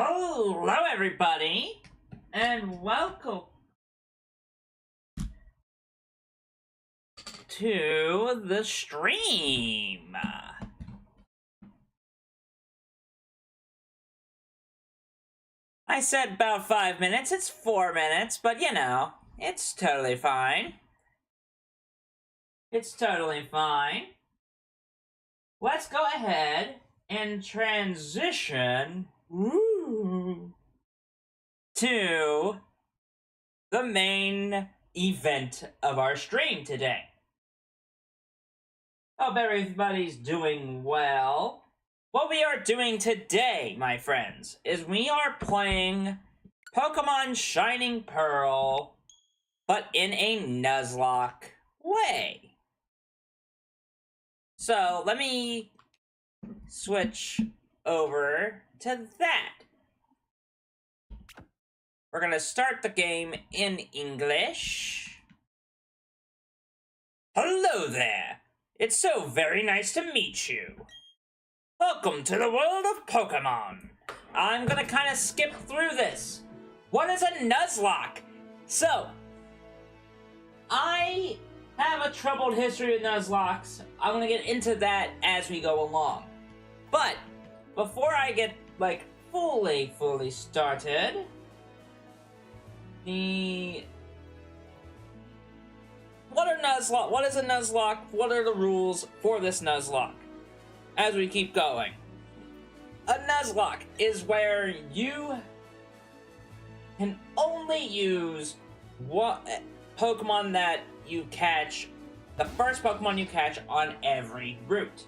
Hello, everybody, and welcome to the stream. I said about 5 minutes. It's 4 minutes, but you know, it's totally fine. It's totally fine. Let's go ahead and transition to the main event of our stream today. Hope everybody's doing well. What we are doing today, my friends, is we are playing Pokemon Shining Pearl, but in a Nuzlocke way. So, let me switch over to that. We're gonna start the game in English. Hello there! It's so very nice to meet you. Welcome to the world of Pokemon. I'm gonna kind of skip through this. What is a Nuzlocke? So, I have a troubled history with Nuzlockes. I'm gonna get into that as we go along. But, before I get, fully started, what is a Nuzlocke? What are the rules for this Nuzlocke? As we keep going. A Nuzlocke is where you can only use Pokemon that you catch, the first Pokemon you catch on every route.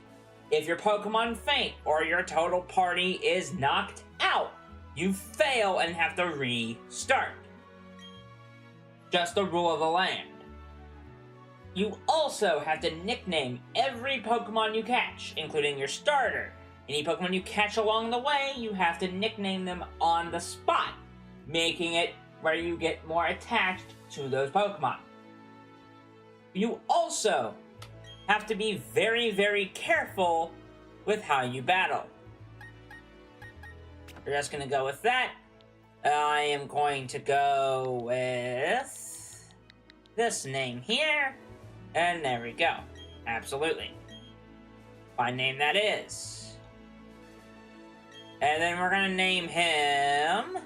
If your Pokemon faint or your total party is knocked out, you fail and have to restart. Just the rule of the land. You also have to nickname every Pokemon you catch, including your starter. Any Pokemon you catch along the way, you have to nickname them on the spot, making it where you get more attached to those Pokemon. You also have to be very, very careful with how you battle. We're just going to go with that. I am going to go with this name here. And there we go. Absolutely. Fine name that is. And then we're going to name him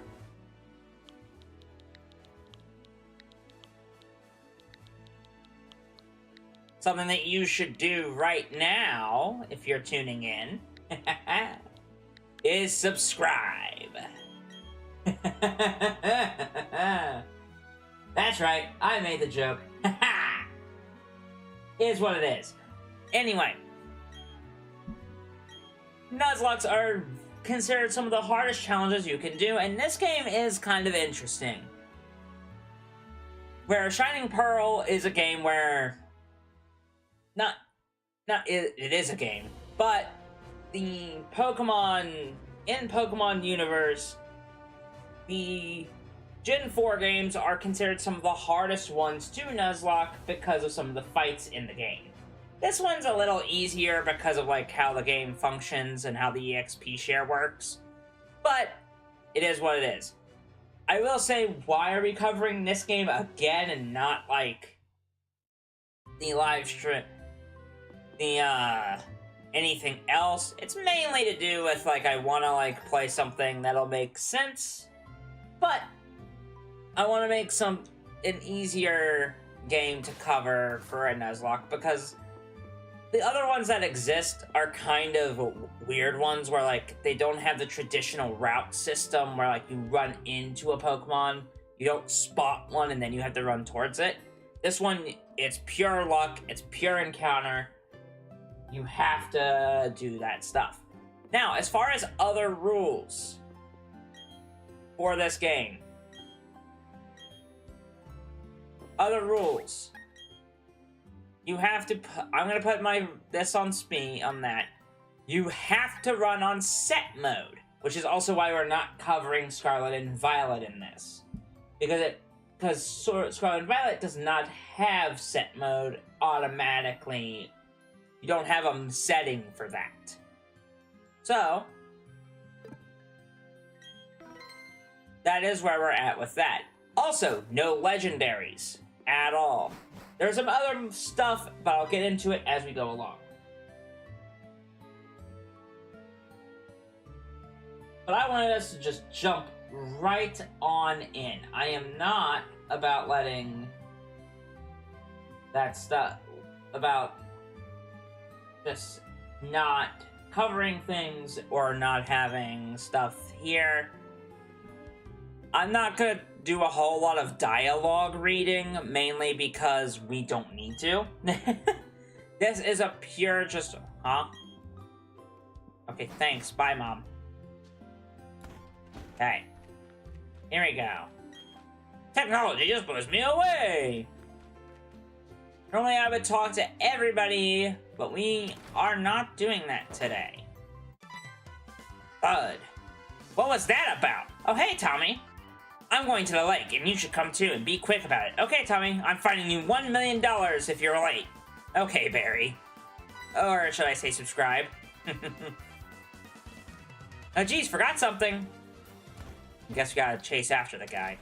something that you should do right now, if you're tuning in, is subscribe. That's right, I made the joke. Is what it is. Anyway, Nuzlocke are considered some of the hardest challenges you can do, and this game is kind of interesting. Where Shining Pearl is a game where it is a game, but the Pokemon in Pokemon universe, the Gen 4 games are considered some of the hardest ones to Nuzlocke because of some of the fights in the game. This one's a little easier because of how the game functions and how the EXP share works, but it is what it is. I will say, why are we covering this game again and not the live stream, anything else? It's mainly to do with I want to play something that'll make sense, but I want to make an easier game to cover for a Nuzlocke, because the other ones that exist are kind of weird ones where they don't have the traditional route system where you run into a Pokemon, you don't spot one and then you have to run towards it. This one, it's pure luck, it's pure encounter. You have to do that stuff. Now, as far as other rules for this game, other rules. You have to I'm gonna put this on speed on that. You have to run on set mode, which is also why we're not covering Scarlet and Violet in this. Because Scarlet and Violet does not have set mode automatically. You don't have a setting for that. So, that is where we're at with that. Also, no legendaries at all. There's some other stuff, but I'll get into it as we go along. But I wanted us to just jump right on in. I am not about letting that stuff, about just not covering things or not having stuff here. I'm not gonna do a whole lot of dialogue reading, mainly because we don't need to. This is a pure just, huh? Okay, thanks. Bye, Mom. Okay. Here we go. Technology just blows me away! Normally I would talk to everybody, but we are not doing that today. Bud. What was that about? Oh, hey, Tommy. I'm going to the lake, and you should come too, and be quick about it. Okay, Tommy, I'm finding you $1 million if you're late. Okay, Barry. Or should I say subscribe? Oh, geez, forgot something. I guess we gotta chase after the guy.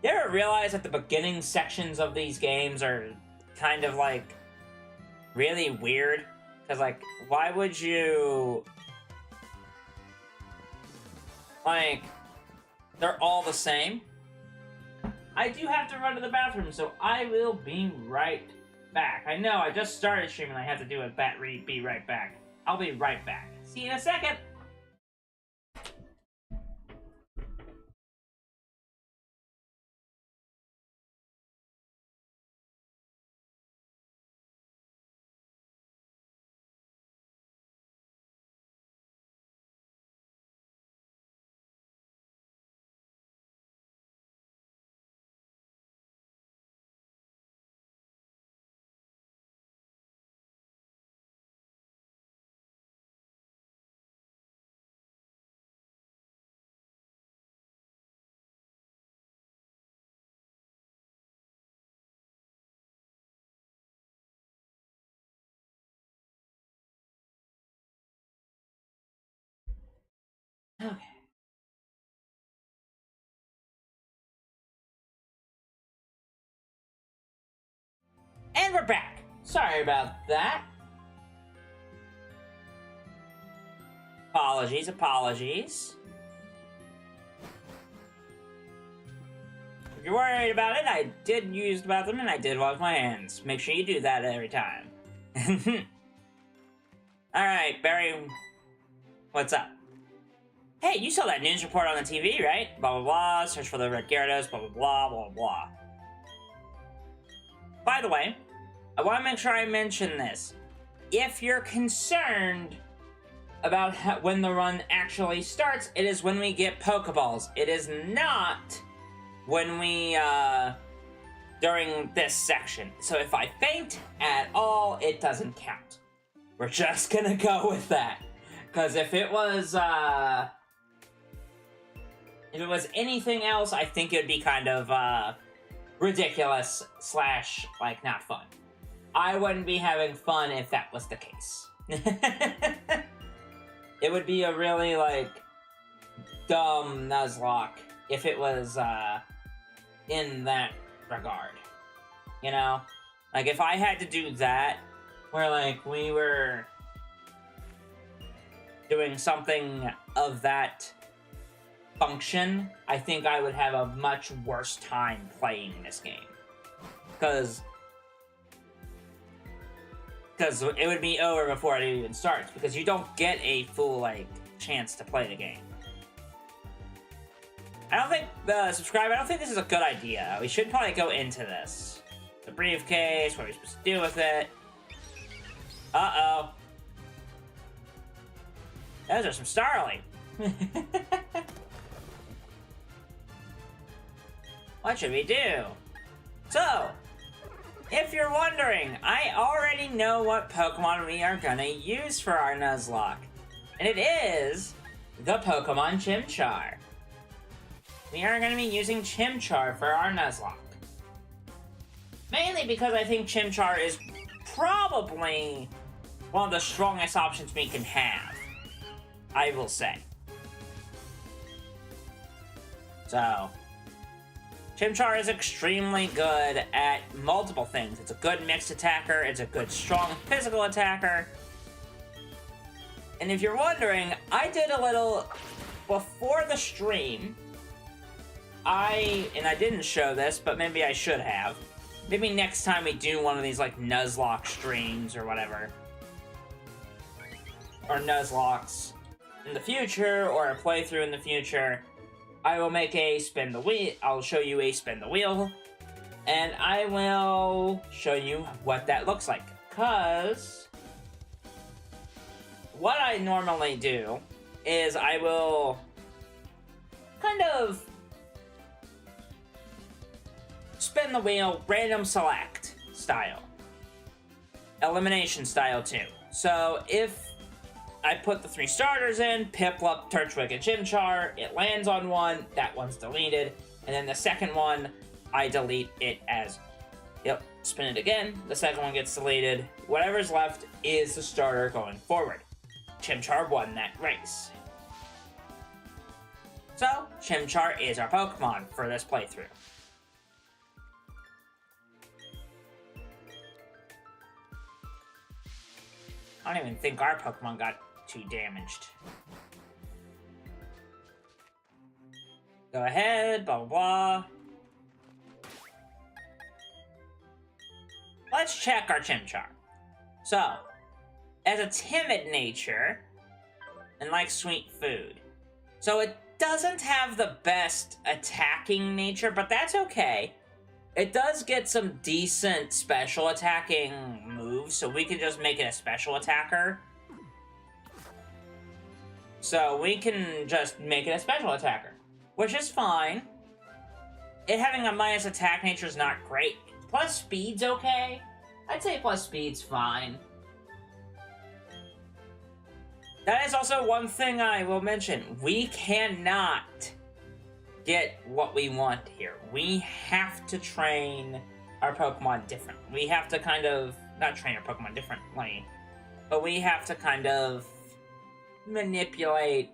You ever realize that the beginning sections of these games are kind of, like, really weird? Because, like, why would you... Like, they're all the same. I do have to run to the bathroom, so I will be right back. I know, I just started streaming. I have to do a be right back. I'll be right back. See you in a second. Okay. And we're back. Sorry about that. Apologies. If you're worried about it, I did use the bathroom and I did wash my hands. Make sure you do that every time. Alright, Barry. What's up? Hey, you saw that news report on the TV, right? Blah, blah, blah. Search for the red Gyarados, blah, blah, blah, blah, blah. By the way, I want to make sure I mention this. If you're concerned about when the run actually starts, it is when we get Pokeballs. It is not when we, during this section. So if I faint at all, it doesn't count. We're just gonna go with that. Because if it was anything else, I think it would be kind of, ridiculous / like, not fun. I wouldn't be having fun if that was the case. It would be a really, like, dumb Nuzlocke if it was, in that regard. You know? Like, if I had to do that, where, like, we were doing something of that function, I think I would have a much worse time playing this game. Because it would be over before it even starts, because you don't get a full, like, chance to play the game. I don't think, subscribe, I don't think this is a good idea. We should probably go into this. The briefcase, what are we supposed to do with it? Uh-oh. Those are some Starly. What should we do? So, if you're wondering, I already know what Pokemon we are gonna use for our Nuzlocke. And it is the Pokemon Chimchar. We are gonna be using Chimchar for our Nuzlocke. Mainly because I think Chimchar is probably one of the strongest options we can have. I will say. So, Chimchar is extremely good at multiple things. It's a good mixed attacker, it's a good strong physical attacker. And if you're wondering, I did a little, before the stream, I didn't show this, but maybe I should have. Maybe next time we do one of these, like, Nuzlocke streams or whatever. Or Nuzlocks in the future, or a playthrough in the future, I will make a spin the wheel. I'll show you a spin the wheel, and I will show you what that looks like. Because what I normally do is I will kind of spin the wheel, random select style. Elimination style too. So if I put the 3 starters in, Piplup, Turtwig, and Chimchar, it lands on one, that one's deleted, and then the second one, I delete it as, yep, spin it again, the second one gets deleted, whatever's left is the starter going forward. Chimchar won that race. So, Chimchar is our Pokemon for this playthrough. I don't even think our Pokemon got too damaged. Go ahead, blah, blah, blah. Let's check our Chimchar. So, as a timid nature, and likes sweet food. So it doesn't have the best attacking nature, but that's okay. It does get some decent special attacking moves, so we can just make it a special attacker. So we can just make it a special attacker, which is fine. It having a minus attack nature is not great. Plus speed's okay. I'd say plus speed's fine. That is also one thing I will mention. We cannot get what we want here. We have to train our Pokemon different. We have to kind of, not train our Pokemon differently, but we have to kind of manipulate.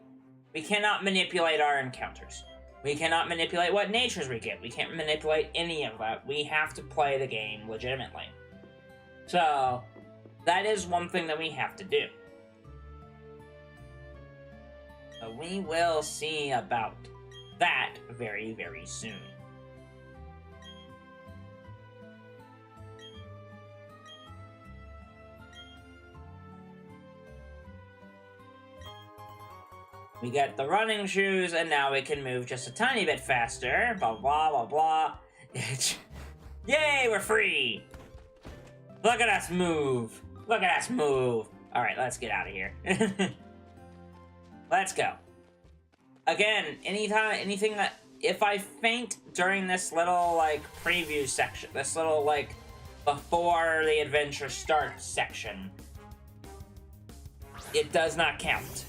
We cannot manipulate our encounters. We cannot manipulate what natures we get. We can't manipulate any of that. We have to play the game legitimately. So, that is one thing that we have to do. So we will see about that very, very soon. We get the running shoes, and now we can move just a tiny bit faster. Blah, blah, blah, blah. Yay, we're free! Look at us move! Look at us move! Alright, let's get out of here. Let's go. Again, anything that... If I faint during this little, like, preview section, this little, like, before the adventure starts section, it does not count.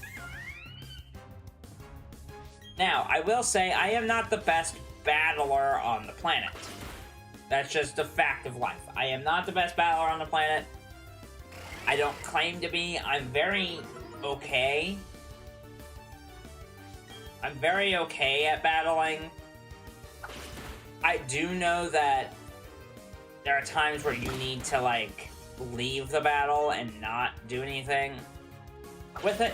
Now, I will say, I am not the best battler on the planet. That's just a fact of life. I am not the best battler on the planet. I don't claim to be. I'm very okay. I'm very okay at battling. I do know that there are times where you need to, like, leave the battle and not do anything with it.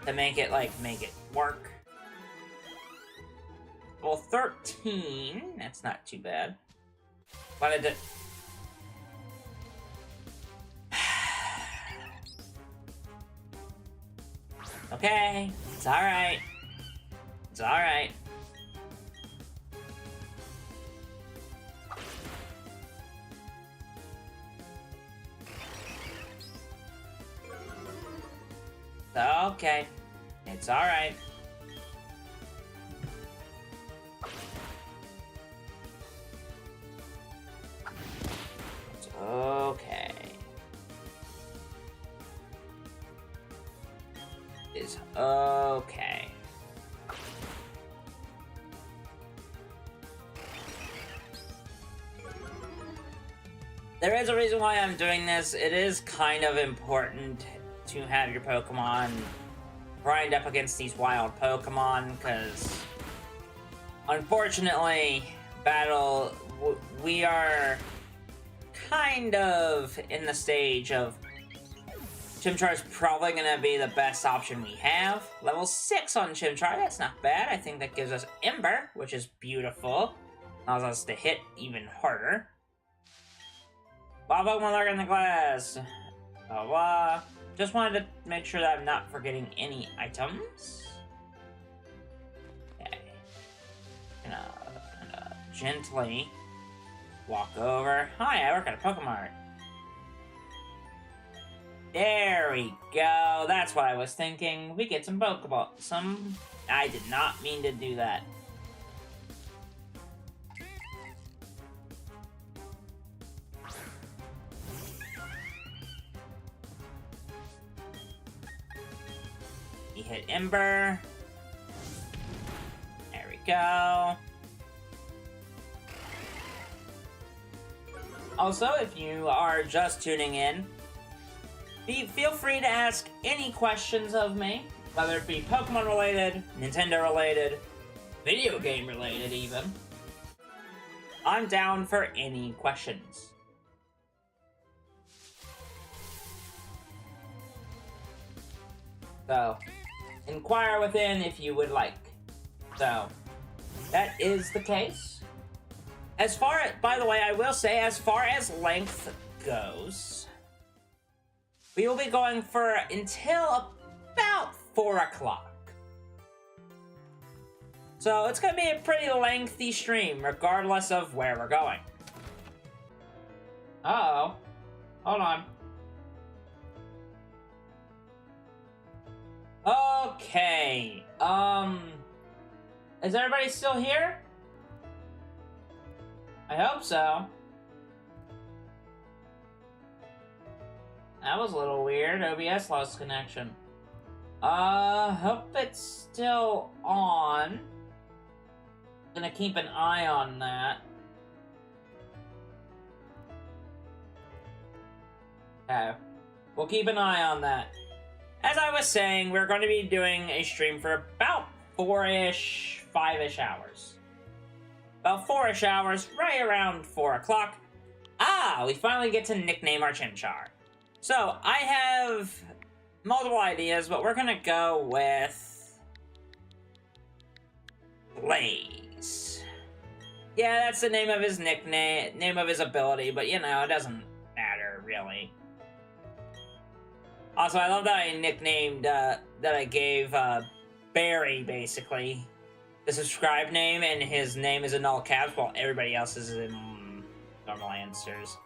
To make it, like, make it work. Well, 13, that's not too bad. But it did... Okay, it's alright. It's alright. Okay, it's alright. It's okay. It's okay. There is a reason why I'm doing this. It is kind of important to have your Pokemon grind up against these wild Pokemon, because unfortunately, we are kind of in the stage of Chimchar's probably going to be the best option we have. Level 6 on Chimchar, that's not bad. I think that gives us Ember, which is beautiful. Allows us to hit even harder. Blah, Pokemon lurk in the glass. Blah, blah. Just wanted to make sure that I'm not forgetting any items. Okay. Gonna gently walk over. Hi, I work at a Pokemon. There we go. That's what I was thinking. We get some Pokeball. I did not mean to do that. We hit Ember. There we go. Also, if you are just tuning in, feel free to ask any questions of me, whether it be Pokemon related, Nintendo related, video game related even. I'm down for any questions. So, inquire within if you would like. So, that is the case. By the way, I will say, as far as length goes, we will be going for until about 4 o'clock. So it's going to be a pretty lengthy stream, regardless of where we're going. Uh-oh. Hold on. Okay. Is everybody still here? I hope so. That was a little weird. OBS lost connection. Hope it's still on. Gonna keep an eye on that. Okay. We'll keep an eye on that. As I was saying, we're going to be doing a stream for about 4-ish, 5-ish hours. About 4-ish hours, right around 4 o'clock. Ah, we finally get to nickname our Chimchar. So, I have multiple ideas, but we're gonna go with Blaze. Yeah, that's the name of his nickname, name of his ability, but you know, it doesn't matter, really. Also, I love that I nicknamed, that I gave, Barry, basically, the subscribe name, and his name is in all caps, while everybody else is in normal answers.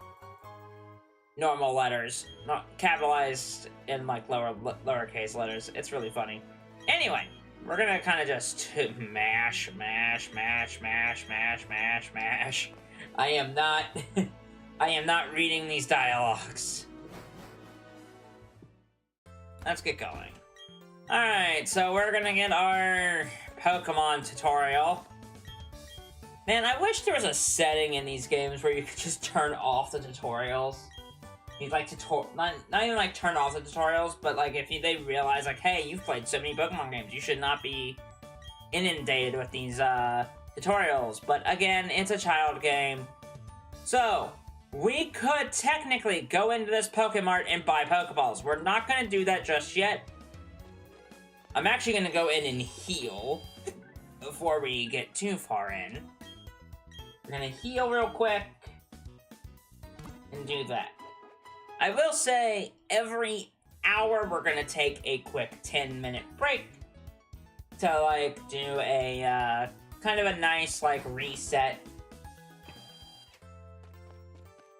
Normal letters, not capitalized in like lowercase letters. It's really funny. Anyway, we're gonna kind of just mash. I am not reading these dialogues. Let's get going. Alright, so we're gonna get our Pokemon tutorial. Man, I wish there was a setting in these games where you could just turn off the tutorials. You'd like not even like turn off the tutorials, but like if they realize like, hey, you've played so many Pokemon games, you should not be inundated with these tutorials. But again, it's a child game. So, we could technically go into this Pokemart and buy Pokeballs. We're not going to do that just yet. I'm actually going to go in and heal before we get too far in. We're going to heal real quick and do that. I will say, every hour we're going to take a quick 10-minute break to, like, do a, kind of a nice, like, reset.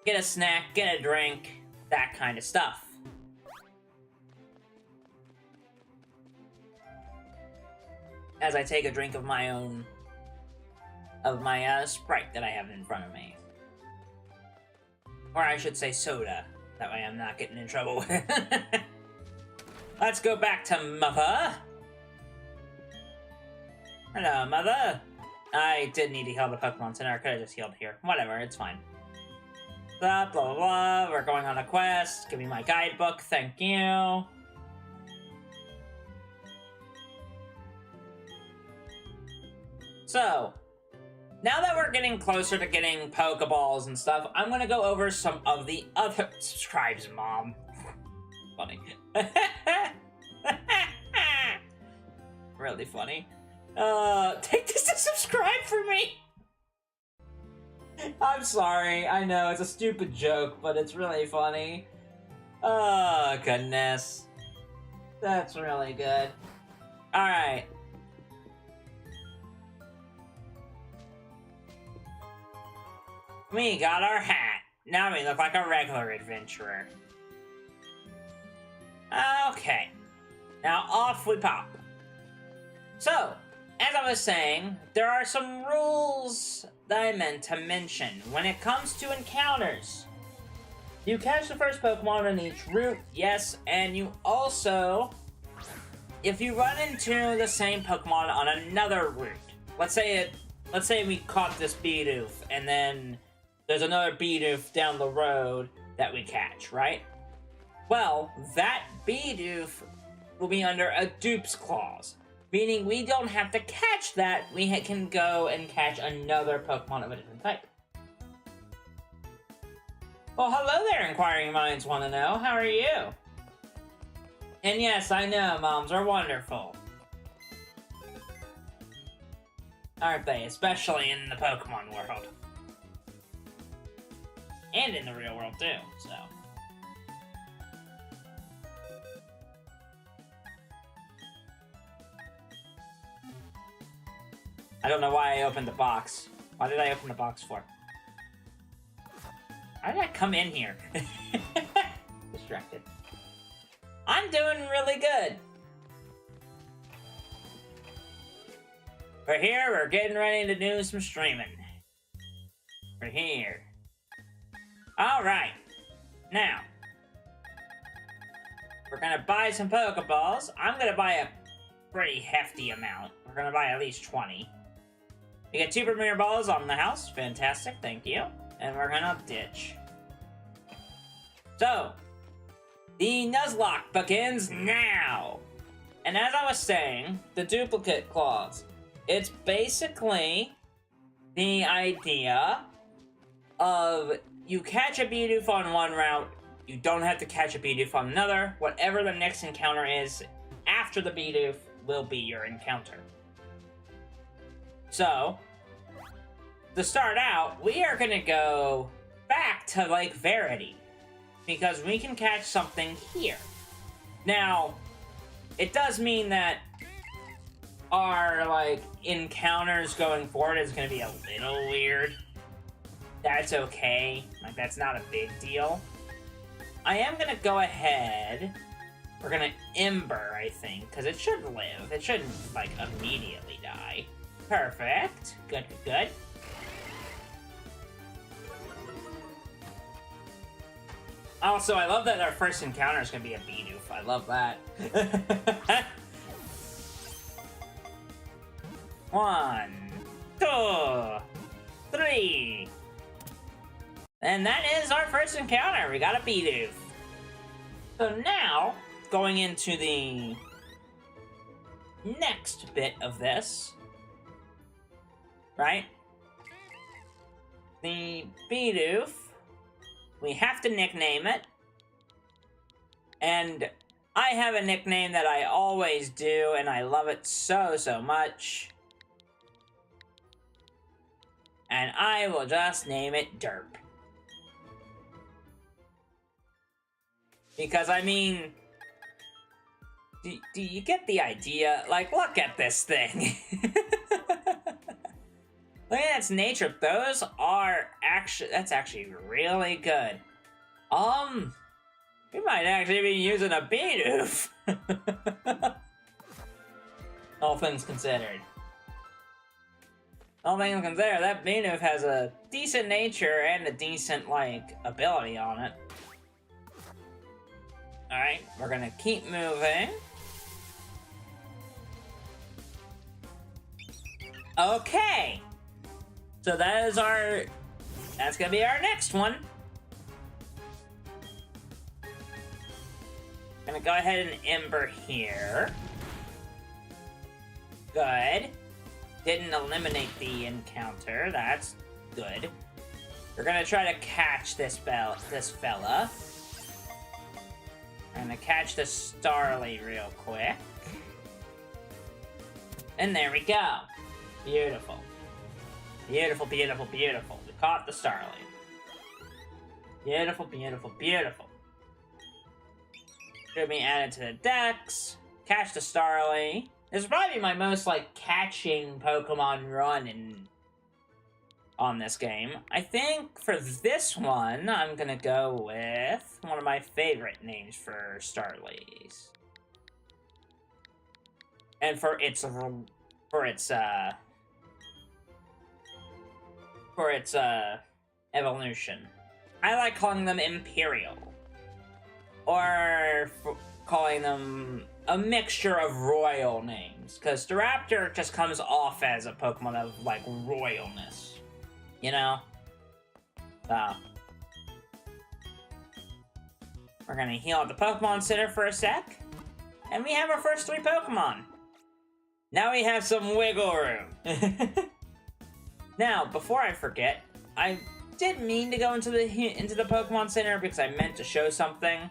Get a snack, get a drink, that kind of stuff. As I take a drink of my own, Sprite that I have in front of me. Or I should say soda. That way I'm not getting in trouble with it. Let's go back to Mother. Hello, Mother. I did need to heal the Pokemon Center. I could have just healed here. Whatever, it's fine. Blah, blah, blah, blah. We're going on a quest. Give me my guidebook. Thank you. So, now that we're getting closer to getting Pokeballs and stuff, I'm gonna go over some of the other... Subscribes, Mom. Funny. Really funny. Take this to subscribe for me! I'm sorry, I know, it's a stupid joke, but it's really funny. Oh, goodness. That's really good. Alright. We got our hat. Now we look like a regular adventurer. Okay. Now off we pop. So, as I was saying, there are some rules that I meant to mention when it comes to encounters. You catch the first Pokemon on each route, yes, and you also, if you run into the same Pokemon on another route, let's say we caught this Bidoof, and then there's another Bidoof down the road that we catch, right? Well, that Bidoof will be under a dupe's clause, meaning we don't have to catch that, we can go and catch another Pokemon of a different type. Well, hello there, inquiring minds want to know. How are you? And yes, I know, moms are wonderful. Aren't they? Especially in the Pokemon world. And in the real world, too, so. I don't know why I opened the box. Why did I open the box for? How did I come in here? Distracted. I'm doing really good. We're here, we're getting ready to do some streaming. We're here. Alright. Now. We're gonna buy some Pokeballs. I'm gonna buy a pretty hefty amount. We're gonna buy at least 20. We get 2 Premier Balls on the house. Fantastic, thank you. And we're gonna ditch. So, the Nuzlocke begins now! And as I was saying, the duplicate clause. It's basically the idea of you catch a Bidoof on one route, you don't have to catch a Bidoof on another. Whatever the next encounter is after the Bidoof will be your encounter. So, to start out, we are going to go back to Lake Verity, because we can catch something here. Now, it does mean that our, encounters going forward is going to be a little weird. That's okay. That's not a big deal. I am going to go ahead. We're going to Ember, I think, because it should live. It shouldn't, immediately die. Perfect. Good, good, good. Also, I love that our first encounter is going to be a Bidoof. I love that. 1, 2, 3. And that is our first encounter. We got a Bidoof. So now, going into the next bit of this, right? The Bidoof, we have to nickname it. And I have a nickname that I always do, and I love it so, so much. And I will just name it Derp. Because, I mean, do you get the idea? Look at this thing. Look at its nature. Those are that's actually really good. We might actually be using a Bidoof. All things considered. All things considered, that Bidoof has a decent nature and a decent, ability on it. Alright, we're gonna keep moving. Okay! So that's gonna be our next one. Gonna go ahead and Ember here. Good. didn't eliminate the encounter. That's good. We're gonna try to catch this fella. We're gonna catch the Starly real quick. And there we go. Beautiful. Beautiful, beautiful, beautiful. We caught the Starly. Beautiful, beautiful, beautiful. Should be added to the decks. Catch the Starly. This is probably my most, like, catching Pokemon run on this game. I think for this one, I'm gonna go with one of my favorite names for Starlies. And for its evolution. I like calling them Imperial. Or calling them a mixture of royal names. Because Staraptor just comes off as a Pokemon of, like, royalness. You know? So. We're gonna heal at the Pokemon Center for a sec. And we have our first 3 Pokemon. Now we have some wiggle room. Now, before I forget, I did mean to go into the Pokemon Center because I meant to show something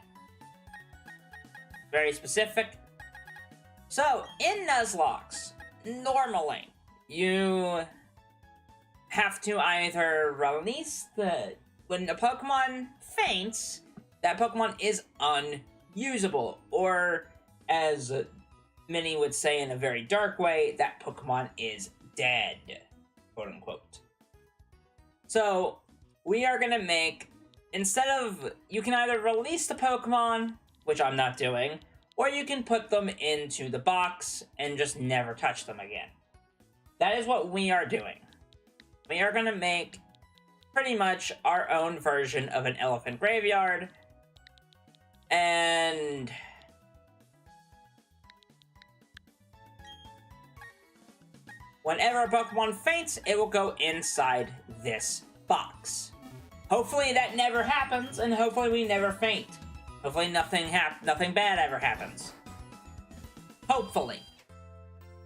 very specific. So, in Nuzlocke, normally, you have to either release when a Pokemon faints, that Pokemon is unusable, or as many would say in a very dark way, that Pokemon is dead, quote unquote. So, we are gonna make, instead of, you can either release the Pokemon, which I'm not doing, or you can put them into the box and just never touch them again. That is what we are doing. We are gonna make pretty much our own version of an elephant graveyard, and whenever a Pokemon faints, it will go inside this box. Hopefully that never happens, and hopefully we never faint. Hopefully nothing bad ever happens. Hopefully.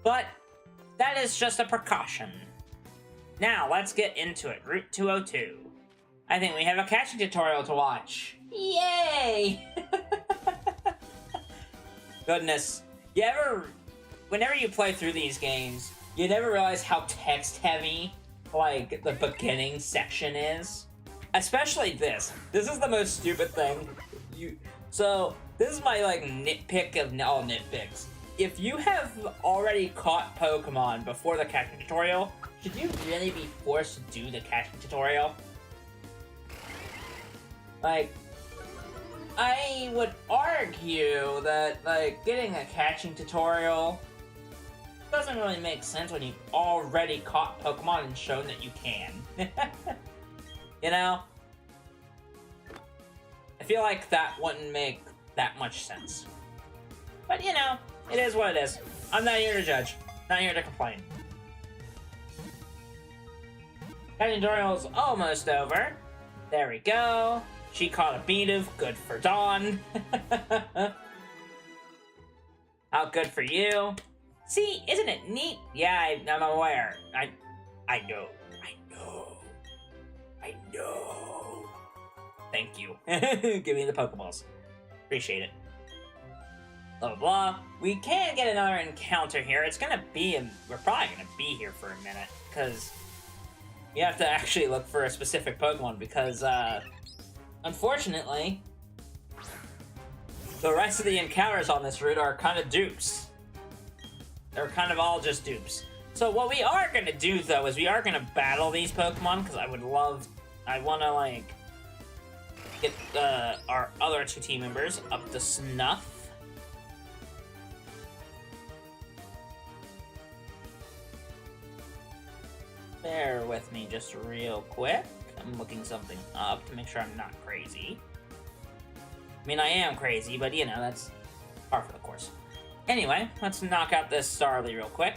But that is just a precaution. Now, let's get into it. Route 202. I think we have a catching tutorial to watch. Yay! Goodness. Whenever you play through these games, you never realize how text-heavy, like, the beginning section is. Especially this. This is the most stupid thing. So, this is my, like, nitpick of all nitpicks. If you have already caught Pokemon before the catching tutorial, should you really be forced to do the catching tutorial? Like, I would argue that, like, getting a catching tutorial doesn't really make sense when you've already caught Pokemon and shown that you can. You know? I feel like that wouldn't make that much sense. But, you know, it is what it is. I'm not here to judge. Not here to complain. Catching tutorial is almost over. There we go. She caught a Beedove. Good for Dawn. How good for you. See, isn't it neat? Yeah, I'm aware. I know. Thank you. Give me the Pokeballs. Appreciate it. Blah, blah, blah. We can get another encounter here. It's gonna be, we're probably gonna be here for a minute, because you have to actually look for a specific Pokemon, because, unfortunately, the rest of the encounters on this route are kind of dupes. They're kind of all just dupes. So what we are gonna do, though, is we are gonna battle these Pokemon, because I wanna, like, get our other 2 team members up to snuff. Bear with me just real quick. I'm looking something up to make sure I'm not crazy. I mean, I am crazy, but you know, that's par for the course. Anyway, let's knock out this Starly real quick.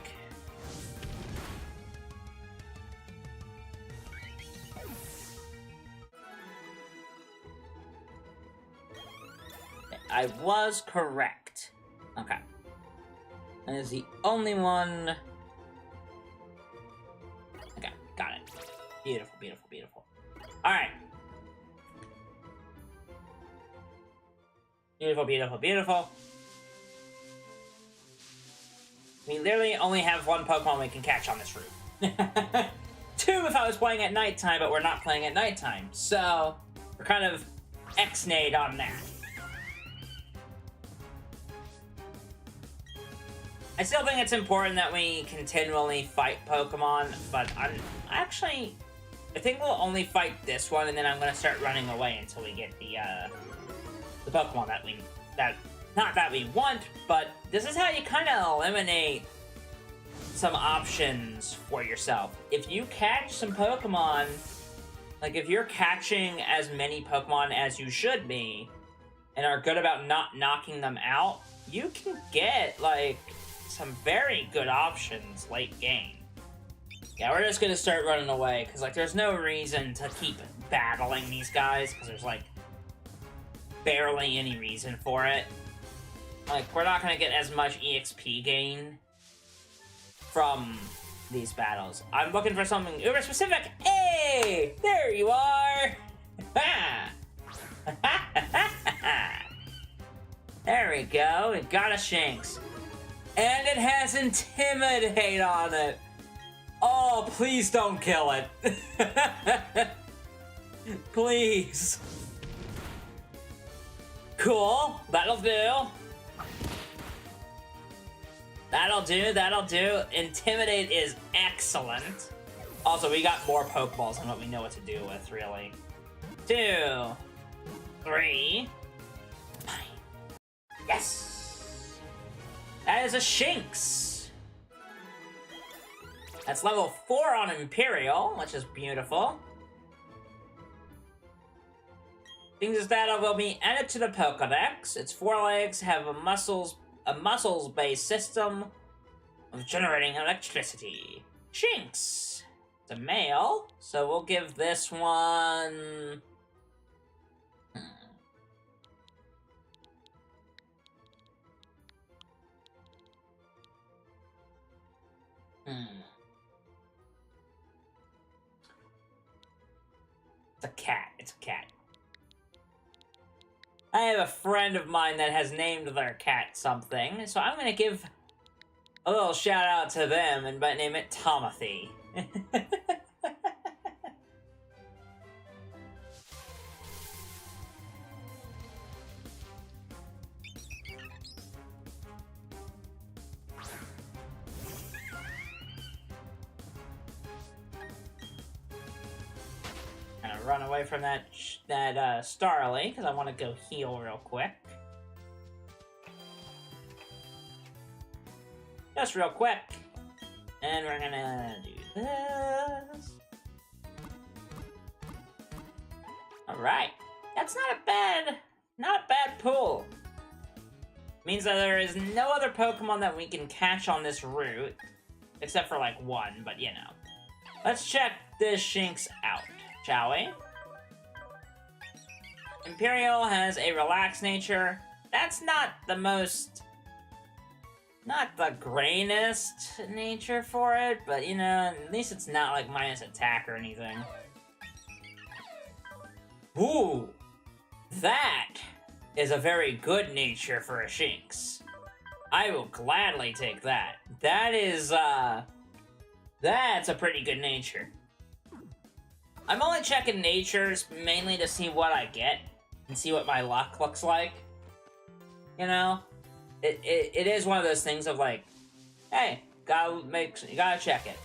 I was correct. Okay. That is the only one Beautiful, beautiful, beautiful. Alright. Beautiful, beautiful, beautiful. We literally only have one Pokemon we can catch on this route. Two if I was playing at nighttime, but we're not playing at nighttime. So, we're kind of X-nayed on that. I still think it's important that we continually fight Pokemon, but I think we'll only fight this one, and then I'm gonna start running away until we get the Pokemon not that we want, but this is how you kind of eliminate some options for yourself. If you catch some Pokemon, like if you're catching as many Pokemon as you should be, and are good about not knocking them out, you can get, like, some very good options late game. Yeah, we're just gonna start running away, because, like, there's no reason to keep battling these guys, because there's, like, barely any reason for it. Like, we're not gonna get as much EXP gain from these battles. I'm looking for something uber specific. Hey! There you are! There we go. We got a Shinx. And it has Intimidate on it. Oh, please don't kill it. Please. Cool. That'll do. That'll do, that'll do. Intimidate is excellent. Also, we got more Pokeballs than what we know what to do with, really. 2, 3. Yes! That is a Shinx! That's level 4 on Imperial, which is beautiful. Things as that will be added to the Pokedex. Its forelegs have a muscles-based system of generating electricity. Shinx! It's a male, so we'll give this one... It's a cat. It's a cat. I have a friend of mine that has named their cat something, so I'm gonna give a little shout out to them and name it Tomothy. Run away from that Starly, because I want to go heal real quick. Just real quick. And we're gonna do this. Alright. That's not a bad pull. Means that there is no other Pokemon that we can catch on this route. Except for, like, one, but you know. Let's check this Shinx out. Shall we? Imperial has a relaxed nature. That's not the greenest nature for it, but you know, at least it's not like minus attack or anything. Ooh! That is a very good nature for a Shinx. I will gladly take that. That is, that's a pretty good nature. I'm only checking natures mainly to see what I get and see what my luck looks like. You know? It is one of those things of like, hey, you gotta check it.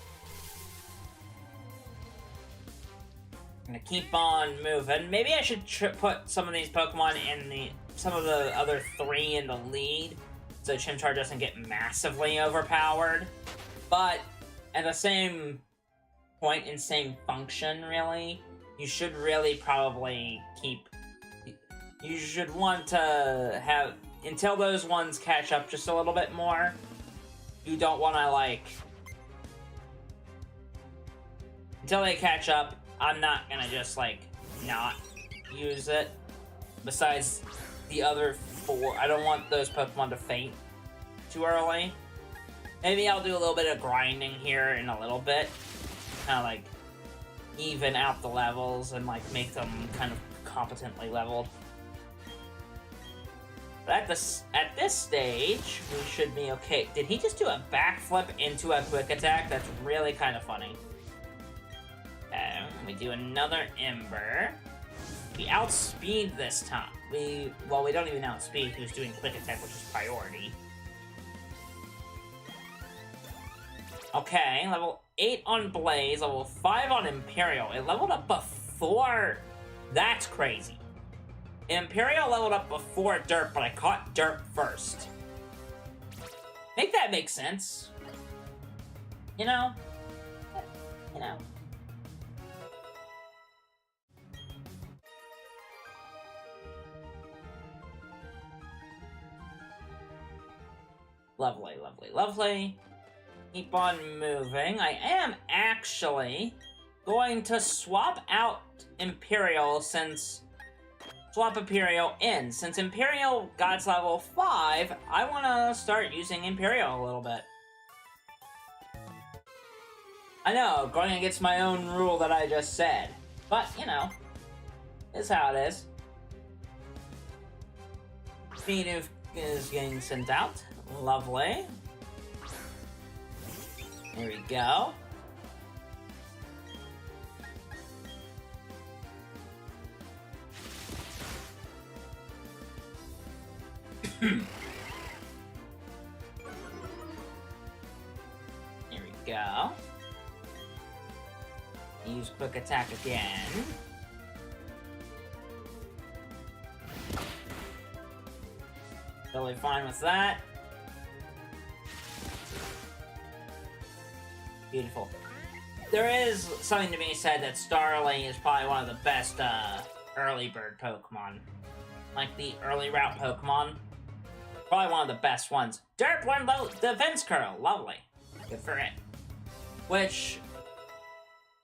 I'm gonna keep on moving. Maybe I should put some of these Pokemon in some of the other 3 in the lead, so Chimchar doesn't get massively overpowered. But at the same point and same function, really, you should really probably keep... You should want to have... Until those ones catch up just a little bit more, you don't want to, like... Until they catch up, I'm not gonna just, like, not use it. Besides the other 4, I don't want those Pokemon to faint too early. Maybe I'll do a little bit of grinding here in a little bit. Kind of like even out the levels and, like, make them kind of competently leveled. But at this stage, we should be okay. Did he just do a backflip into a quick attack? That's really kind of funny. We do another Ember. We outspeed this time. We don't even outspeed. He was doing quick attack, which is priority. Okay, level 8 on Blaze, level 5 on Imperial. It leveled up before... That's crazy. Imperial leveled up before Derp, but I caught Derp first. Make that make sense. You know? You know. Lovely, lovely, lovely. Keep on moving. I am actually going to swap out Imperial since... Swap Imperial in. Since Imperial got its level 5, I want to start using Imperial a little bit. I know, going against my own rule that I just said. But, you know, is how it is. Speed is getting sent out. Lovely. There we go. Here we go. Use quick attack again. Totally fine with that. Beautiful. There is something to be said that Starly is probably one of the best early bird Pokemon. Like the early route Pokemon. Probably one of the best ones. Derp learned Defense Curl. Lovely. Good for it. Which...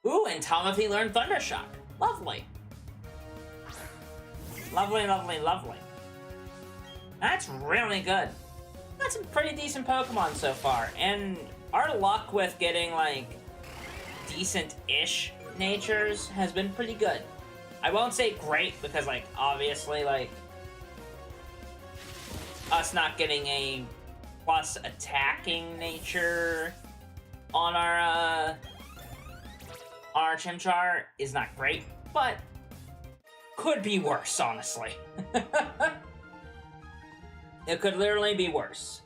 Ooh, and Tomothy learned Thundershock. Lovely. Lovely, lovely, lovely. That's really good. That's some pretty decent Pokemon so far. And our luck with getting, like, decent-ish natures has been pretty good. I won't say great, because, like, obviously, like, us not getting a plus attacking nature on our Chimchar is not great, but could be worse, honestly. It could literally be worse.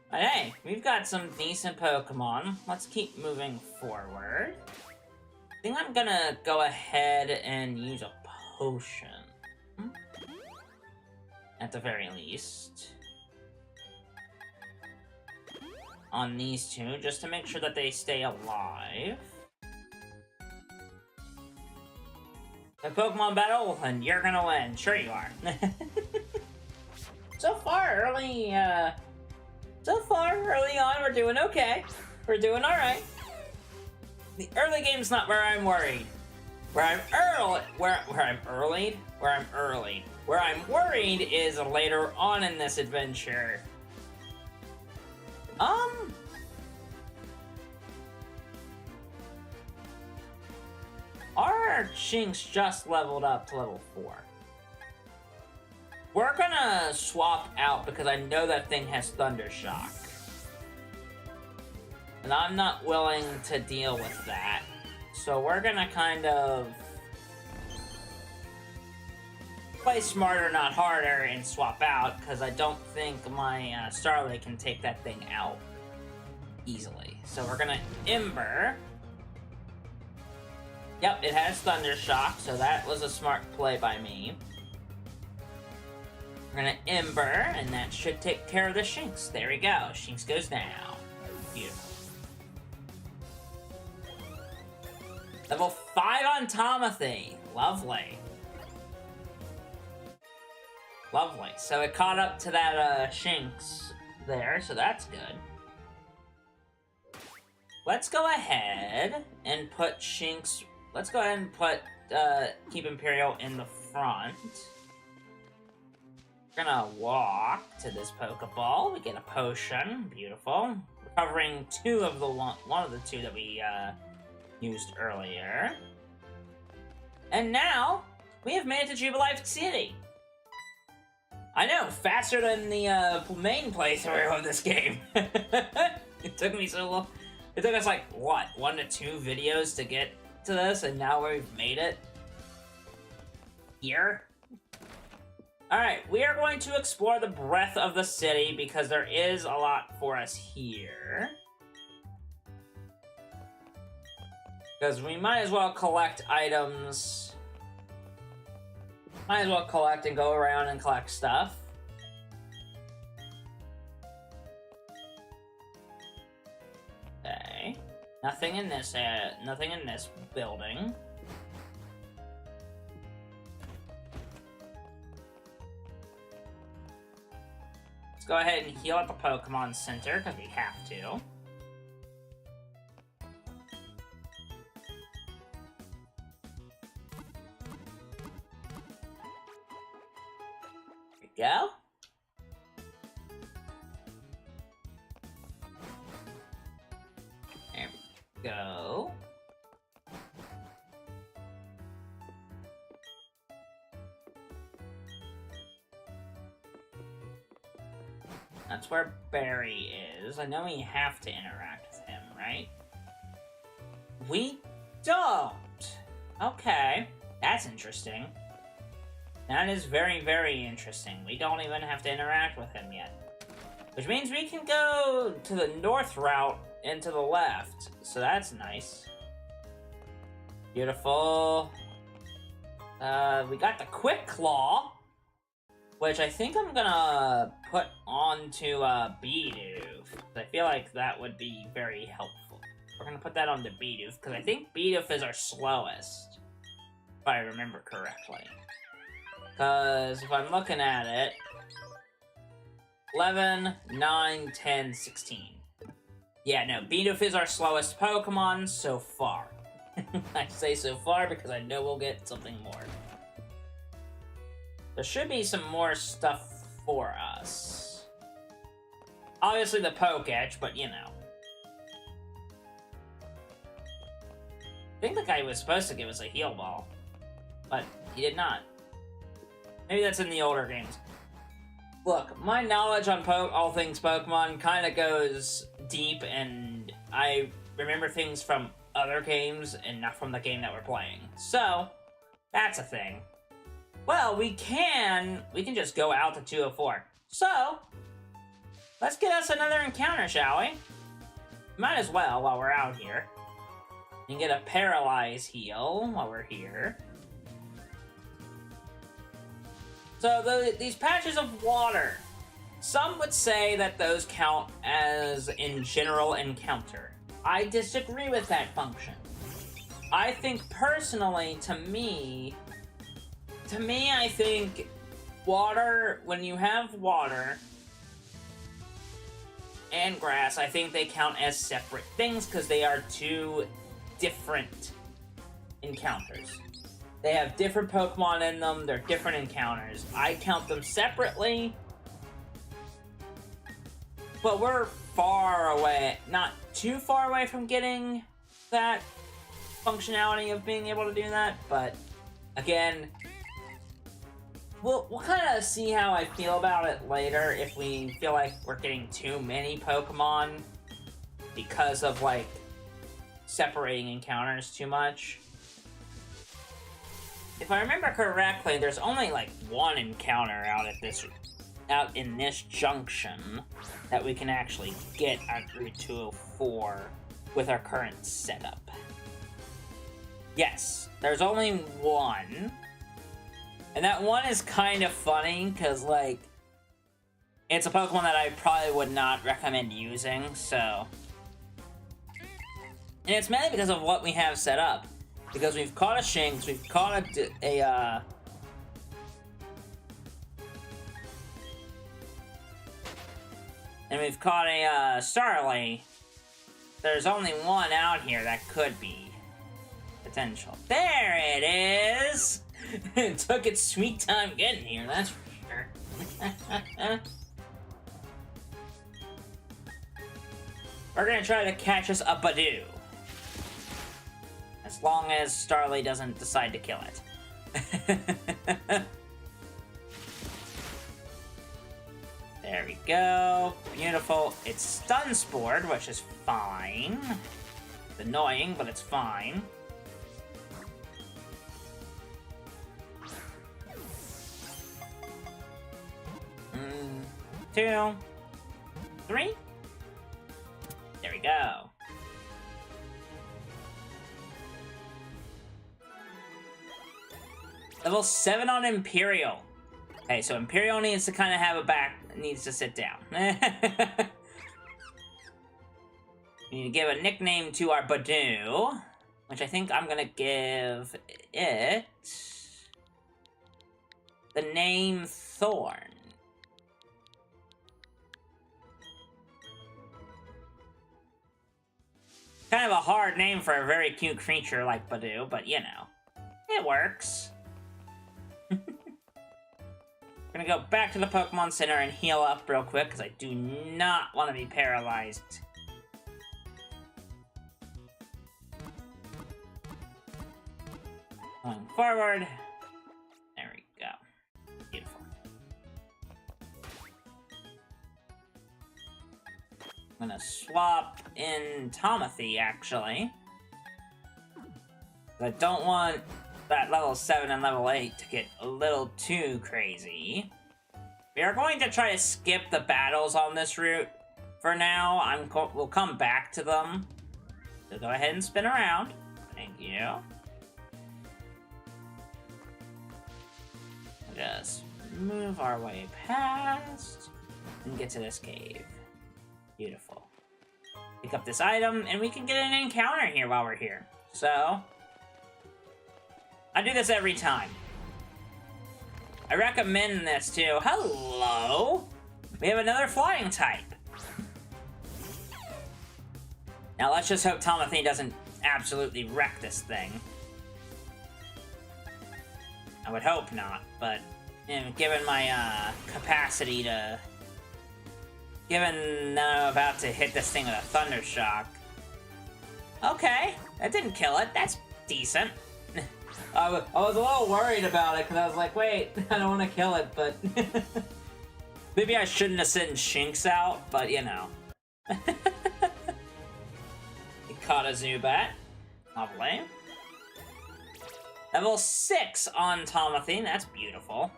But hey, we've got some decent Pokemon. Let's keep moving forward. I think I'm gonna go ahead and use a potion. At the very least. On these two, just to make sure that they stay alive. A Pokemon battle, and you're gonna win. Sure you are. So far, early on, we're doing okay. We're doing alright. The early game's not where I'm worried. Where I'm worried is later on in this adventure. Our Shinx just leveled up to level 4. We're gonna swap out because I know that thing has Thundershock. And I'm not willing to deal with that. So we're gonna kind of play smarter, not harder, and swap out, because I don't think my Starly can take that thing out easily. So we're gonna Ember. Yep, it has Thundershock, so that was a smart play by me. We're gonna Ember, and that should take care of the Shinx. There we go. Shinx goes down. Beautiful. Level 5 on Tomothy. Lovely. Lovely. So it caught up to that Shinx there, so that's good. Let's go ahead and put Shinx... Let's go ahead and put... keep Imperial in the front. We're gonna walk to this Pokeball. We get a potion. Beautiful. Recovering one of the two that we used earlier. And now, we have made it to Jubilife City. I know, faster than the main playthrough of this game. It took me so long. It took us like, what, 1 to 2 videos to get to this, and now we've made it? Here? Alright, we are going to explore the breadth of the city because there is a lot for us here. Because we might as well collect items. Might as well collect and go around and collect stuff. Okay. Nothing in this building. Let's go ahead and heal at the Pokemon Center, because we have to. There we go. There we go. That's where Barry is. I know we have to interact with him, right? We don't! Okay. That's interesting. That is very, very interesting. We don't even have to interact with him yet. Which means we can go to the north route and to the left. So that's nice. Beautiful. We got the Quick Claw, which I think I'm gonna put onto Bidoof. I feel like that would be very helpful. We're gonna put that onto Bidoof, because I think Bidoof is our slowest, if I remember correctly. Because if I'm looking at it, 11, 9, 10, 16. Yeah, no, Bidoof is our slowest Pokemon so far. I say so far because I know we'll get something more. There should be some more stuff for us. Obviously the Pokédex, but you know. I think the guy was supposed to give us a heal ball, but he did not. Maybe that's in the older games. Look, my knowledge on all things Pokemon kind of goes deep, and I remember things from other games and not from the game that we're playing. So, that's a thing. Well, we can just go out to 204. So, let's get us another encounter, shall we? Might as well while we're out here. And get a Paralyze heal while we're here. So, these patches of water. Some would say that those count as in general encounter. I disagree with that function. I think personally, to me, I think water, when you have water and grass, I think they count as separate things because they are two different encounters. They have different Pokemon in them, they're different encounters. I count them separately, but we're far away, not too far away from getting that functionality of being able to do that, but again, we'll kind of see how I feel about it later if we feel like we're getting too many Pokemon because of, like, separating encounters too much. If I remember correctly, there's only, like, one encounter out in this junction that we can actually get on Route 204 with our current setup. Yes, there's only one. And that one is kind of funny, because, like, it's a Pokemon that I probably would not recommend using, so. And it's mainly because of what we have set up. Because we've caught a Shinx, we've caught and we've caught a, Starly. There's only one out here that could be potential. There it is! It took its sweet time getting here, that's for sure. We're gonna try to catch us a Badoo. As long as Starly doesn't decide to kill it. There we go. Beautiful. It's Stun Spored, which is fine. It's annoying, but it's fine. Two, three. There we go. Level 7 on Imperial. Okay, so Imperial needs to kind of have a needs to sit down. We need to give a nickname to our Badoo, which I think I'm gonna give it the name Thorn. Kind of a hard name for a very cute creature like Badoo, but you know, it works. We're gonna go back to the Pokemon Center and heal up real quick, because I do not want to be paralyzed. Going forward. There we go. Beautiful. I'm gonna swap in Tomothy, actually. I don't want that level 7 and level 8 to get a little too crazy. We are going to try to skip the battles on this route for now. We'll come back to them. So go ahead and spin around. Thank you. Just move our way past and get to this cave. Beautiful. Pick up this item, and we can get an encounter here while we're here. So, I do this every time. I recommend this too. Hello! We have another flying type. Now let's just hope Tomothy doesn't absolutely wreck this thing. I would hope not, but you know, given my capacity to... Given that I'm about to hit this thing with a Thunder Shock. Okay, that didn't kill it. That's decent. I was a little worried about it, because I was like, wait, I don't want to kill it, but... Maybe I shouldn't have sent Shinx out, but you know. He caught a Zubat. Lovely. Level 6 on Tomothy, that's beautiful.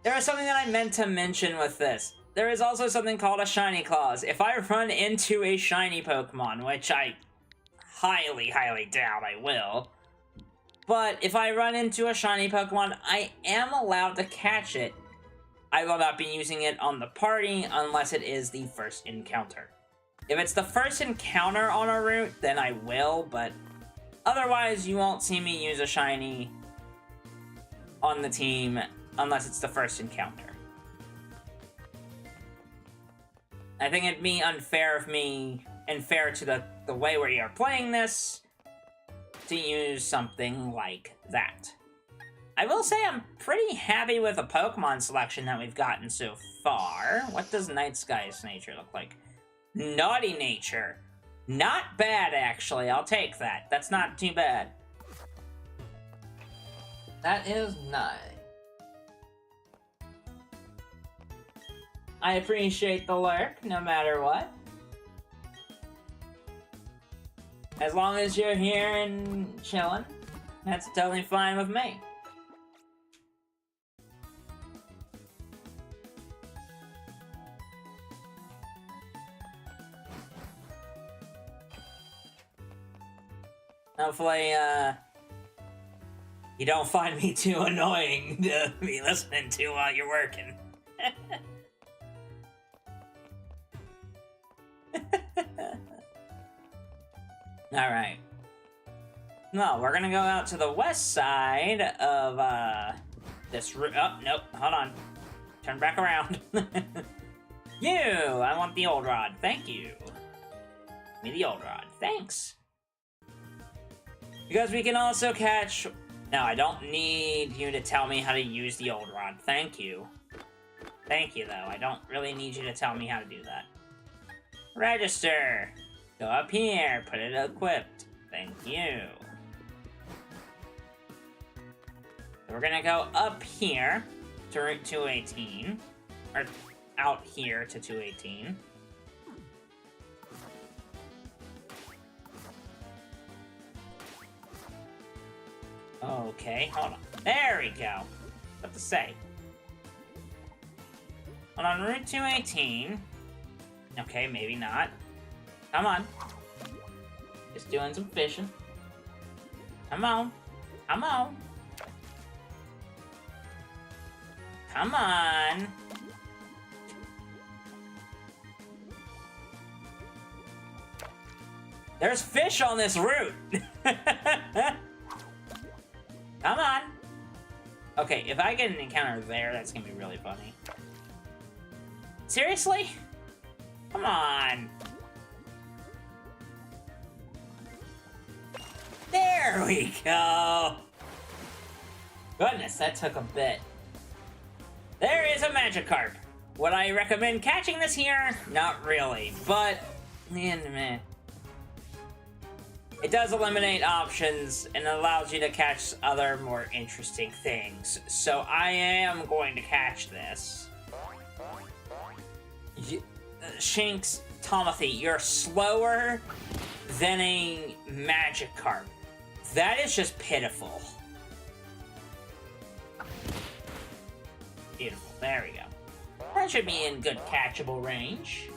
There is something that I meant to mention with this. There is also something called a Shiny Claws. If I run into a shiny Pokemon, which I highly, highly doubt I will, but if I run into a shiny Pokemon, I am allowed to catch it. I will not be using it on the party unless it is the first encounter. If it's the first encounter on a route, then I will, but otherwise you won't see me use a shiny on the team unless it's the first encounter. I think it'd be unfair of me, and fair to the way we are playing this, to use something like that. I will say I'm pretty happy with the Pokemon selection that we've gotten so far. What does Night Sky's nature look like? Naughty nature. Not bad, actually. I'll take that. That's not too bad. That is nice. I appreciate the lurk, no matter what. As long as you're here and chilling, that's totally fine with me. Hopefully, you don't find me too annoying to be listening to while you're working. Alright. No, we're gonna go out to the west side of, this route. Oh, nope, hold on. Turn back around. You! I want the old rod. Thank you. Give me the old rod. Thanks. Because we can also catch... No, I don't need you to tell me how to use the old rod. Thank you. Thank you, though. I don't really need you to tell me how to do that. Register. Go up here, put it equipped. Thank you. So we're gonna go up here to Route 218. Or out here to 218. Okay, hold on. There we go. What to say? Hold on, Route 218. Okay, maybe not. Come on. Just doing some fishing. Come on. Come on. Come on. There's fish on this route. Come on. Okay, if I get an encounter there, that's gonna be really funny. Seriously? Come on. There we go. Goodness, that took a bit. There is a Magikarp. Would I recommend catching this here? Not really, but man. It does eliminate options and allows you to catch other more interesting things. So I am going to catch this. Shinx Tomothy, you're slower than a Magikarp. That is just pitiful. Beautiful, there we go. That should be in good catchable range.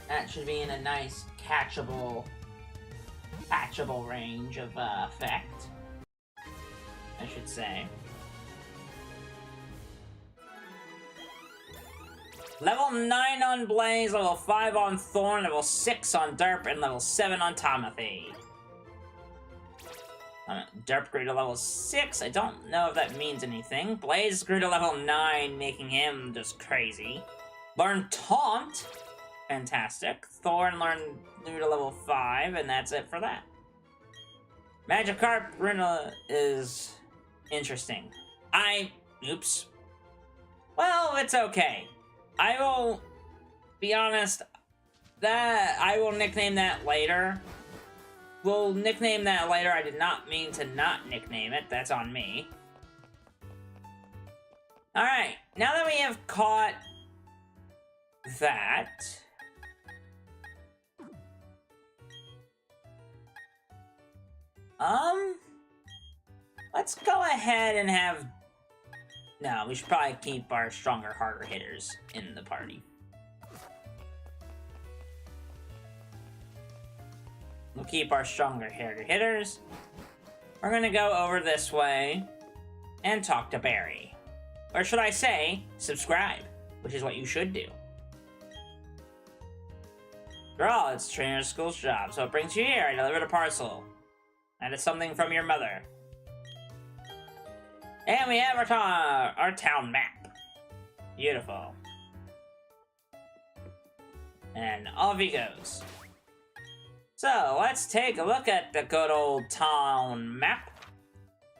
That should be in a nice catchable range of effect, I should say. Level 9 on Blaze, level 5 on Thorn, level 6 on Derp, and level 7 on Tomothy. Derp grew to level 6, I don't know if that means anything. Blaze grew to level 9, making him just crazy. Learned Taunt. Fantastic. Thorn grew to level 5, and that's it for that. Magikarp is interesting. Oops. Well, it's okay. I will be honest, that I will nickname that later. We'll nickname that later. I did not mean to not nickname it. That's on me. Alright, now that we have caught that... let's go ahead and have... No, we should probably keep our stronger, harder hitters in the party. We'll keep our stronger, harder hitters. We're gonna go over this way and talk to Barry. Or should I say, subscribe, which is what you should do. After all, it's Trainer School's job, so it brings you here. I delivered a parcel. That is something from your mother. And we have our town map. Beautiful. And off he goes. So, let's take a look at the good old town map.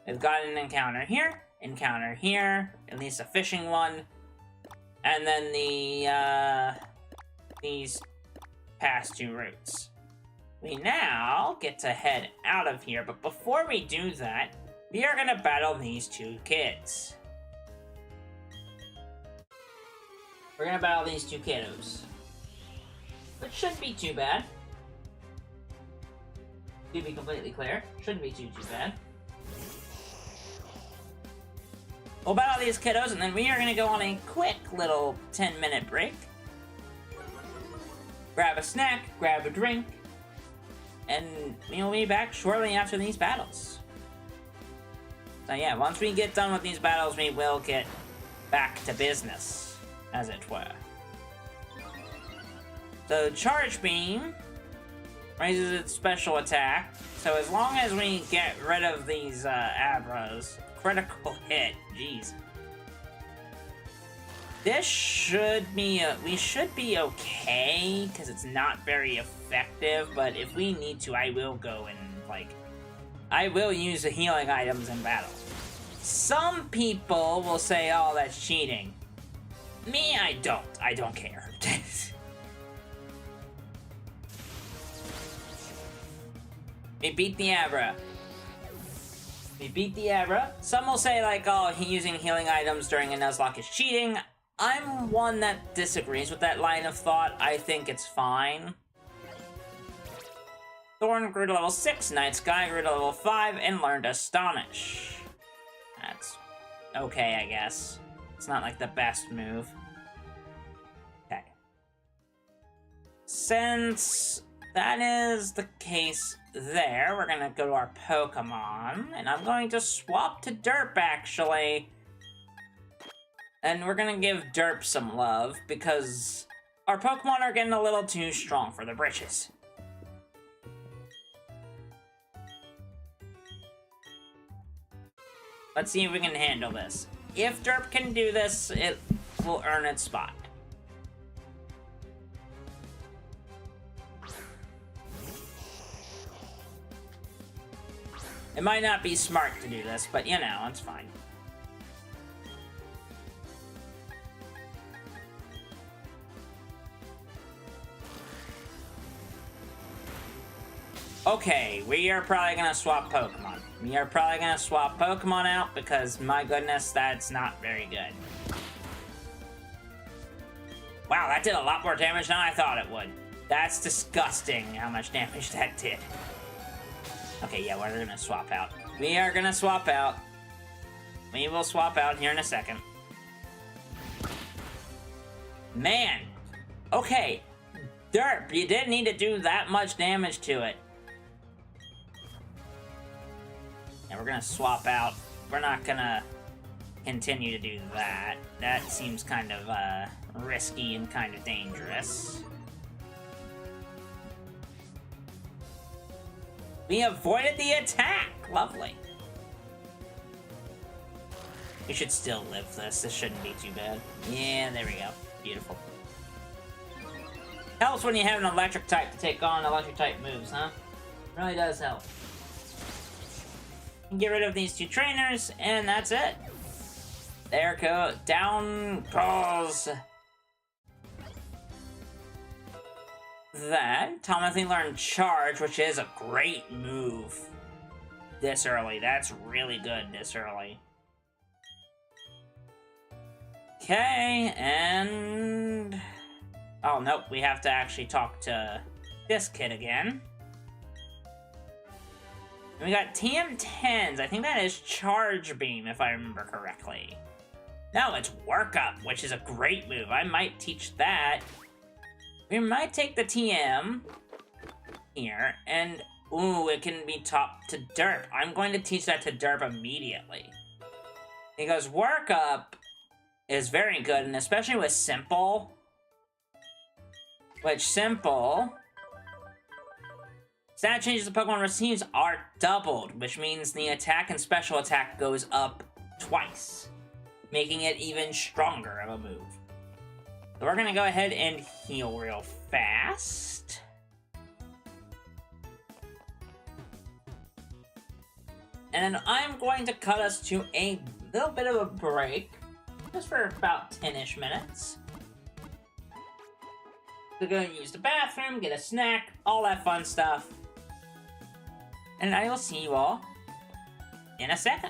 We've got an encounter here, at least a fishing one. And then these past two routes. We now get to head out of here, but before we do that, we are gonna battle these two kids. We're gonna battle these two kiddos. Which shouldn't be too bad. To be completely clear, shouldn't be too bad. We'll battle these kiddos, and then we are gonna go on a quick little 10-minute break. Grab a snack, grab a drink, and we'll be back shortly after these battles. So yeah, once we get done with these battles, we will get back to business, as it were. So Charge Beam raises its special attack, so as long as we get rid of these Abras, critical hit, jeez. This should be, we should be okay, because it's not very effective, but if we need to, I will go and, I will use the healing items in battle. Some people will say, oh, that's cheating. Me, I don't. I don't care. We beat the Abra. We beat the Abra. Some will say, like, oh, using healing items during a Nuzlocke is cheating. I'm one that disagrees with that line of thought. I think it's fine. Thorn grew to level 6, Night Sky grew to level 5, and learned Astonish. That's okay, I guess. It's not like the best move. Okay. Since that is the case there, we're gonna go to our Pokemon, and I'm going to swap to Derp, actually. And we're gonna give Derp some love, because our Pokemon are getting a little too strong for the britches. Let's see if we can handle this. If Derp can do this, it will earn its spot. It might not be smart to do this, but you know, it's fine. Okay, we are probably gonna swap Pokemon. We are probably gonna swap Pokemon out because, my goodness, that's not very good. Wow, that did a lot more damage than I thought it would. That's disgusting how much damage that did. Okay, yeah, we're gonna swap out. We are gonna swap out. We will swap out here in a second. Man! Okay, Derp, you didn't need to do that much damage to it. And we're gonna swap out. We're not gonna continue to do that. That seems kind of risky and kind of dangerous. We avoided the attack! Lovely. We should still live this. This shouldn't be too bad. Yeah, there we go. Beautiful. Helps when you have an electric type to take on electric type moves, huh? Really does help. Get rid of these two trainers, and that's it. There go. Down goes that. Timothy learned Charge, which is a great move this early. That's really good this early. Okay, and... oh, nope. We have to actually talk to this kid again. And we got TM10s. I think that is Charge Beam, if I remember correctly. No, it's Work Up, which is a great move. I might teach that. We might take the TM here, and ooh, it can be taught to Derp. I'm going to teach that to Derp immediately. Because Work Up is very good, and especially with Simple. Which Simple... stat changes the Pokemon receives are doubled, which means the attack and special attack goes up twice, making it even stronger of a move. So we're gonna go ahead and heal real fast. And then I'm going to cut us to a little bit of a break, just for about 10-ish minutes. We're gonna use the bathroom, get a snack, all that fun stuff. And I will see you all in a second.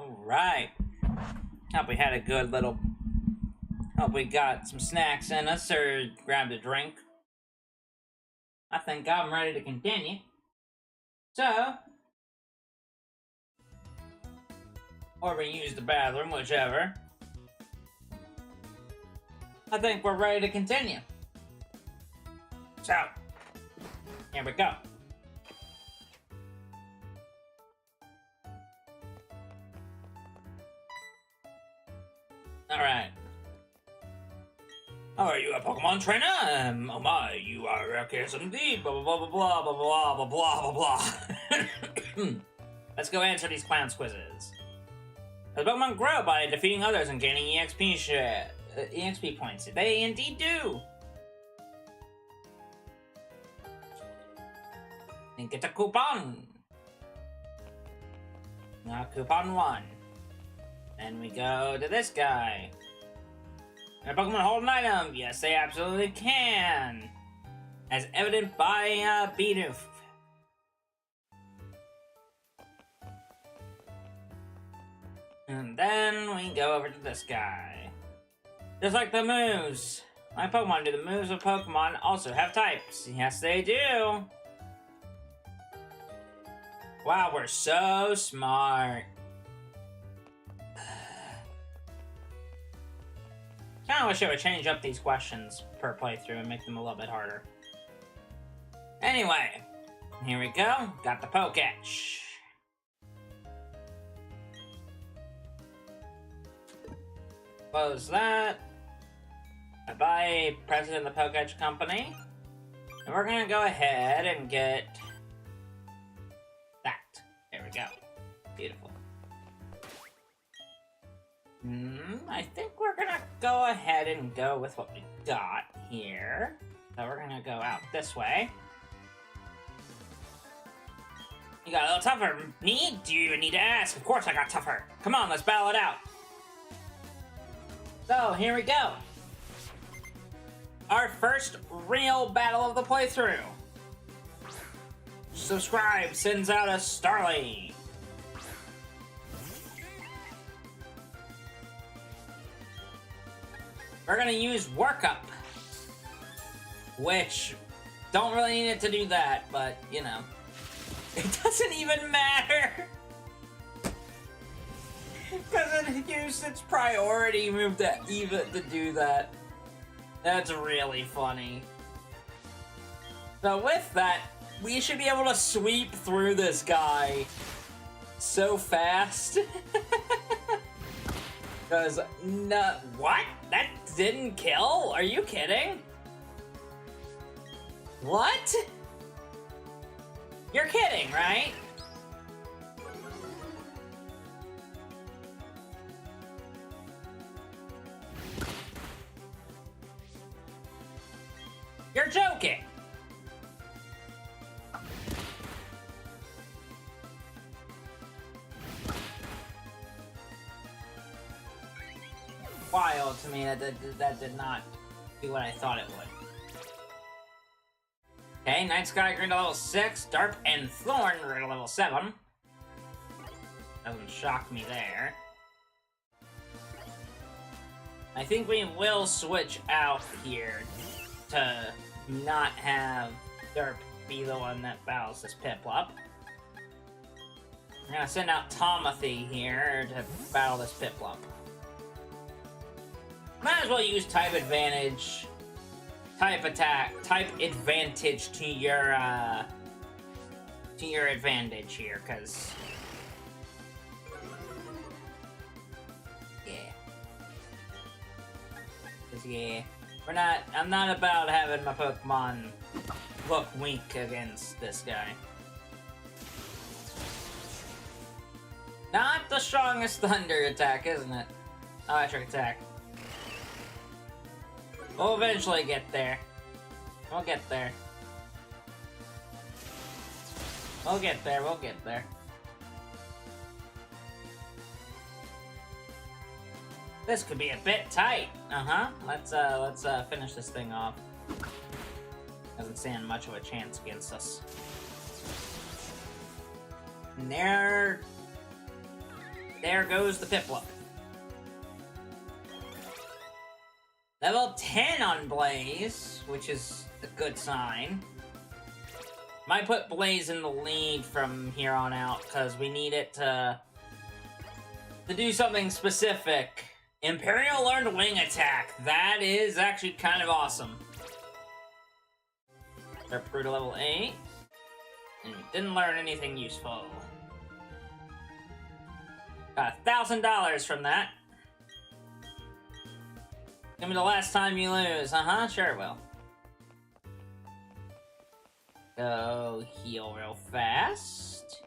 Alright. Hope we had a good little... Hope we got some snacks in us or grabbed a drink. I think I'm ready to continue. So... Or we use the bathroom, whichever. I think we're ready to continue. So, here we go. Alright. Oh, are you a Pokemon trainer? Oh my, you are a case indeed. Blah blah blah blah blah blah blah blah blah blah. Let's go answer these clowns quizzes. Does Pokemon grow by defeating others and gaining EXP points? They indeed do. Then get a coupon. Now coupon 1. Then we go to this guy. Can a Pokemon hold an item? Yes, they absolutely can. As evident by Bidoof. And then we go over to this guy. Just like the moves. My Pokemon do. The moves of Pokemon also have types. Yes, they do. Wow, we're so smart. Kinda wish I would change up these questions per playthrough and make them a little bit harder. Anyway, here we go. Got the Poketch. Close that. Bye-bye, President of the Poketch Company. And we're gonna go ahead and get that. There we go. Beautiful. I think we're gonna go ahead and go with what we got here. So we're gonna go out this way. You got a little tougher. Me? Do you even need to ask? Of course I got tougher. Come on, let's battle it out. So, here we go. Our first real battle of the playthrough. Subscribe sends out a Starly. We're gonna use Workup. Which, don't really need it to do that, but, you know. It doesn't even matter. Because it used its priority move to even to do that. That's really funny. So with that, we should be able to sweep through this guy so fast. Because, no, what? That didn't kill? Are you kidding? What? You're kidding, right? You're joking! Wild to me that did not do what I thought it would. Okay, Night Sky grew to level 6, Dark and Thorn grew to level 7. Doesn't shock me there. I think we will switch out here to not have Derp be the one that battles this Piplup. I'm gonna send out Tomothy here to battle this Piplup. Might as well use Type Advantage, Type Attack, Type Advantage to your advantage here, cause yeah. I'm not about having my Pokemon look weak against this guy. Not the strongest thunder attack, isn't it? Electric attack. We'll eventually get there. We'll get there. We'll get there, we'll get there. This could be a bit tight. Let's finish this thing off. Doesn't stand much of a chance against us. And there there goes the Piplup. Level 10 on Blaze, which is a good sign. Might put Blaze in the lead from here on out, because we need it to do something specific. Imperial learned Wing Attack. That is actually kind of awesome. Start through to level 8. And we didn't learn anything useful. Got $1,000 from that. Give me the last time you lose. Sure it will. Go heal real fast.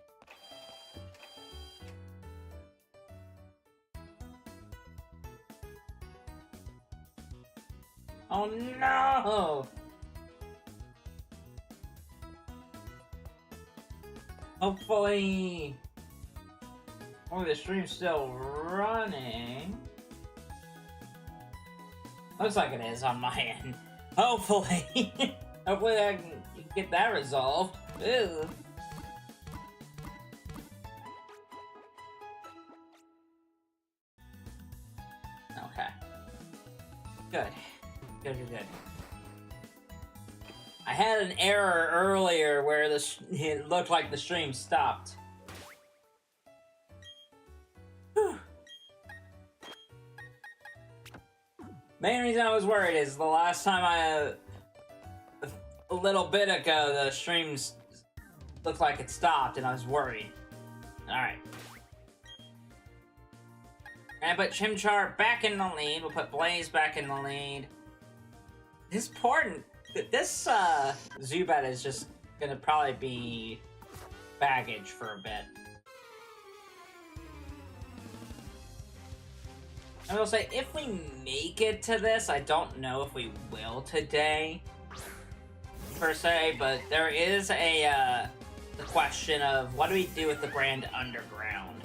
Oh no! Hopefully... Oh, the stream's still running. Looks like it is on my end. Hopefully. Hopefully I can get that resolved. Ew. Okay. Good. Good. I had an error earlier where it looked like the stream stopped. Main reason I was worried is the last time a little bit ago, the streams looked like it stopped, and I was worried. Alright. And put Chimchar back in the lead. We'll put Blaze back in the lead. This Zubat is just gonna probably be baggage for a bit. I will say, if we make it to this, I don't know if we will today, per se, but there is the question of what do we do with the Grand Underground?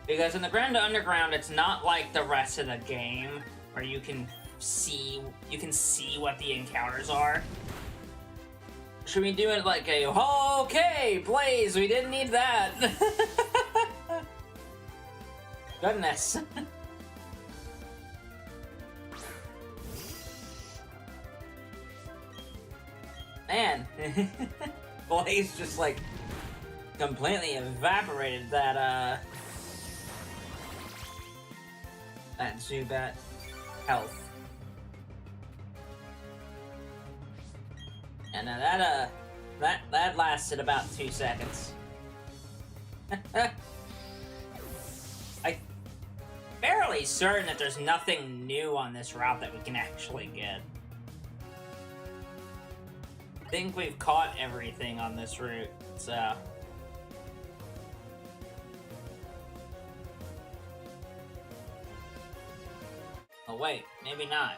Because in the Grand Underground, it's not like the rest of the game, where you can see what the encounters are. Should we do it like a, okay, Blaze, we didn't need that. Goodness. Man, Blaze just like completely evaporated that Zubat health. And that lasted about 2 seconds. I'm fairly certain that there's nothing new on this route that we can actually get. I think we've caught everything on this route, so... Oh wait, maybe not.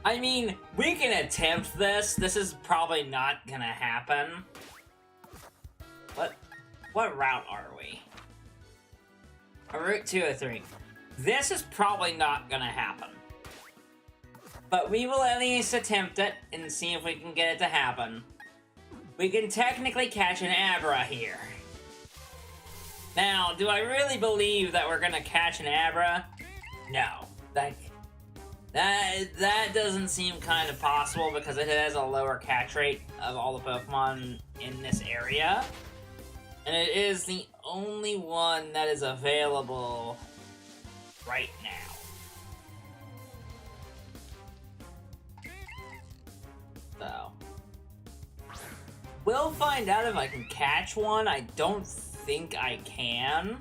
I mean, we can attempt this. This is probably not gonna happen. What route are we? Route 203. This is probably not gonna happen. But we will at least attempt it and see if we can get it to happen. We can technically catch an Abra here. Now, do I really believe that we're gonna catch an Abra? No. That doesn't seem kind of possible because it has a lower catch rate of all the Pokemon in this area. And it is the only one that is available right now. So, we'll find out if I can catch one. I don't think I can.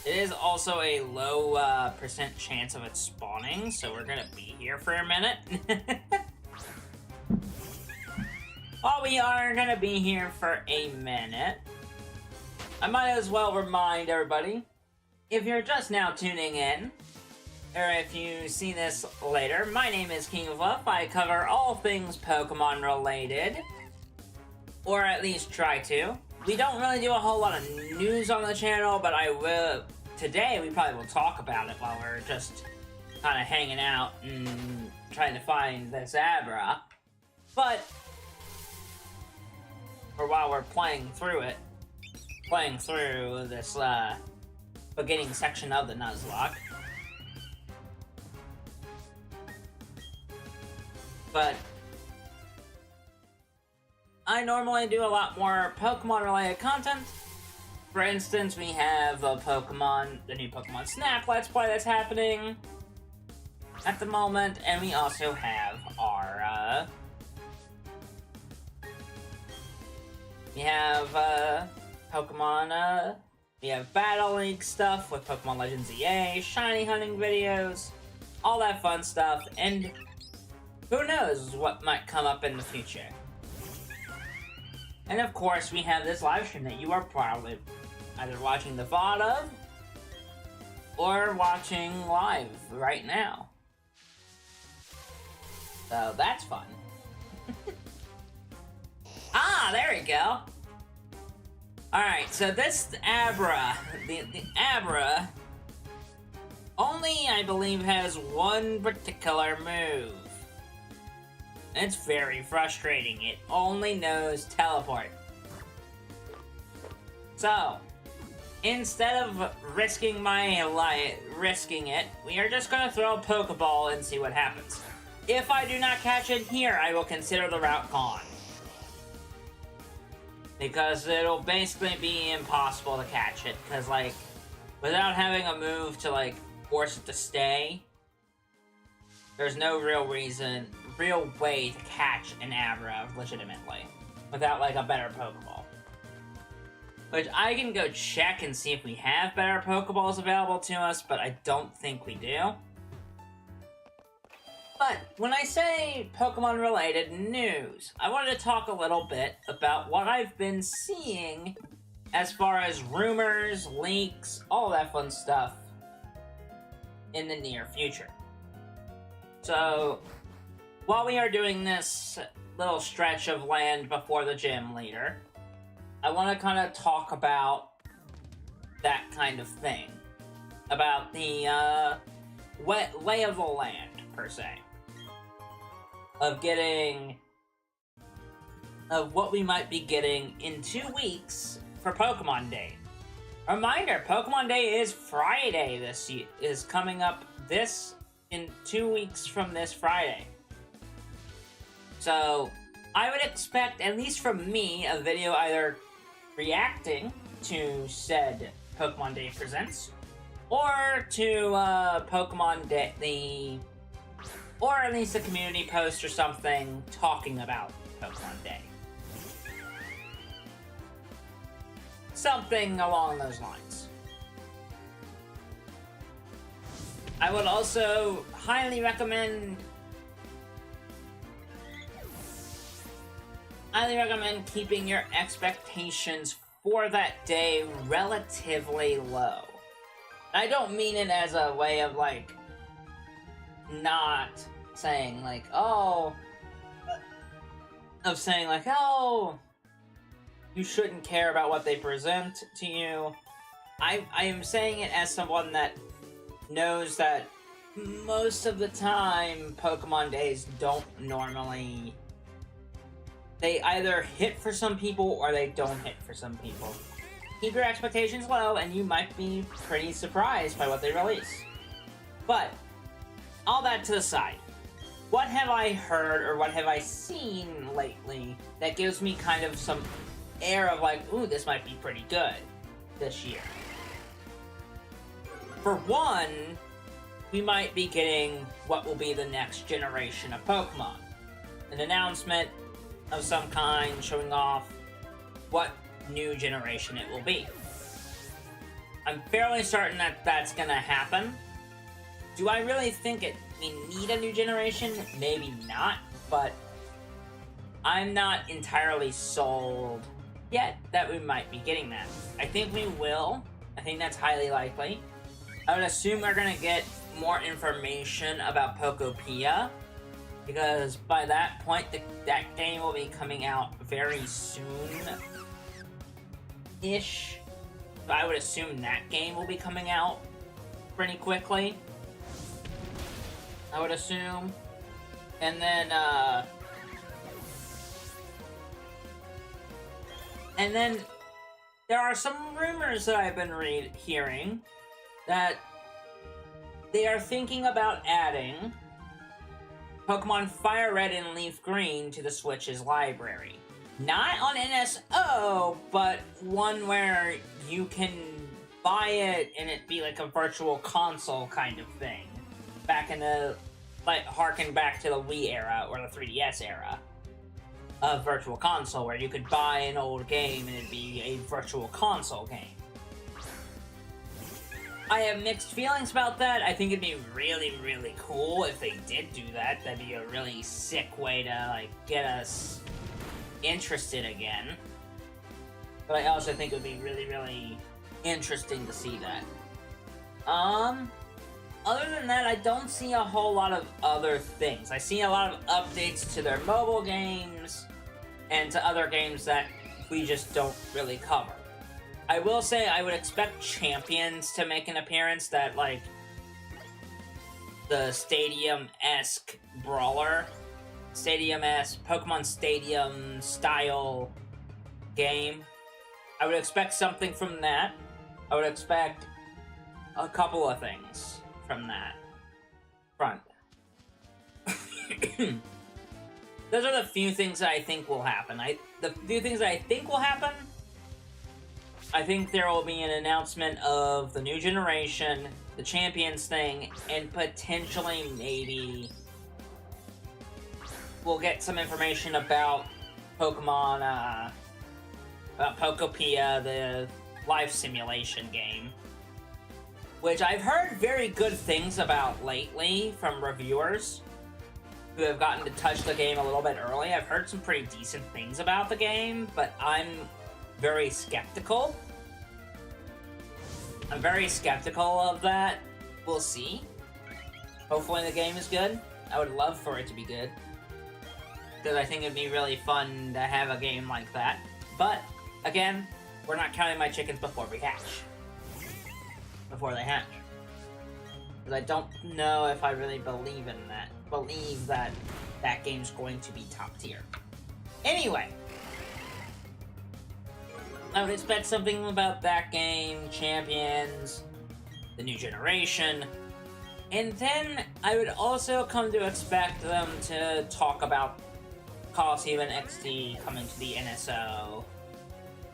It is also a low percent chance of it spawning, so we're gonna be here for a minute. While we are gonna be here for a minute, I might as well remind everybody, if you're just now tuning in, or if you see this later, my name is King of Fluff. I cover all things Pokemon related, or at least try to. We don't really do a whole lot of news on the channel, but I will... Today, we probably will talk about it while we're just kind of hanging out and trying to find this Abra. But, for while we're playing through this beginning section of the Nuzlocke. But I normally do a lot more Pokemon-related content. For instance, we have the new Pokemon Snap Let's Play that's happening at the moment, and we also have our, we have Battle League stuff with Pokemon Legends EA, shiny hunting videos, all that fun stuff, and who knows what might come up in the future. And of course, we have this live stream that you are probably either watching the VOD of, or watching live right now. So that's fun. Ah, there we go. Alright, so this Abra, the Abra, only, I believe, has one particular move. And it's very frustrating. It only knows Teleport. So, instead of risking it, we are just gonna throw a Pokeball and see what happens. If I do not catch it here, I will consider the route gone. Because it'll basically be impossible to catch it, because, like, without having a move to, like, force it to stay, there's no real way to catch an Abra legitimately, without, like, a better Pokeball. Which I can go check and see if we have better Pokeballs available to us, but I don't think we do. But when I say Pokemon-related news, I wanted to talk a little bit about what I've been seeing as far as rumors, leaks, all that fun stuff in the near future. So, while we are doing this little stretch of land before the gym leader, I want to kind of talk about that kind of thing. About the lay of the land, per se. Of what we might be getting in 2 weeks for Pokemon Day. Reminder, Pokemon Day is Friday is coming up in 2 weeks from this Friday. So, I would expect, at least from me, a video either reacting to said Pokemon Day Presents, or to Pokemon Day, or at least a community post or something talking about Pokemon Day. Something along those lines. I would also highly recommend keeping your expectations for that day relatively low. I don't mean it as a way of, like, not saying, like, oh, you shouldn't care about what they present to you. I am saying it as someone that knows that most of the time, Pokemon days don't normally... They either hit for some people, or they don't hit for some people. Keep your expectations low, and you might be pretty surprised by what they release. But, all that to the side, what have I heard, or what have I seen lately that gives me kind of some air of like, ooh, this might be pretty good this year? For one, we might be getting what will be the next generation of Pokemon. An announcement of some kind showing off what new generation it will be. I'm fairly certain that that's gonna happen. Do I really think we need a new generation? Maybe not, but I'm not entirely sold yet that we might be getting that. I think we will. I think that's highly likely. I would assume we're gonna get more information about Pokopia, because by that point, that game will be coming out very soon-ish. So I would assume that game will be coming out pretty quickly. I would assume. And then there are some rumors that I've been hearing that they are thinking about adding Pokemon Fire Red and Leaf Green to the Switch's library. Not on NSO, but one where you can buy it and it be like a virtual console kind of thing. Back in the, like, harken back to the Wii era or the 3DS era of virtual console, where you could buy an old game and it'd be a virtual console game. I have mixed feelings about that. I think it'd be really, really cool if they did do that. That'd be a really sick way to, like, get us interested again. But I also think it would be really, really interesting to see that. Other than that, I don't see a whole lot of other things. I see a lot of updates to their mobile games and to other games that we just don't really cover. I will say I would expect Champions to make an appearance, that, like, the Stadium-esque brawler, Stadium-esque, Pokemon Stadium style game. I would expect something from that. I would expect a couple of things from that front. Those are the few things that I think will happen. The few things that I think will happen, I think there will be an announcement of the new generation, the Champions thing, and potentially maybe we'll get some information about Pokemon, about Pokopia, the life simulation game, which I've heard very good things about lately from reviewers who have gotten to touch the game a little bit early. I've heard some pretty decent things about the game, but I'm very skeptical. I'm very skeptical of that. We'll see. Hopefully the game is good. I would love for it to be good, because I think it'd be really fun to have a game like that. But, again, we're not counting my chickens before we hatch. Before they hatch. Because I don't know if I really believe in that. Believe that that game's going to be top tier. Anyway, I would expect something about that game, Champions, the new generation, and then I would also come to expect them to talk about Coliseum and XD coming to the NSO.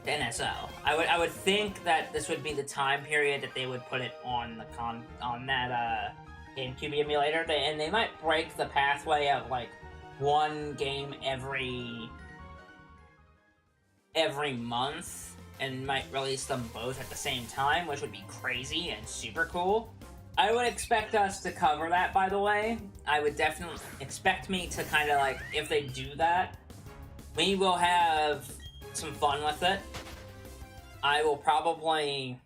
The NSO. I would think that this would be the time period that they would put it on the on that GameCube emulator, and they might break the pathway of like one game every month, and might release them both at the same time, which would be crazy and super cool. I would expect us to cover that, by the way. I would definitely expect me to kind of like, if they do that, we will have some fun with it. We'll probably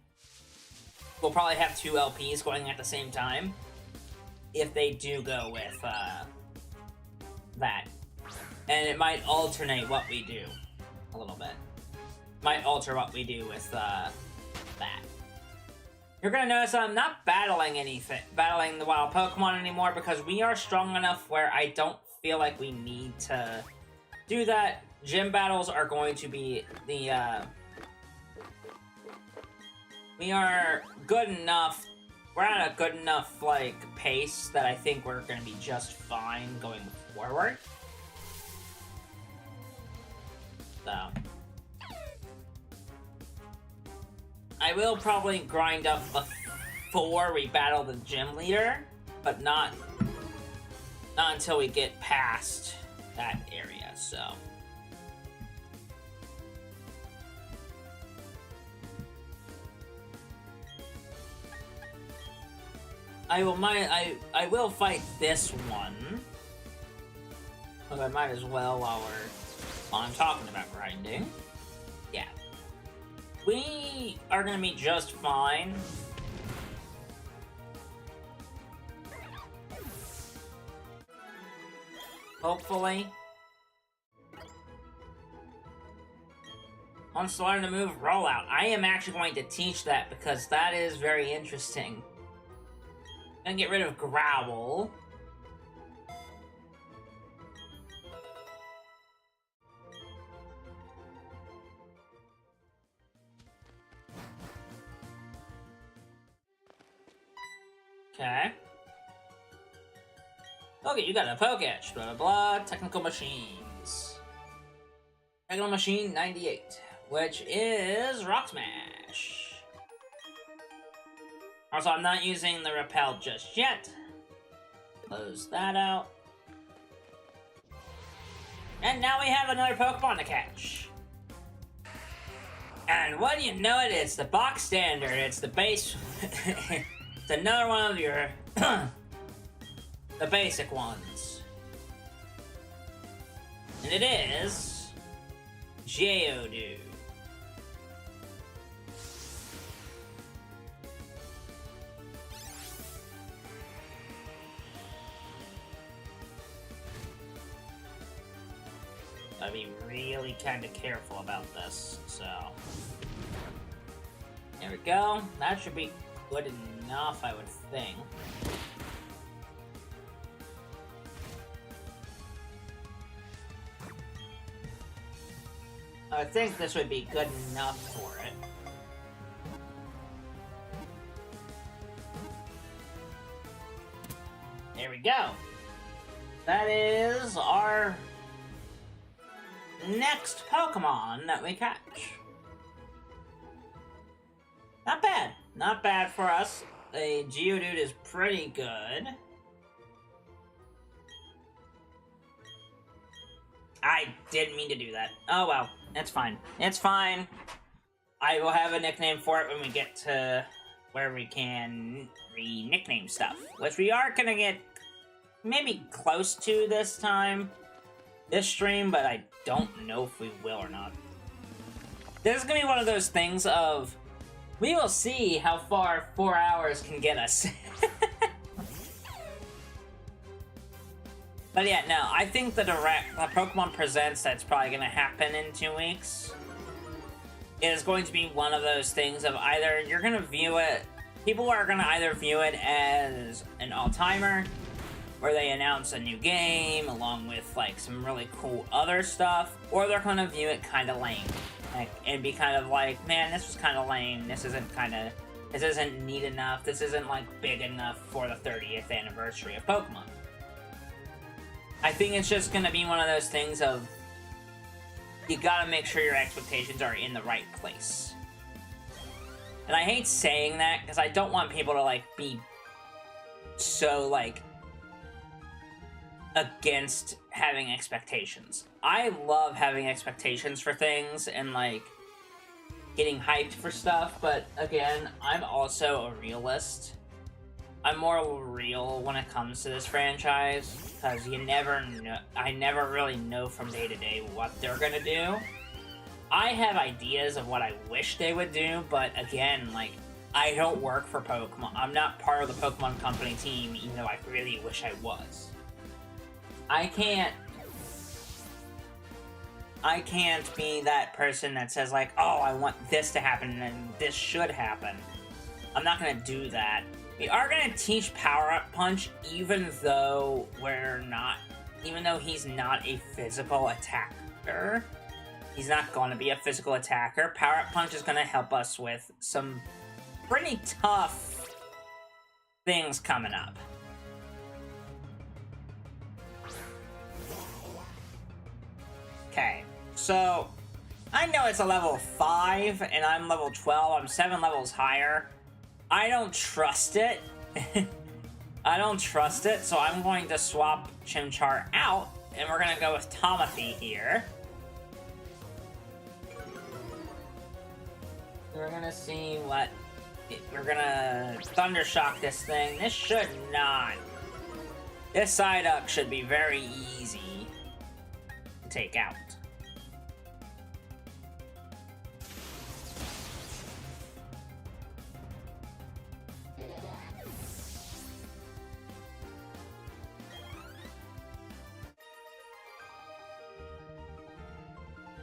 have 2 LPs going at the same time, if they do go with that. And it might alternate what we do a little bit. Might alter what we do with that. You're gonna notice I'm not battling the wild Pokemon anymore, because we are strong enough where I don't feel like we need to do that. Gym battles are going to be the, we are good enough, we're at a good enough, like, pace that I think we're gonna be just fine going forward. So I will probably grind up before we battle the gym leader, but not until we get past that area, so. I will fight this one, but I might as well while I'm talking about grinding. Yeah. We are gonna be just fine. Hopefully. On starting to move rollout. I am actually going to teach that, because that is very interesting. I'm gonna get rid of Growl. Okay. Okay, you got a Pokedex, blah blah blah, technical machines. Technical machine 98, which is Rock Smash. Also, I'm not using the Repel just yet. Close that out. And now we have another Pokemon to catch. And what do you know it is? The box standard. It's the base. It's another one of your the basic ones. And it is Geodude. Gotta be really kind of careful about this, so... There we go. That should be good enough, I would think. I think this would be good enough for it. There we go. That is our next Pokemon that we catch. Not bad. Not bad for us. The Geodude is pretty good. I didn't mean to do that. Oh well. It's fine. It's fine. I will have a nickname for it when we get to where we can re-nickname stuff. Which we are gonna get maybe close to this time. This stream, but I don't know if we will or not. This is gonna be one of those things of... We will see how far 4 hours can get us. But yeah, no, I think the Pokemon Presents that's probably going to happen in 2 weeks is going to be one of those things of either you're going to view it... People are going to either view it as an all-timer, where they announce a new game along with, like, some really cool other stuff, or they're going to view it kind of lame. Like, and be kind of like, man, this was kind of lame, this isn't neat enough, this isn't, like, big enough for the 30th anniversary of Pokemon. I think it's just gonna be one of those things of, you gotta make sure your expectations are in the right place. And I hate saying that, because I don't want people to, like, be so, like, against having expectations. I love having expectations for things and, like, getting hyped for stuff, but again, I'm also a realist. I'm more real when it comes to this franchise, because you never know. I never really know from day to day what they're gonna do. I have ideas of what I wish they would do, but again, like, I don't work for Pokemon. I'm not part of the Pokemon Company team, even though I really wish I was. I can't be that person that says, like, oh, I want this to happen and this should happen. I'm not gonna do that. We are gonna teach Power Up Punch even though he's not a physical attacker. He's not gonna be a physical attacker. Power Up Punch is gonna help us with some pretty tough things coming up. Okay, so I know it's a level 5 and I'm level 12. I'm 7 levels higher. I don't trust it. I don't trust it, so I'm going to swap Chimchar out, and we're going to go with Tamagotchi here. We're going to see what... We're going to Thundershock this thing. This should not... This Psyduck should be very easy to take out.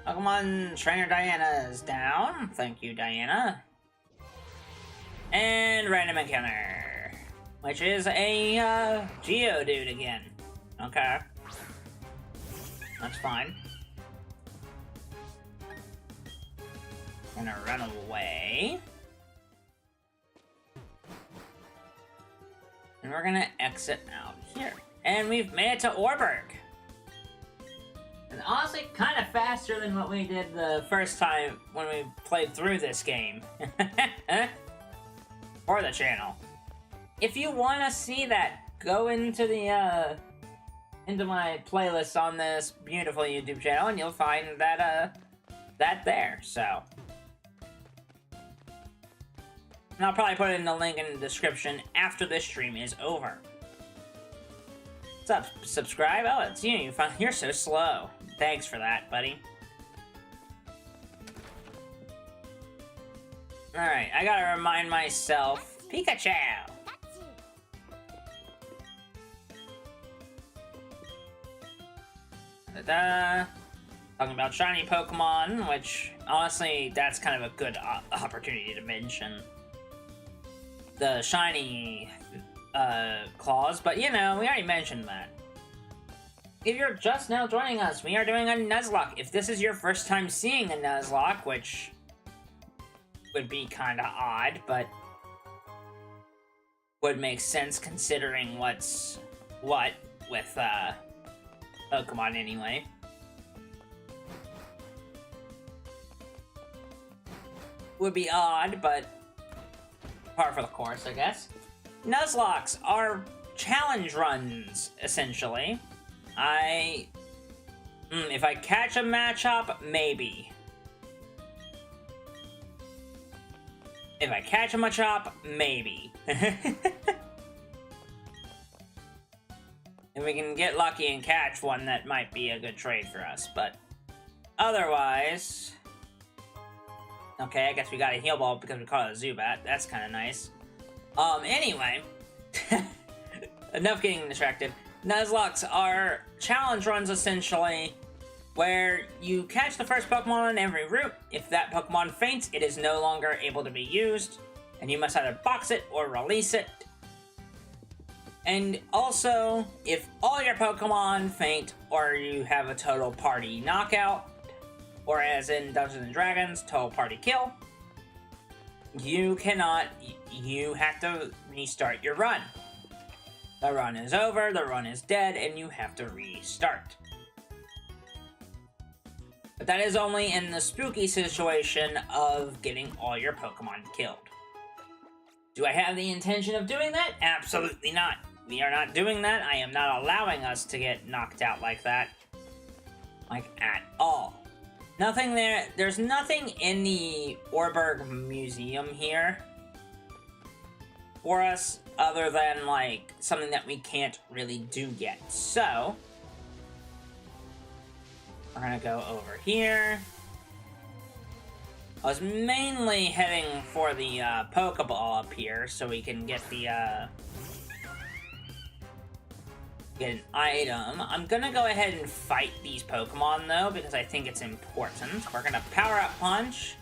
Pokemon Trainer Diana is down. Thank you, Diana. And random encounter, which is a Geodude again. Okay. That's fine. Gonna run away. And we're gonna exit out here. And we've made it to Orberg. And honestly, kind of faster than what we did the first time when we played through this game. For the channel. If you want to see that, go into the, into my playlist on this beautiful YouTube channel, and you'll find that, that there, so. And I'll probably put it in the link in the description after this stream is over. What's up? Subscribe? Oh, it's you. You're so slow. Thanks for that, buddy. Alright, I gotta remind myself. Pikachu! Da-da. Talking about shiny Pokemon, which, honestly, that's kind of a good opportunity to mention. The shiny claws, but you know, we already mentioned that. If you're just now joining us, we are doing a Nuzlocke. If this is your first time seeing a Nuzlocke, which would be kind of odd, but would make sense considering what's what with Pokemon anyway. Would be odd, but par for the course, I guess. Nuzlocks are challenge runs, essentially. If I catch a Machop, maybe. If I catch a Machop, maybe. If we can get lucky and catch one, that might be a good trade for us, but otherwise... Okay, I guess we got a heal ball because we caught a Zubat. That's kind of nice. Anyway. Enough getting distracted. Nuzlocks are challenge runs, essentially, where you catch the first Pokemon on every route. If that Pokemon faints, it is no longer able to be used, and you must either box it or release it. And also, if all your Pokemon faint, or you have a total party knockout, or as in Dungeons & Dragons, total party kill, you have to restart your run. The run is over, the run is dead, and you have to restart. But that is only in the spooky situation of getting all your Pokemon killed. Do I have the intention of doing that? Absolutely not. We are not doing that. I am not allowing us to get knocked out like that. Like, at all. Nothing there. There's nothing in the Orberg Museum here for us other than, like, something that we can't really do yet. So, we're gonna go over here. I was mainly heading for the Pokeball up here so we can get the get an item. I'm gonna go ahead and fight these Pokemon though because I think it's important. We're gonna Power Up Punch.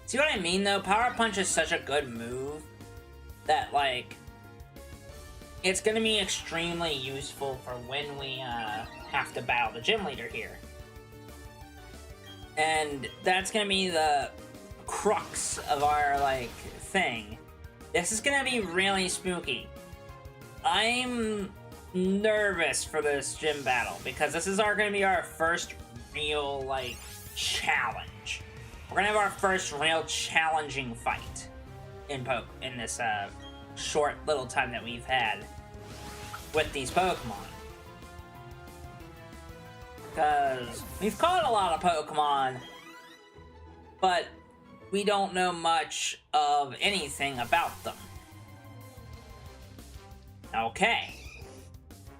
See what I mean though? Power Up Punch is such a good move that, like, it's gonna be extremely useful for when we have to battle the gym leader here. And that's gonna be the crux of our, like, thing. This is gonna be really spooky. I'm nervous for this gym battle because this is gonna be our first real, like, challenge. We're gonna have our first real challenging fight in this short little time that we've had with these Pokemon. Because we've caught a lot of Pokemon, but we don't know much of anything about them. Okay.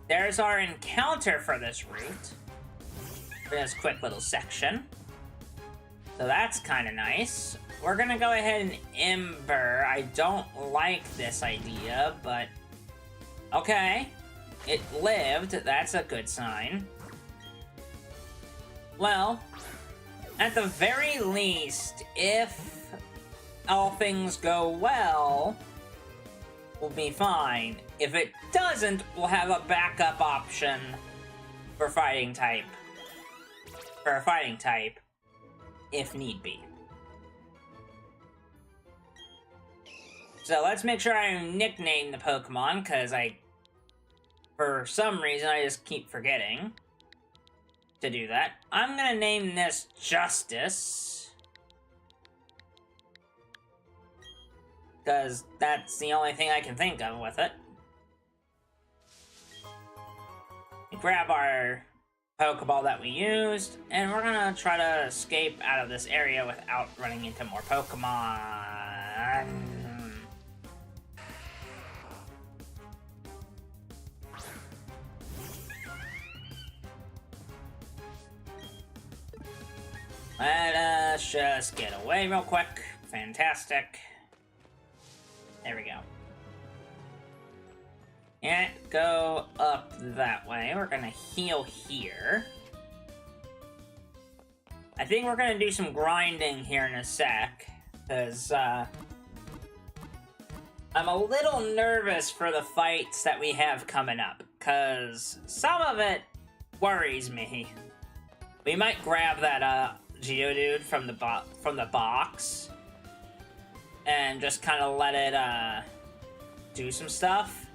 There's our encounter for this route. For this quick little section. So that's kind of nice. We're gonna go ahead and Ember. I don't like this idea, but... okay. It lived. That's a good sign. Well, at the very least, if all things go well, we'll be fine. If it doesn't, we'll have a backup option for fighting type. For a fighting type, if need be. So let's make sure I nickname the Pokemon, because for some reason, I just keep forgetting to do that. I'm gonna name this Justice, because that's the only thing I can think of with it. Grab our Pokeball that we used, and we're gonna try to escape out of this area without running into more Pokemon. Let us just get away real quick. Fantastic. There we go. Can't go up that way. We're gonna heal here. I think we're gonna do some grinding here in a sec, because I'm a little nervous for the fights that we have coming up, because some of it worries me. We might grab that Geodude from the box and just kind of let it do some stuff.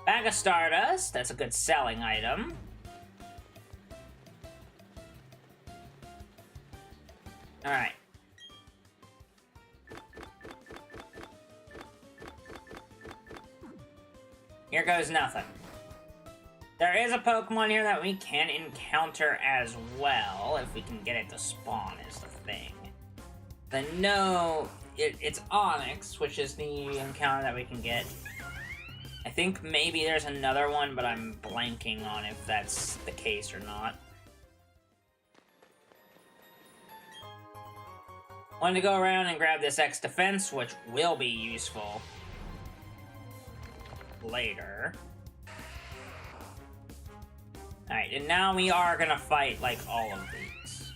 Bag of Stardust, that's a good selling item. Alright. Here goes nothing. There is a Pokemon here that we can encounter as well, if we can get it to spawn, is the thing. I know it's Onyx, which is the encounter that we can get. I think maybe there's another one, but I'm blanking on if that's the case or not. Wanted to go around and grab this X defense, which will be useful later. Alright, and now we are gonna fight, like, all of these.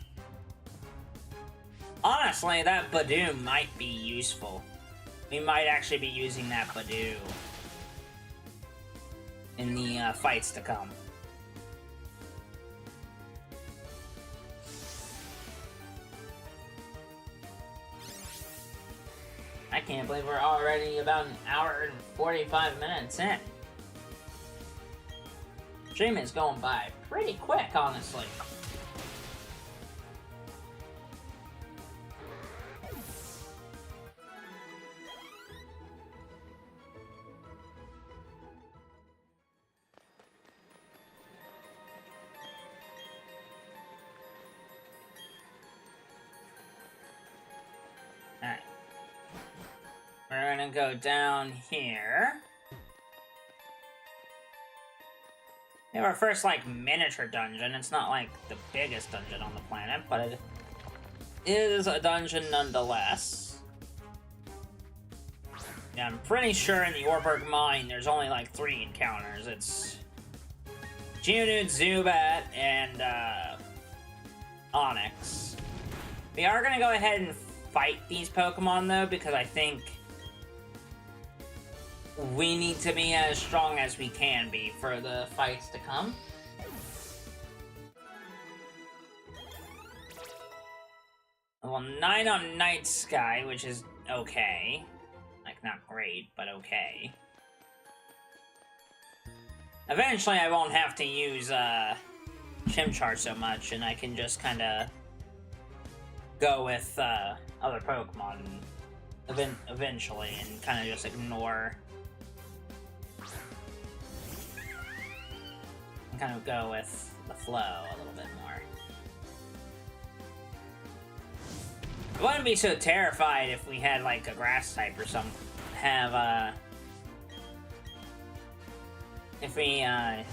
Honestly, that Badoo might be useful. We might actually be using that Badoo in the fights to come. I can't believe we're already about an hour and 45 minutes in. Stream is going by pretty quick, honestly. Alright. We're gonna go down here. We have our first, like, miniature dungeon. It's not, like, the biggest dungeon on the planet, but it is a dungeon nonetheless. Yeah, I'm pretty sure in the Orberg Mine there's only, like, 3 encounters. It's Geodude, Zubat, and, Onyx. We are gonna go ahead and fight these Pokemon, though, because I think we need to be as strong as we can be for the fights to come. Well, 9 on Night Sky, which is okay. Like, not great, but okay. Eventually, I won't have to use, Chimchar so much, and I can just kinda go with, other Pokemon eventually, and kinda just ignore... kind of go with the flow a little bit more. I wouldn't be so terrified if we had, like, a grass type or something. If we, had,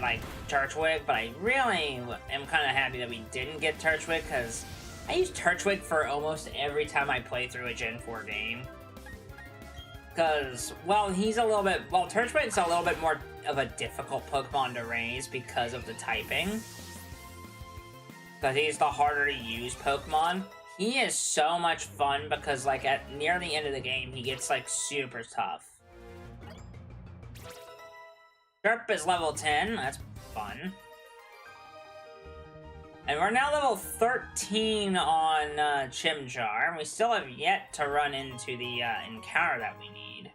like, Turtwig, but I really am kind of happy that we didn't get Turtwig, because I use Turtwig for almost every time I play through a Gen 4 game. Because, well, Turtwig's a little bit more of a difficult Pokemon to raise because of the typing. Because he's the harder to use Pokemon. He is so much fun because, like, near the end of the game, he gets, like, super tough. Chirp is level 10. That's fun. And we're now level 13 on Chimchar, and we still have yet to run into the encounter that we need.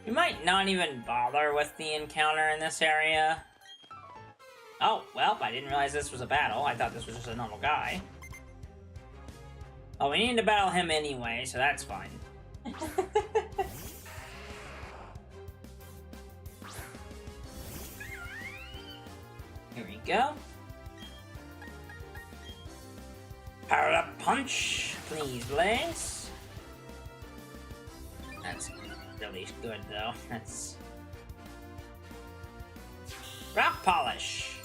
We might not even bother with the encounter in this area. Oh, well, I didn't realize this was a battle. I thought this was just a normal guy. Oh, we need to battle him anyway, so that's fine. Here we go. Power up punch, please, Blaze. That's really good, though. That's rock polish.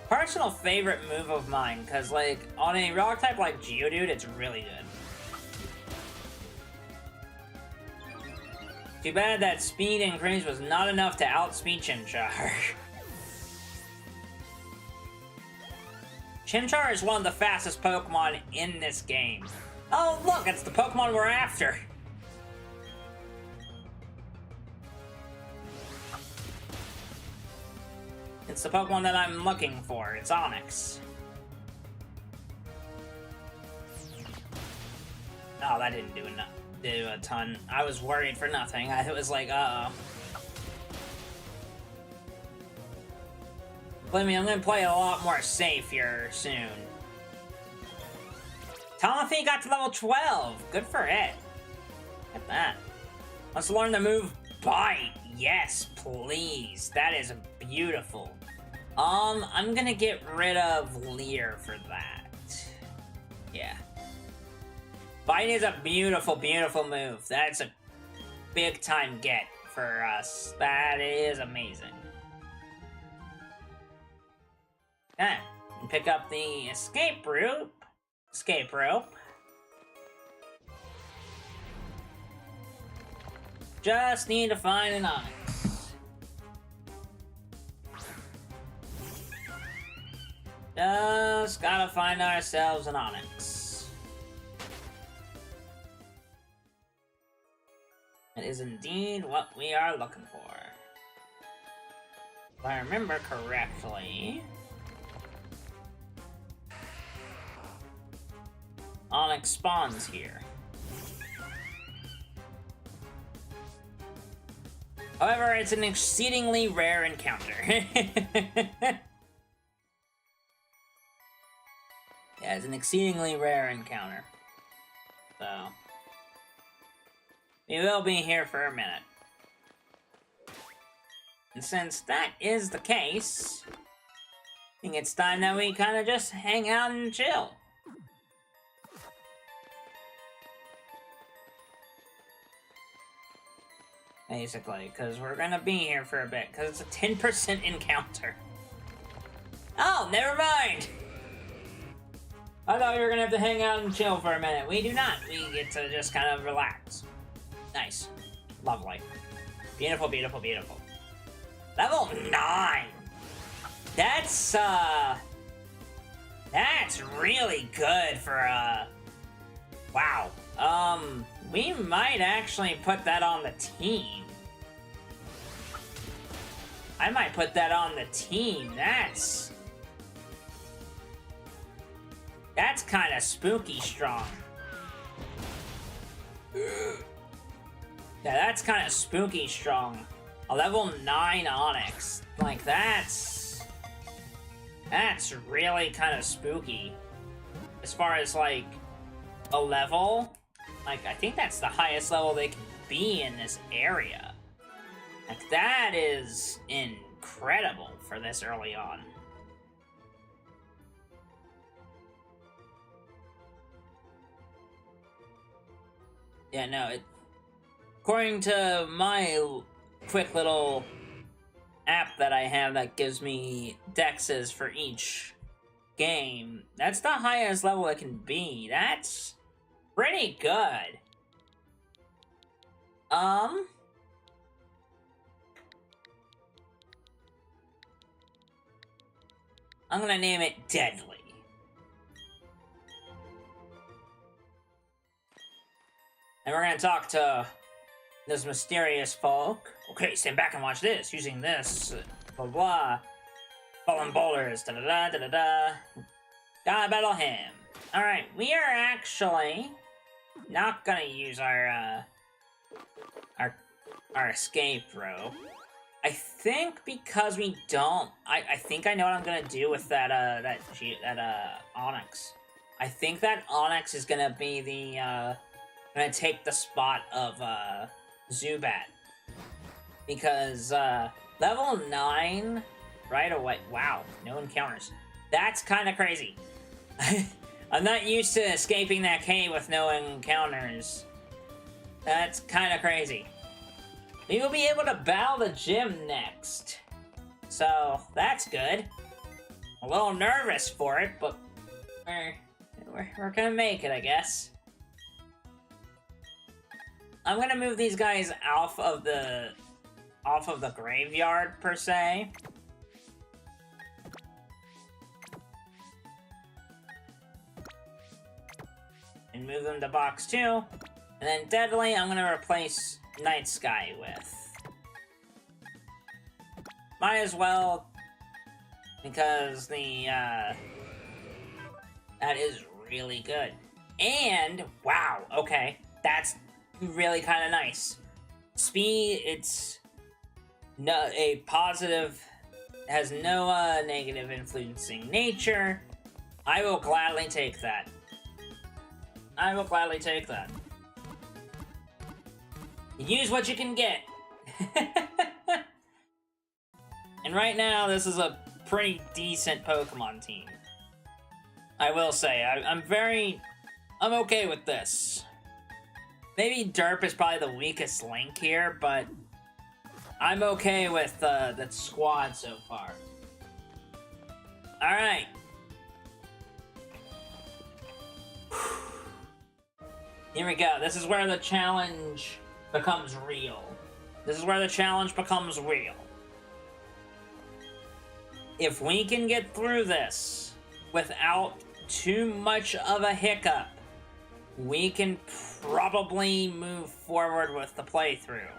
Personal favorite move of mine, because, like, on a rock type like Geodude, it's really good. Too bad that speed increase was not enough to outspeed Chimchar. Chimchar is one of the fastest Pokemon in this game. Oh, look, it's the Pokemon we're after. It's the Pokemon that I'm looking for. It's Onix. Oh, that didn't do a ton. I was worried for nothing. I was like, uh-oh. Believe me, I'm gonna play a lot more safe here soon. Tomathy got to level 12. Good for it. Look at that. Let's learn the move Bite. Yes, please. That is beautiful. I'm gonna get rid of Leer for that. Yeah. Bite is a beautiful, beautiful move. That's a big time get for us. That is amazing. Okay, and pick up the escape rope. Escape rope. Just need to find an Onix. Just gotta find ourselves an Onix. It is indeed what we are looking for. If I remember correctly, Onix spawns here. However, it's an exceedingly rare encounter. Yeah, it's an exceedingly rare encounter. So, we will be here for a minute. And since that is the case, I think it's time that we kind of just hang out and chill. Basically, because we're gonna be here for a bit, because it's a 10% encounter. Oh, never mind! I thought we were gonna have to hang out and chill for a minute. We do not. We get to just kind of relax. Nice. Lovely. Beautiful, beautiful, beautiful. Level 9! That's really good for, wow. We might actually put that on the team. I might put that on the team. That's kind of spooky strong. Yeah, that's kind of spooky strong. A level 9 Onix. Like, that's really kind of spooky. As far as, like, a level, like, I think that's the highest level they can be in this area. Like, that is incredible for this early on. Yeah, no, according to my quick little app that I have that gives me dexes for each game, that's the highest level it can be. That's pretty good. I'm gonna name it Deadly. And we're gonna talk to this mysterious folk. Okay, stand back and watch this. Using this, blah blah. Fallen boulders. Da da da da da da. Gotta battle him. Alright, we are actually not gonna use our escape rope. I think because we don't, I think I know what I'm gonna do with that Onyx. I think that Onyx is gonna be the gonna take the spot of Zubat, because level 9 right away. Wow, no encounters. That's kind of crazy. I'm not used to escaping that cave with no encounters. That's kind of crazy. We will be able to battle the gym next. So, that's good. A little nervous for it, but we're gonna make it, I guess. I'm gonna move these guys off of the graveyard, per se. And move them to box 2. And then Deadly, I'm gonna replace Night Sky with. Might as well, because that is really good. And, wow, okay, that's really kind of nice. Speed, it's a positive, has no negative influencing nature. I will gladly take that. I will gladly take that. Use what you can get. And right now, this is a pretty decent Pokemon team. I will say, I'm okay with this. Maybe Derp is probably the weakest link here, but I'm okay with that squad so far. Alright. Here we go. This is where the challenge becomes real. This is where the challenge becomes real. If we can get through this without too much of a hiccup, we can probably move forward with the playthrough.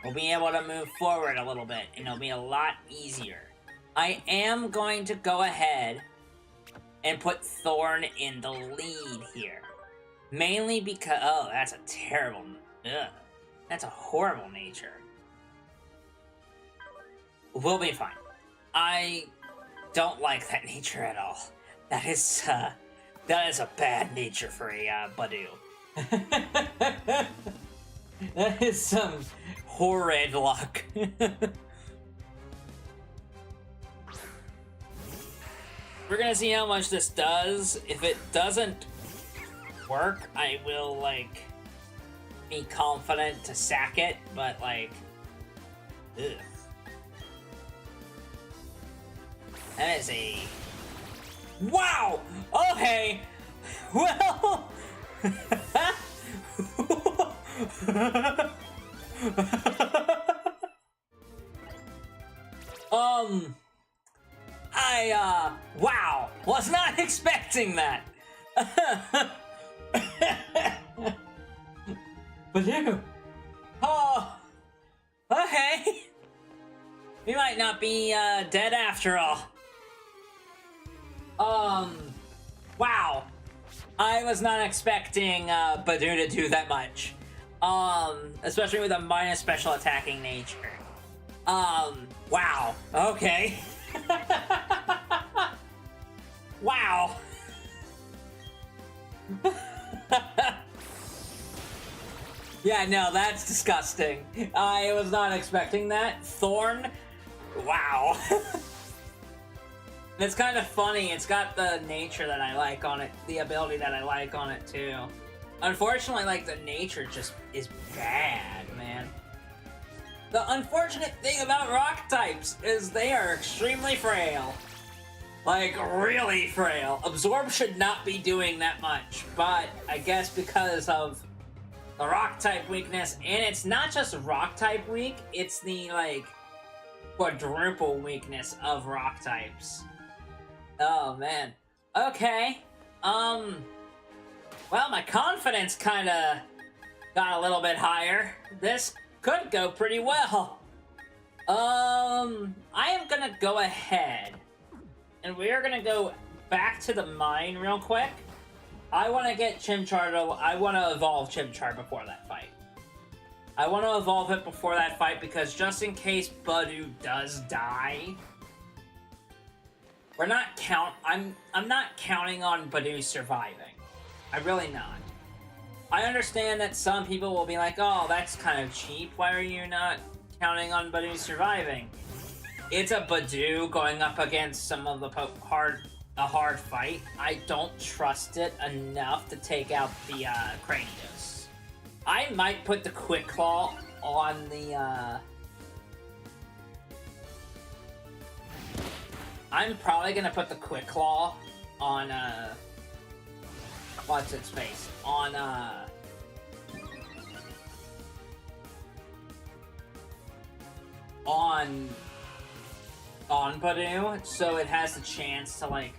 We'll be able to move forward a little bit, and it'll be a lot easier. I am going to go ahead and put Thorn in the lead here. Mainly because... oh, that's a terrible... ugh. That's a horrible nature. We'll be fine. I don't like that nature at all. That is a bad nature for a Badoo. That is some horrid luck. We're gonna see how much this does. If it doesn't work, I will, like, be confident to sack it, but, like, ugh. That is a... wow! Okay! Well... wow! Was not expecting that! Badoo! Oh! Okay! We might not be, dead after all. Wow. I was not expecting, Badoo to do that much. Especially with a minus special attacking nature. Wow. Okay. Wow. Yeah, no, that's disgusting. I was not expecting that. Thorn? Wow. It's kind of funny. It's got the nature that I like on it, the ability that I like on it, too. Unfortunately, like, the nature just is bad, man. The unfortunate thing about rock types is they are extremely frail. Like, really frail. Absorb should not be doing that much, but I guess because of the rock type weakness, and it's not just rock type weak, it's the, like, quadruple weakness of rock types. Oh, man. Okay. Well, my confidence kinda got a little bit higher. This could go pretty well. I am gonna go ahead, and we are gonna go back to the mine real quick. I want to get Chimchar to... I want to evolve Chimchar before that fight. I want to evolve it before that fight because just in case Budew does die, we're not I'm not counting on Budew surviving. I'm really not. I understand that some people will be like, oh, that's kind of cheap. Why are you not counting on Budew surviving? It's a Budew going up against some of the a hard fight. I don't trust it enough to take out the Cranidos. I might put the Quick Claw on the I'm probably gonna put the Quick Claw on what's its face? On Budew, so it has the chance to like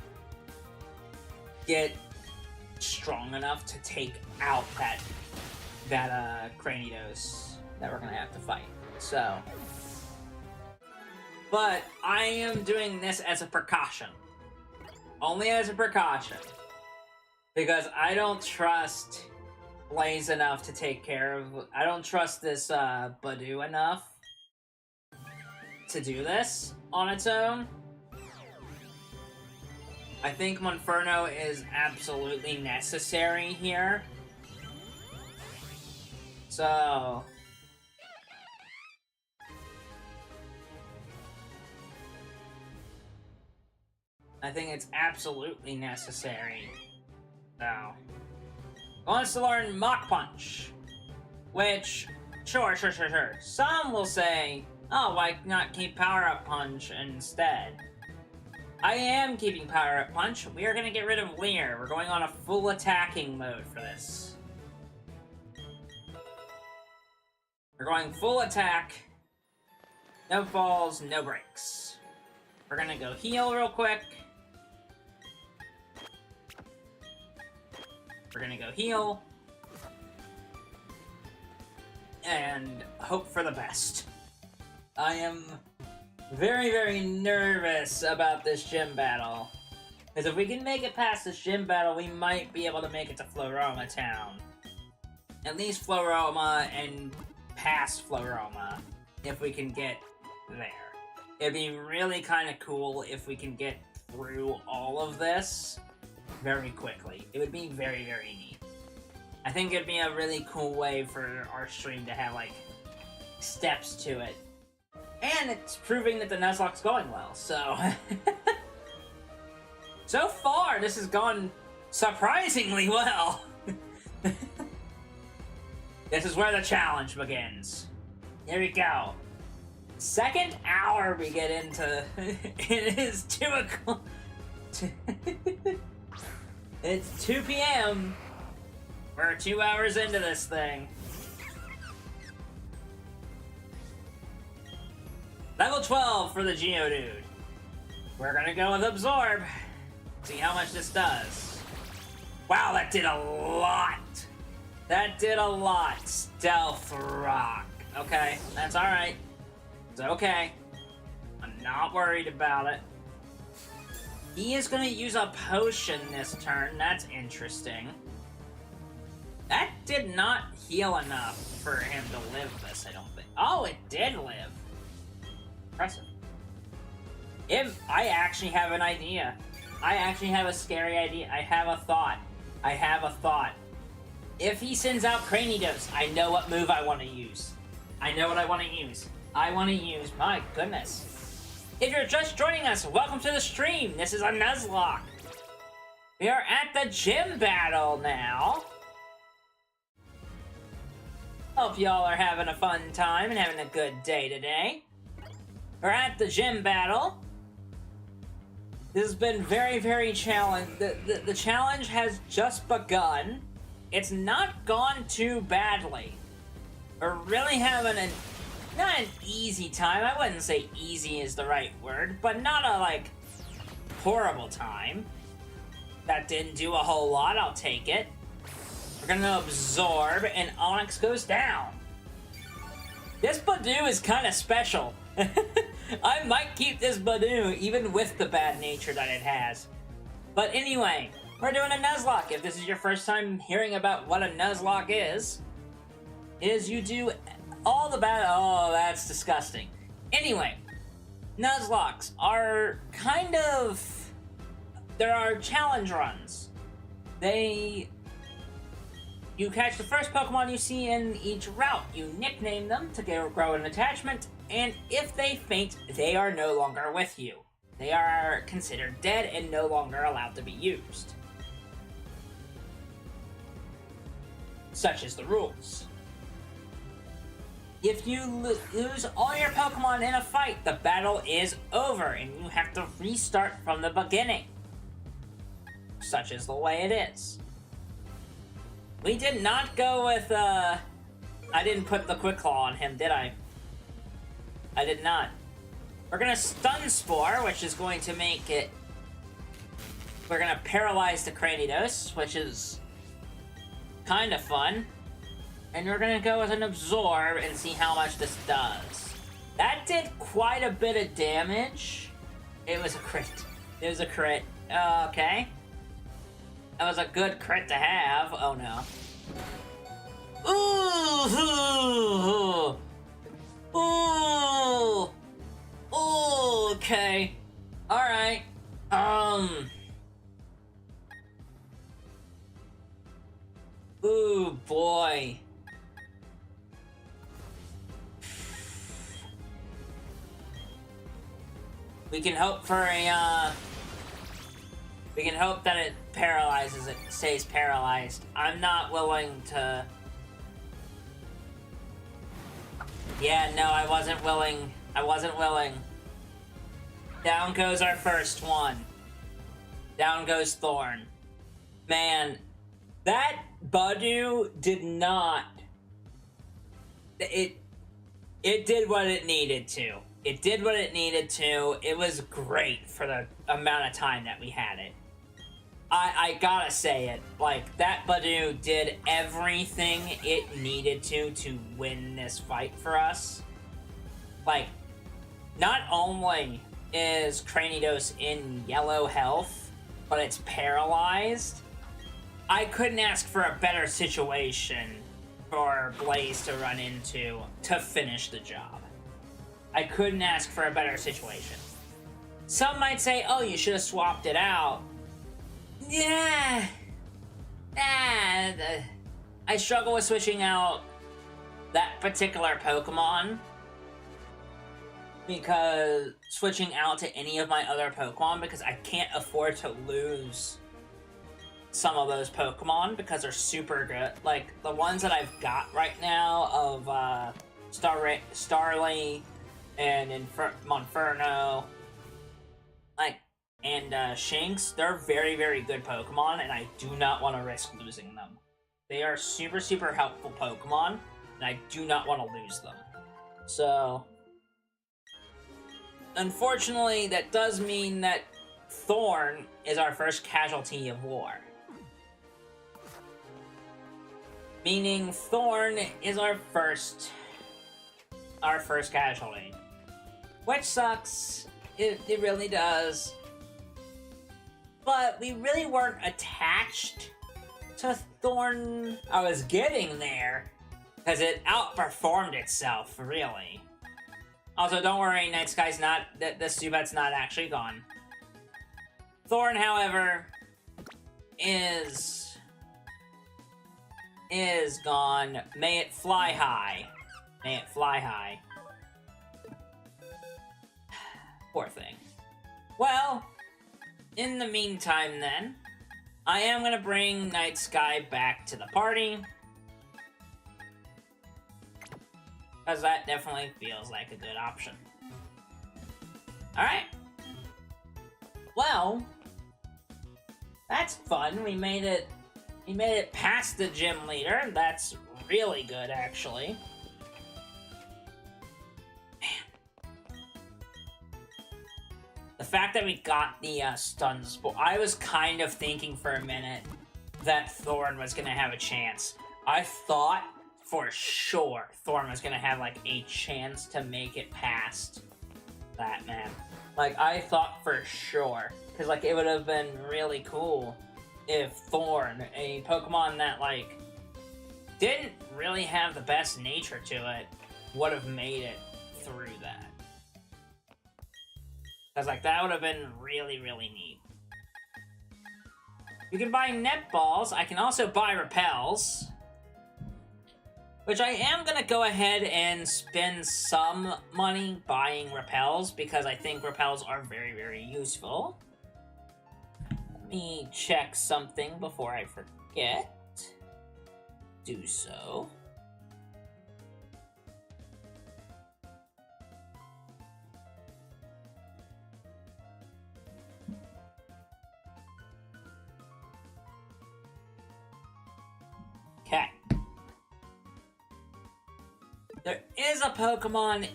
get strong enough to take out that Cranidos that we're gonna have to fight. So, but I am doing this as a precaution, only as a precaution, because I don't trust Blaze enough to take care of. I don't trust this Budew enough to do this on its own. I think Monferno is absolutely necessary here. So... I think it's absolutely necessary. So... wants to learn Mach Punch. Which, sure. Some will say, oh, why not keep Power Up Punch instead? I am keeping Power Up Punch. We are going to get rid of Leer. We're going on a full attacking mode for this. We're going full attack. No falls, no breaks. We're going to go heal real quick. We're going to go heal. And hope for the best. I am very nervous about this gym battle. Because if we can make it past this gym battle, we might be able to make it to Floroma Town. At least Floroma and past Floroma, if we can get there. It'd be really kind of cool if we can get through all of this very quickly. It would be very neat. I think it'd be a really cool way for our stream to have, like, steps to it. And it's proving that the Nuzlocke's going well, so... So far, this has gone surprisingly well. This is where the challenge begins. Here we go. Second hour we get into... It is 2 o'clock. It's 2 p.m. We're 2 hours into this thing. Level 12 for the Geodude. We're gonna go with Absorb. See how much this does. Wow, that did a lot. That did a lot. Stealth Rock. Okay, that's alright. It's okay. I'm not worried about it. He is gonna use a potion this turn. That's interesting. That did not heal enough for him to live this, I don't think. Oh, it did live. Impressive. I actually have an idea. I actually have a scary idea. I have a thought. If he sends out Cranidos, I know what move I want to use. I know what I want to use. I want to use... My goodness. If you're just joining us, welcome to the stream. This is a Nuzlocke. We are at the gym battle now. Hope y'all are having a fun time and having a good day today. We're at the gym battle. This has been very challenging. The challenge has just begun. It's not gone too badly. We're really having not an easy time. I wouldn't say easy is the right word, but not a, like, horrible time. That didn't do a whole lot. I'll take it. We're gonna absorb, and Onyx goes down. This Badoo is kind of special. I might keep this Badoo, even with the bad nature that it has. But anyway, we're doing a Nuzlocke. If this is your first time hearing about what a Nuzlocke is you do all the bad... Oh, that's disgusting. Anyway, Nuzlocks are kind of... There are challenge runs. You catch the first Pokemon you see in each route. You nickname them to grow an attachment, and if they faint, they are no longer with you. They are considered dead and no longer allowed to be used. Such is the rules. If you lose all your Pokemon in a fight, the battle is over and you have to restart from the beginning. Such is the way it is. We did not go with, I didn't put the Quick Claw on him, did I? I did not. We're gonna Stun Spore, which is going to make it... We're gonna Paralyze the Cranidos, which is kind of fun. And we're gonna go with an Absorb and see how much this does. That did quite a bit of damage. It was a crit. It was a crit. Okay. That was a good crit to have. Oh no. Ooh! Ooh! Okay. Alright. Ooh, boy. We can hope for a, we can hope that it paralyzes it, stays paralyzed. I'm not willing to... Yeah, no, I wasn't willing. I wasn't willing. Down goes our first one. Down goes Thorn. Man, that Badoo did not... It did what it needed to. It did what it needed to. It was great for the amount of time that we had it. I gotta say it. Like, that Badoo did everything it needed to win this fight for us. Like, not only is Cranidos in yellow health, but it's paralyzed. I couldn't ask for a better situation for Blaze to run into to finish the job. I couldn't ask for a better situation. Some might say, oh, you should have swapped it out. Yeah. I struggle with switching out that particular Pokemon because switching out to any of my other Pokemon because I can't afford to lose some of those Pokemon because they're super good. Like, the ones that I've got right now of Starly and Monferno, like, and Shanks, they're very, very good Pokemon, and I do not want to risk losing them. They are super, super helpful Pokemon, and I do not want to lose them. So, unfortunately, that does mean that Thorn is our first casualty of war. Meaning Thorn is our first casualty. Which sucks. It really does. But we really weren't attached to Thorn. I was getting there, because it outperformed itself, really. Also, don't worry, Night Sky's not, the Zubat's not actually gone. Thorn, however, is gone. May it fly high. May it fly high. Poor thing. Well, in the meantime then, I am gonna bring Night Sky back to the party. Because that definitely feels like a good option. Alright. Well, that's fun. We made it past the gym leader. That's really good, actually. Man. The fact that we got the stun spore, I was kind of thinking for a minute that Thorn was going to have a chance. I thought for sure Thorn was gonna have, like, a chance to make it past that, man. Like, I thought for sure. Because, like, it would have been really cool if Thorn, a Pokemon that, like, didn't really have the best nature to it, would have made it through that. Because, like, that would have been really, really neat. You can buy net balls. I can also buy repels. Which I am going to go ahead and spend some money buying repels, because I think repels are very, very useful. Let me check something before I forget. Do so. Okay. There is a Pokemon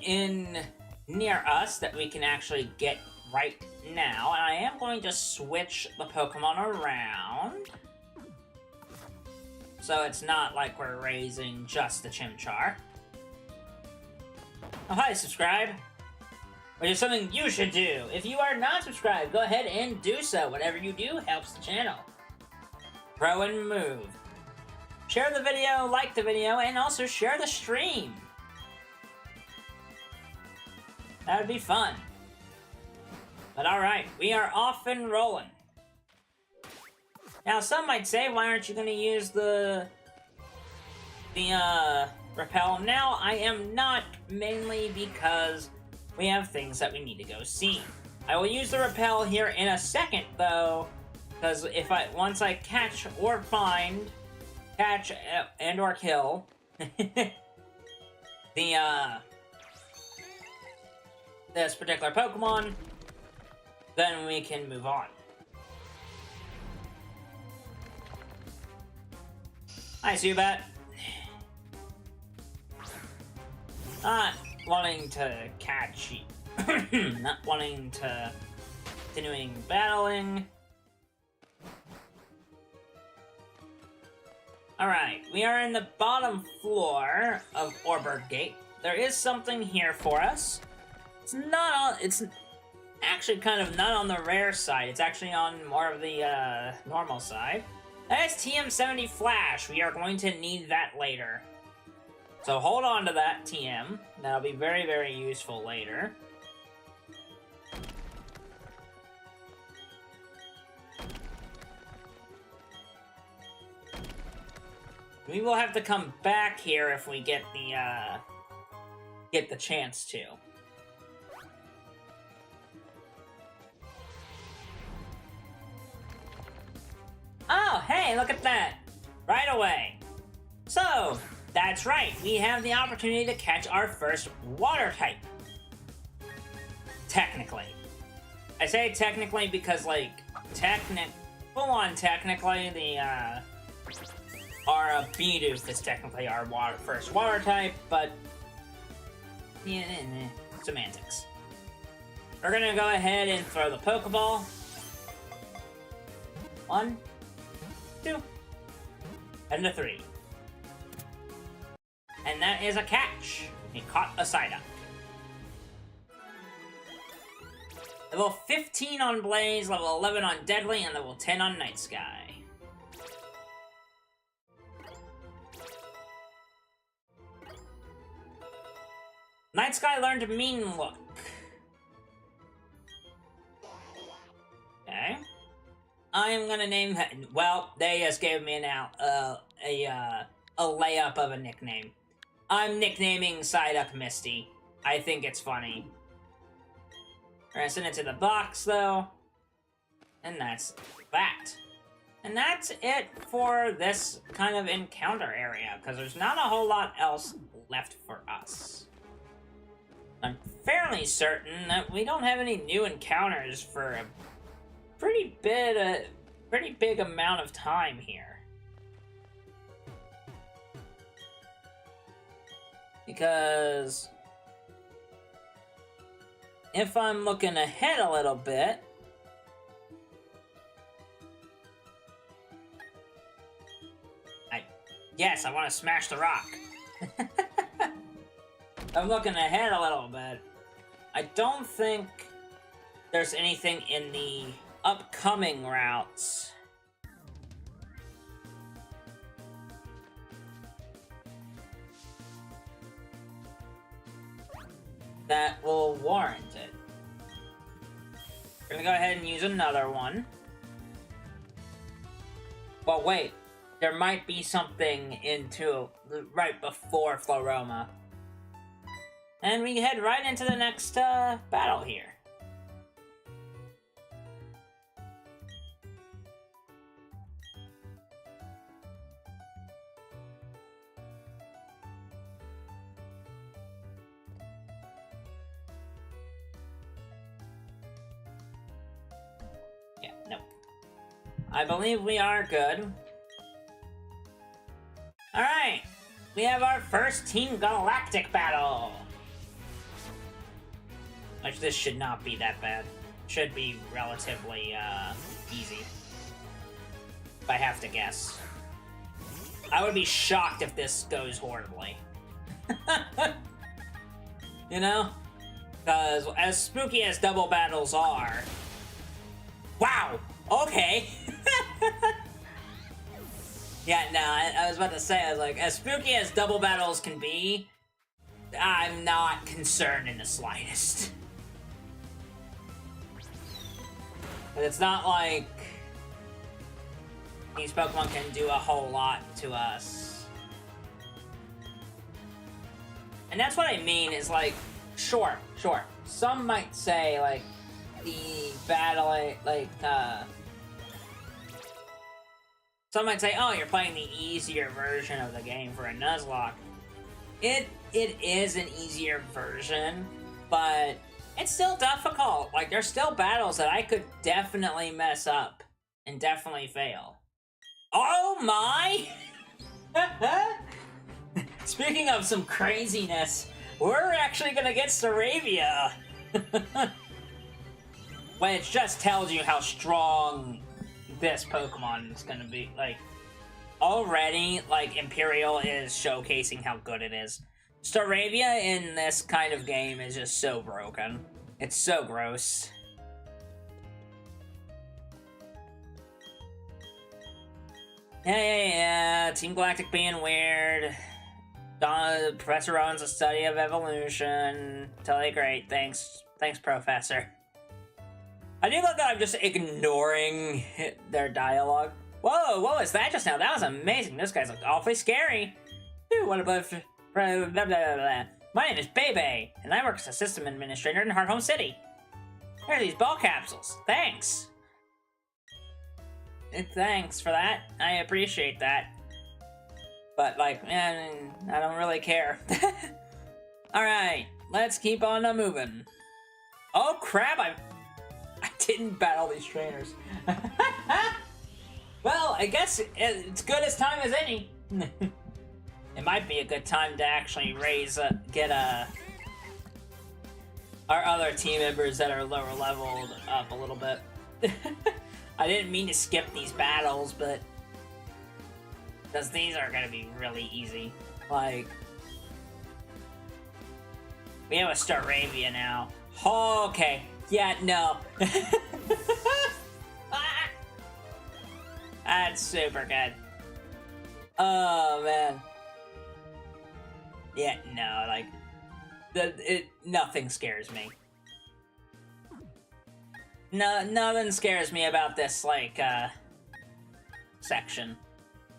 near us that we can actually get right now, and I am going to switch the Pokemon around. So it's not like we're raising just the Chimchar. Oh, hi, subscribe! Which is something you should do. If you are not subscribed, go ahead and do so. Whatever you do helps the channel. Grow and move. Share the video, like the video, and also share the stream. That would be fun. But alright, we are off and rolling. Now, some might say, why aren't you going to use the repel now? I am not, mainly because we have things that we need to go see. I will use the repel here in a second, though, because once I catch and or kill this particular Pokemon, then we can move on. Hi, Zubat. Not wanting to catch you. Not wanting to continuing battling. Alright, we are in the bottom floor of Orbert Gate. There is something here for us. It's actually kind of not on the rare side. It's actually on more of the normal side. That is TM70 Flash. We are going to need that later. So hold on to that, TM. That'll be very, very useful later. We will have to come back here if we get the chance to. Oh, hey, look at that! Right away. So, that's right, we have the opportunity to catch our first water type. Technically. I say technically because, like, full-on technically, our Bidoof is technically our first water type, but yeah, semantics. We're gonna go ahead and throw the Pokeball. 1, 2, and a 3. And that is a catch. He caught a Psyduck. Level 15 on Blaze, level 11 on Deadly, and level 10 on Night Sky. Night Sky learned Mean Look. Okay. I am gonna name that. Well, they just gave me a layup of a nickname. I'm nicknaming Psyduck Misty. I think it's funny. We're gonna send it to the box, though. And that's that. And that's it for this kind of encounter area, because there's not a whole lot else left for us. I'm fairly certain that we don't have any new encounters for a pretty big amount of time here. Because if I'm looking ahead a little bit, yes, I want to smash the rock. I'm looking ahead a little bit. I don't think there's anything in the upcoming routes that will warrant it. We're gonna go ahead and use another one. Well, wait. There might be something into right before Floroma. And we head right into the next battle here. Yeah, no. I believe we are good. Alright, we have our first Team Galactic battle. Which this should not be that bad. Should be relatively, easy. If I have to guess. I would be shocked if this goes horribly. You know? Because as spooky as double battles are... Wow! Okay! Yeah, no, I was about to say, I was like, as spooky as double battles can be, I'm not concerned in the slightest. But it's not like these Pokemon can do a whole lot to us. And that's what I mean, is like, sure. Some might say, like, the battle, some might say, oh, you're playing the easier version of the game for a Nuzlocke. It is an easier version, but it's still difficult. Like, there's still battles that I could definitely mess up and definitely fail. Oh my! Speaking of some craziness, we're actually gonna get Staravia! Which just tells you how strong this Pokemon is gonna be. Like, already, like, Imperial is showcasing how good it is. Staravia in this kind of game is just so broken. It's so gross. Yeah. Team Galactic being weird. Professor Rowan's a study of evolution. Totally great. Thanks, Professor. I do love that I'm just ignoring their dialogue. Whoa, what was that just now? That was amazing. This guy's looked awfully scary. Dude, what about... Blah, blah, blah, blah. My name is Bebe, and I work as a system administrator in Hearthome City. Here are these ball capsules. Thanks. Thanks for that. I appreciate that. But, like, I don't really care. Alright, let's keep on moving. Oh, crap, I didn't battle these trainers. Well, I guess it's good as time as any. It might be a good time to actually get our other team members that are lower leveled up a little bit. I didn't mean to skip these battles, but because these are gonna be really easy. Like, we have a Staravia now. Oh, okay. Yeah, no. That's super good. Oh, man. Yeah, no, like, nothing scares me. No, nothing scares me about this, like, section.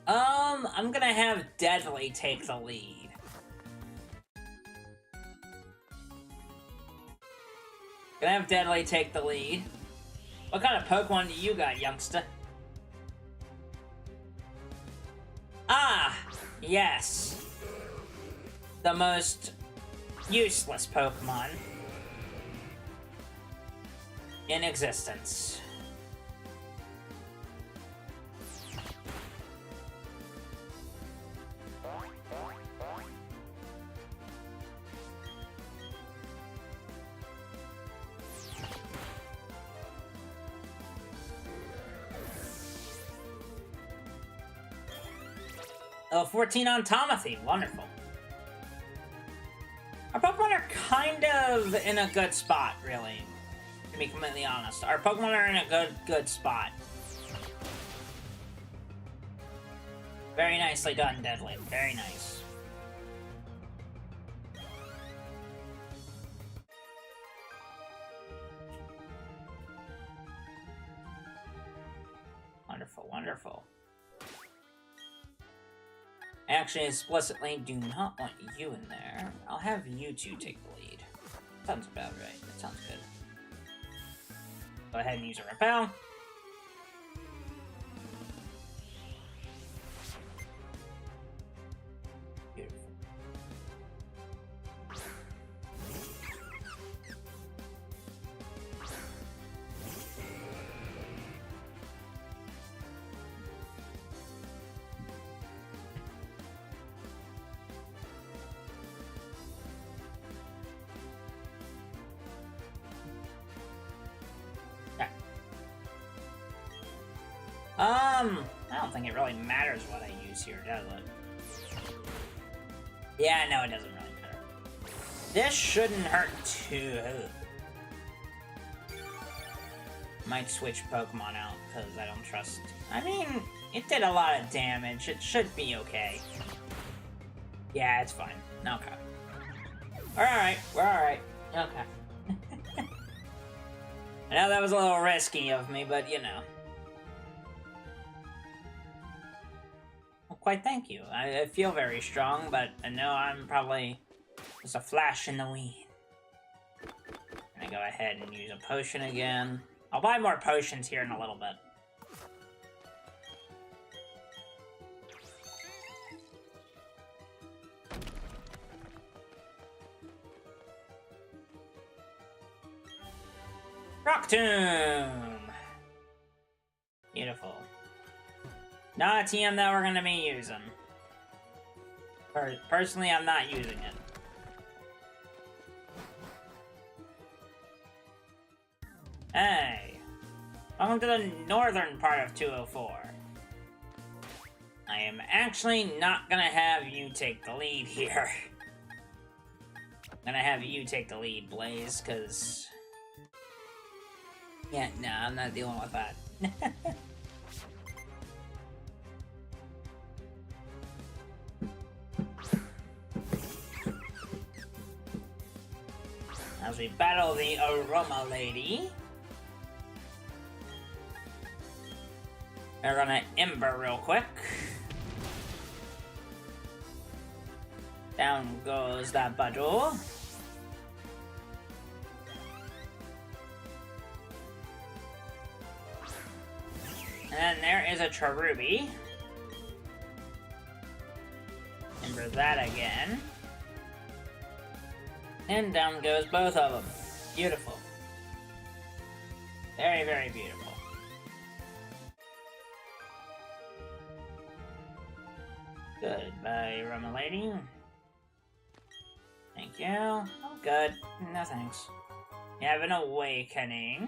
I'm gonna have Deadly take the lead. Gonna have Deadly take the lead. What kind of Pokemon do you got, youngster? Ah, yes. The most useless Pokemon in existence. Oh, 14 on Tomothy. Wonderful. kind of in a good spot, really. To be completely honest. Our Pokemon are in a good spot. Very nicely done, Deadly. Very nice. Wonderful, wonderful. I actually explicitly do not want you in there. I'll have you two take the lead. Sounds about right. That sounds good. Go ahead and use a repel. Beautiful. I don't think it really matters what I use here, does it? Yeah, no, it doesn't really matter. This shouldn't hurt too. Might switch Pokemon out, because I don't trust... I mean, it did a lot of damage. It should be okay. Yeah, it's fine. Okay. We're alright. We're alright. Okay. I know that was a little risky of me, but you know. Quite thank you. I feel very strong, but I know I'm probably just a flash in the wind. I'm gonna go ahead and use a potion again. I'll buy more potions here in a little bit. Rock Tomb! Beautiful. Not a TM that we're gonna be using. Personally, I'm not using it. Hey! Welcome to the northern part of 204. I am actually not gonna have you take the lead here. I'm gonna have you take the lead, Blaze, because... Yeah, no, I'm not dealing with that. As we battle the Aroma Lady. We're gonna Ember real quick. Down goes that Badoo. And there is a Cherubi. Ember that again. And down goes both of them. Beautiful. Very, very beautiful. Goodbye, Aroma Lady. Thank you. Oh, good. No thanks. You have an awakening.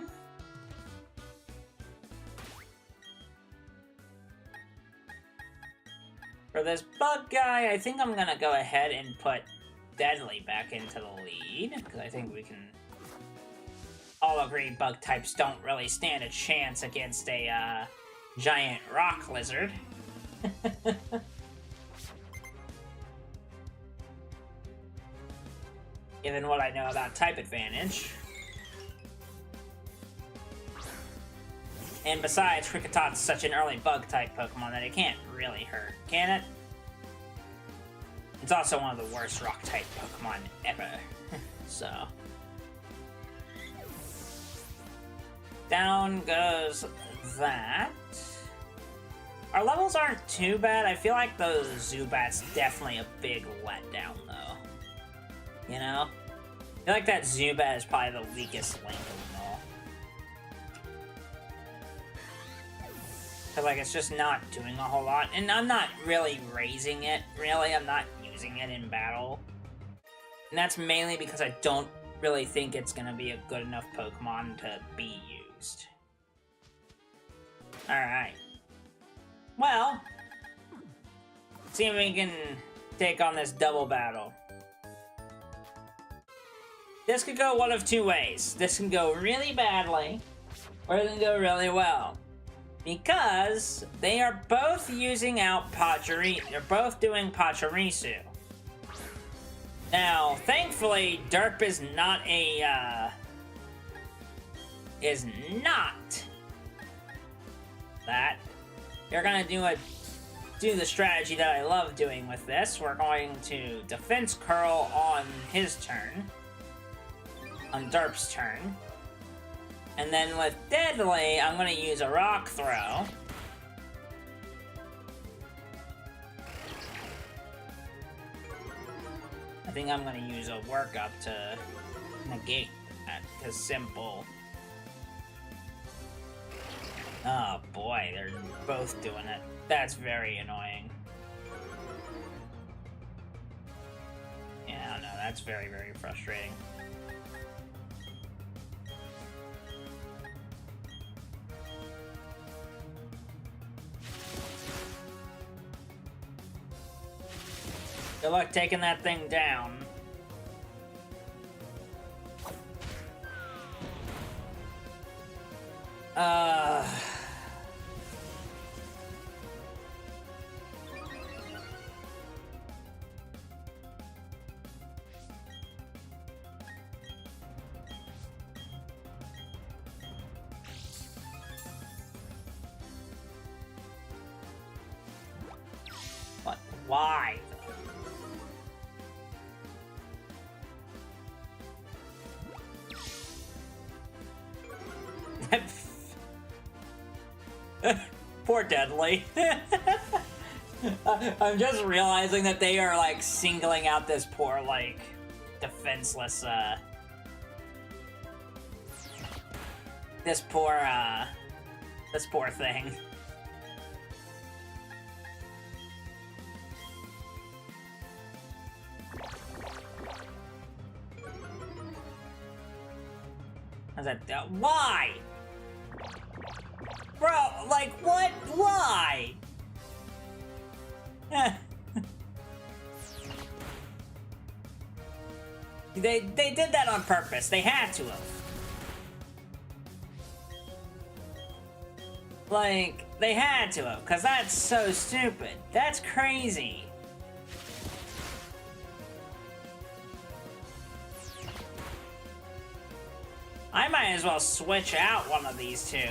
For this bug guy, I think I'm gonna go ahead and put Deadly back into the lead, because I think we can all agree bug types don't really stand a chance against a giant rock lizard. Given what I know about type advantage. And besides, Kricketot's such an early bug type Pokemon that it can't really hurt, can it? It's also one of the worst rock type Pokemon ever. So. Down goes that. Our levels aren't too bad. I feel like those Zubat's definitely a big letdown, though. You know? I feel like that Zubat is probably the weakest link of them all. Because, like, it's just not doing a whole lot. And I'm not really raising it, really. I'm not using it in battle. And that's mainly because I don't really think it's going to be a good enough Pokemon to be used. Alright. Well, let's see if we can take on this double battle. This could go one of two ways. This can go really badly, or it can go really well. Because they are both using out they're both doing Pachirisu. Now, thankfully, Derp is not that. You're gonna do the strategy that I love doing with this. We're going to Defense Curl on his turn. On Derp's turn. And then with Deadly, I'm gonna use a Rock Throw. I think I'm gonna use a Workup to negate that, because simple. Oh boy, they're both doing it. That's very annoying. Yeah, no, that's very, very frustrating. Good luck taking that thing down. But why? Poor Deadly. I'm just realizing that they are, like, singling out this poor, like, defenseless, this poor thing. How's that? Why? Bro, like, what? Why? They did that on purpose. They had to have. Like, they had to have, because that's so stupid. That's crazy. I might as well switch out one of these two.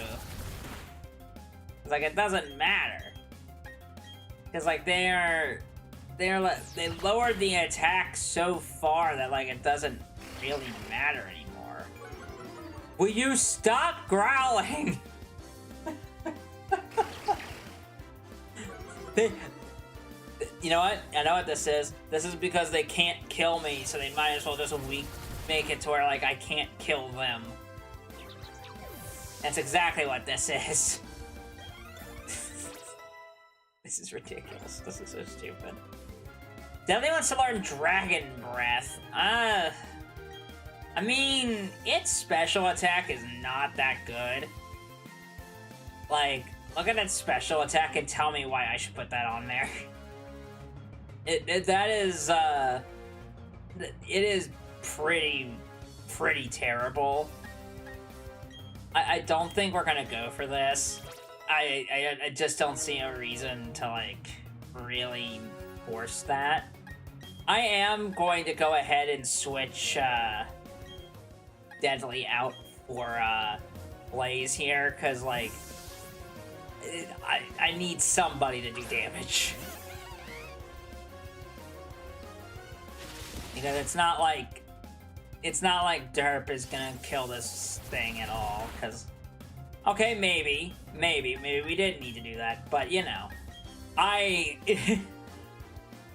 Like, it doesn't matter. Because, like, they lowered the attack so far that, like, it doesn't really matter anymore. Will you stop growling? You know what? I know what this is. This is because they can't kill me, so they might as well just make it to where, like, I can't kill them. That's exactly what this is. This is ridiculous. This is so stupid. Definitely wants to learn Dragon Breath. I mean, its special attack is not that good. Like, look at its special attack and tell me why I should put that on there. It is pretty terrible. I don't think we're gonna go for this. I just don't see a reason to, like, really force that. I am going to go ahead and switch Deadly out for Blaze here, because, like, I need somebody to do damage. Because it's not like Derp is gonna kill this thing at all, because... Okay, maybe we didn't need to do that, but, you know. I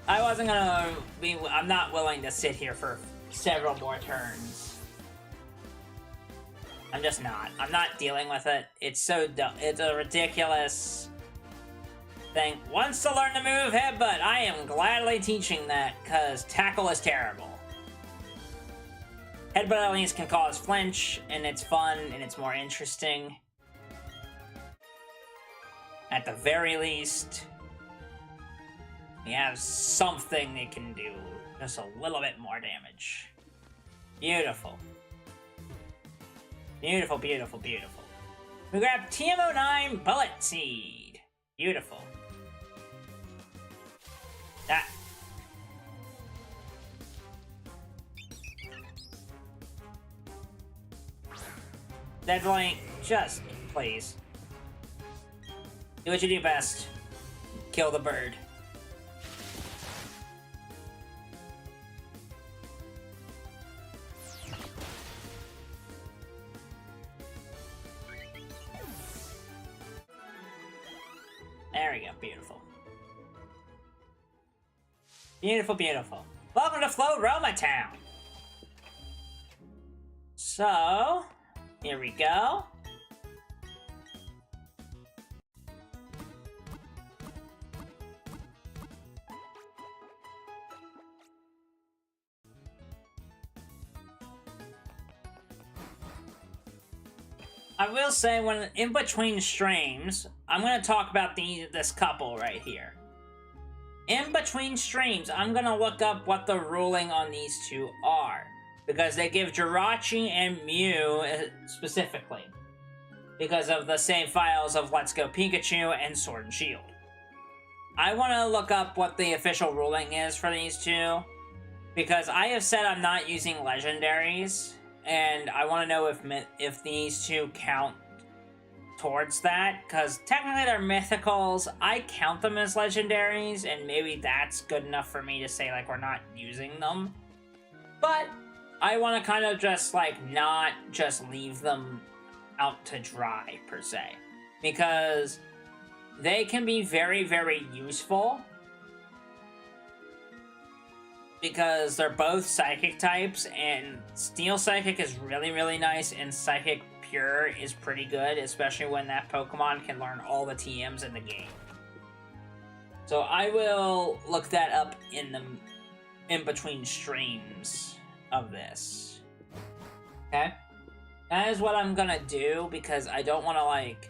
wasn't gonna be... I'm not willing to sit here for several more turns. I'm just not. I'm not dealing with it. It's so dumb. It's a ridiculous thing. Wants to learn to move Headbutt. I am gladly teaching that, because Tackle is terrible. Headbutt at least can cause flinch, and it's fun, and it's more interesting. At the very least, we have something they can do. Just a little bit more damage. Beautiful. Beautiful, beautiful, beautiful. We grab TM09 Bullet Seed. Beautiful. That. Deadline, just please. Do what you do best. Kill the bird. There we go, beautiful. Beautiful, beautiful. Welcome to Flow Roma Town. So, here we go. I will say, when in between streams, I'm going to talk about this couple right here. In between streams, I'm going to look up what the ruling on these two are. Because they give Jirachi and Mew specifically. Because of the same files of Let's Go Pikachu and Sword and Shield. I want to look up what the official ruling is for these two. Because I have said I'm not using legendaries. And I want to know if these two count towards that. Because technically they're mythicals. I count them as legendaries. And maybe that's good enough for me to say, like, we're not using them. But I want to kind of just, like, not just leave them out to dry, per se. Because they can be very, very useful. Because they're both Psychic types, and Steel Psychic is really, really nice, and Psychic Pure is pretty good, especially when that Pokemon can learn all the TMs in the game. So I will look that up in between streams of this. Okay? That is what I'm gonna do, because I don't want to, like,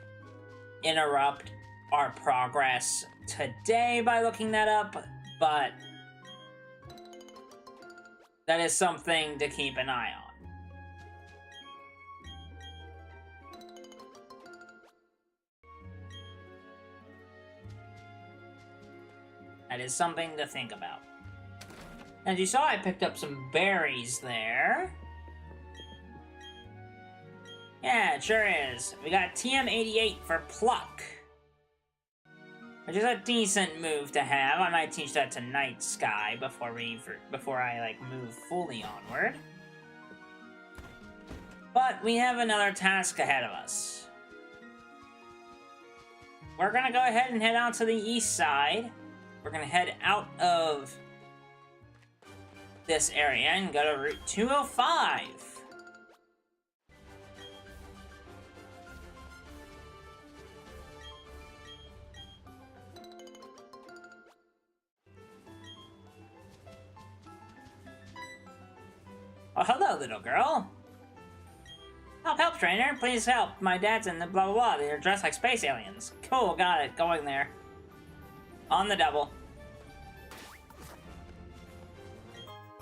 interrupt our progress today by looking that up, but that is something to keep an eye on. That is something to think about. As you saw, I picked up some berries there. Yeah, it sure is. We got TM88 for Pluck. Which is a decent move to have. I might teach that to Night Sky before I, like, move fully onward. But we have another task ahead of us. We're gonna go ahead and head out to the east side. We're gonna head out of this area and go to Route 205. Oh, hello, little girl. Help, trainer. Please help. My dad's in the blah, blah, blah. They're dressed like space aliens. Cool, got it. Going there. On the double.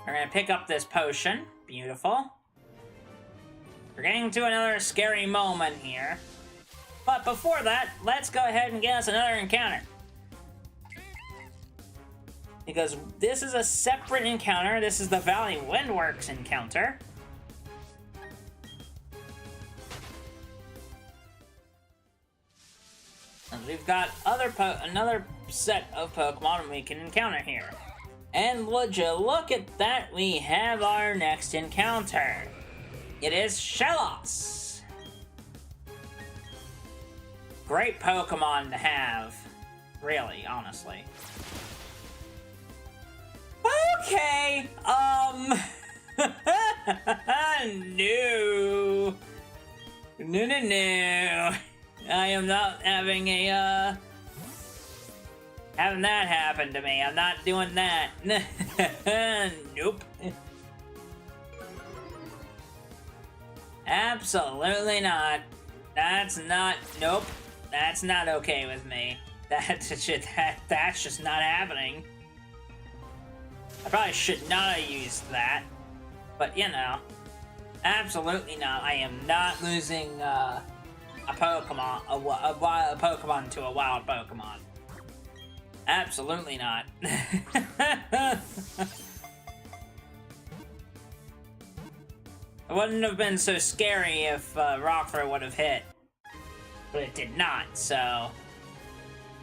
We're gonna pick up this potion. Beautiful. We're getting to another scary moment here. But before that, let's go ahead and get us another encounter. Because this is a separate encounter. This is the Valley Windworks encounter. And we've got another set of Pokemon we can encounter here. And would you look at that, we have our next encounter. It is Shellos. Great Pokemon to have. Really, honestly. Okay, no. No. I am not having having that happen to me. I'm not doing that. Nope. Absolutely not. Nope. That's not okay with me. That's just not happening. I probably should not have used that, but you know. Absolutely not. I am not losing a Pokemon, a Pokemon to a wild Pokemon. Absolutely not. It wouldn't have been so scary if Rock Throw would have hit. But it did not, so...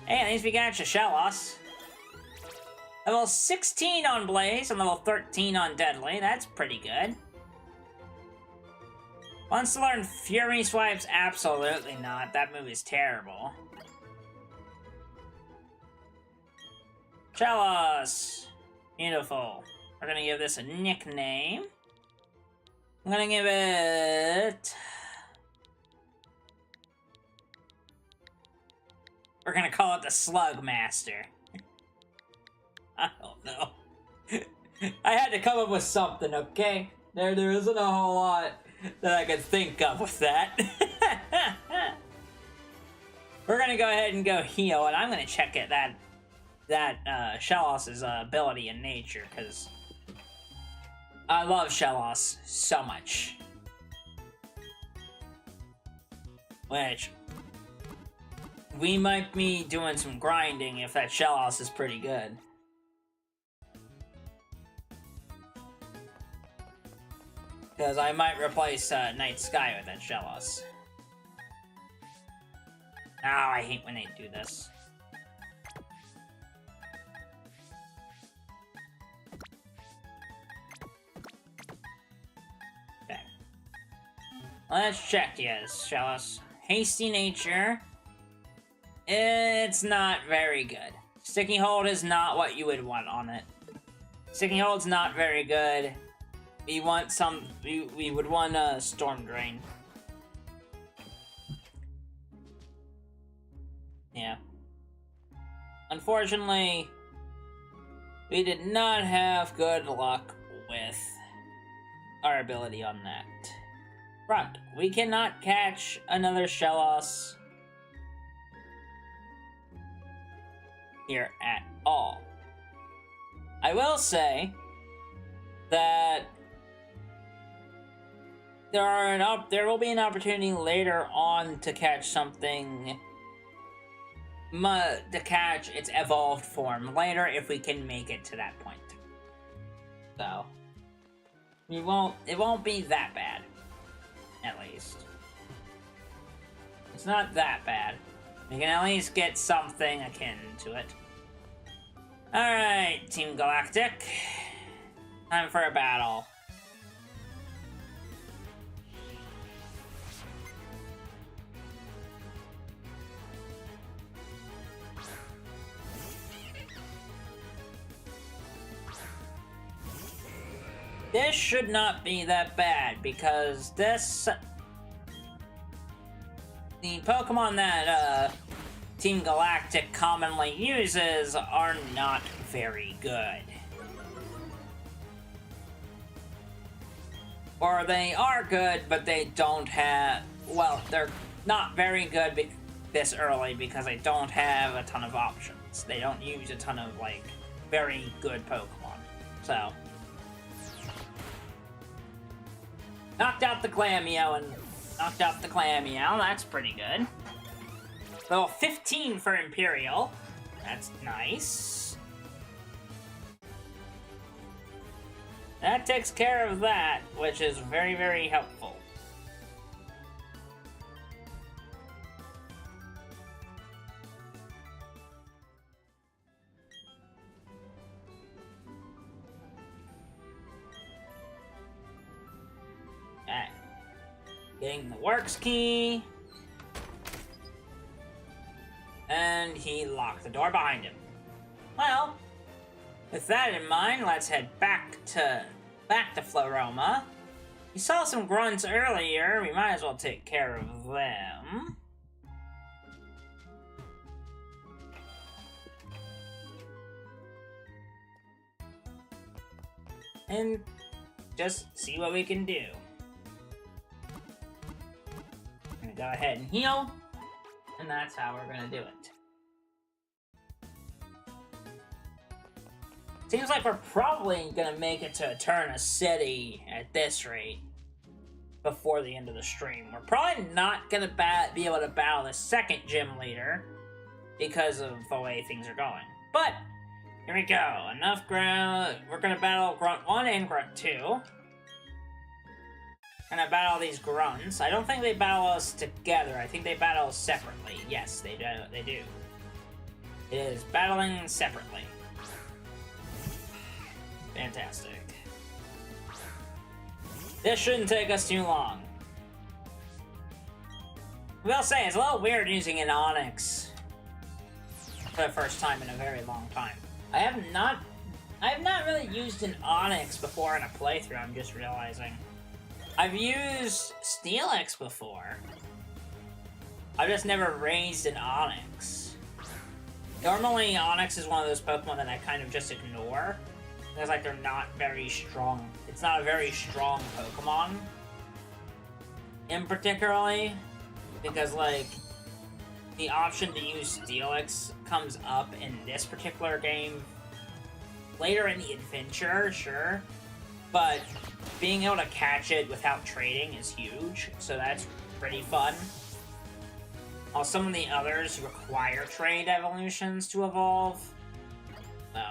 Hey, at least we got your Shellos. Level 16 on Blaze and level 13 on Deadly. That's pretty good. Wants to learn Fury Swipes? Absolutely not. That move is terrible. Shellos! Beautiful. We're gonna give this a nickname. I'm gonna give it... We're gonna call it the Slug Master. I don't know. I had to come up with something, okay? There isn't a whole lot that I could think of with that. We're gonna go ahead and go heal, and I'm gonna check it that Shellos' ability in nature, because I love Shellos so much. Which, we might be doing some grinding if that Shellos is pretty good. Because I might replace Night Sky with that Shellos. Oh, I hate when they do this. Okay. Let's check yes, Shellos. Hasty Nature. It's not very good. Sticky Hold is not what you would want on it. Sticky Hold's not very good. We want some... We would want a Storm Drain. Yeah. Unfortunately, we did not have good luck with our ability on that. Front. We cannot catch another Shellos here at all. I will say that there will be an opportunity later on to catch something, to catch its evolved form later if we can make it to that point. So, it won't be that bad, at least. It's not that bad. We can at least get something akin to it. Alright, Team Galactic. Time for a battle. This should not be that bad, because the Pokemon that Team Galactic commonly uses are not very good. Or they are good, but they don't have... Well, they're not very good this early because they don't have a ton of options. They don't use a ton of, like, very good Pokemon. So... Knocked out the Clameo and knocked out the Clameo. That's pretty good. Level 15 for Imperial. That's nice. That takes care of that, which is very, very helpful. Okay. Getting the Works Key. And he locked the door behind him. Well, with that in mind, let's head back to Floroma. We saw some grunts earlier. We might as well take care of them. And just see what we can do. I'm gonna go ahead and heal. And that's how we're gonna do it. Seems like we're probably gonna make it to Eterna City at this rate. before the end of the stream. We're probably not gonna be able to battle the second gym leader because of the way things are going. But here we go. Enough ground. We're gonna battle Grunt 1 and Grunt 2. Gonna battle these grunts. I don't think they battle us together. I think they battle us separately. Yes, they do. They do. It is battling separately. Fantastic. This shouldn't take us too long. I will say, it's a little weird using an Onyx for the first time in a very long time. I have not really used an Onyx before in a playthrough, I'm just realizing. I've used Steelix before. I've just never raised an Onyx. Normally, Onyx is one of those Pokemon that I kind of just ignore. Because, like, they're not very strong. It's not a very strong Pokemon. In particularly, because, like, the option to use Steelix comes up in this particular game later in the adventure, sure. But being able to catch it without trading is huge, so that's pretty fun. While some of the others require trade evolutions to evolve. So.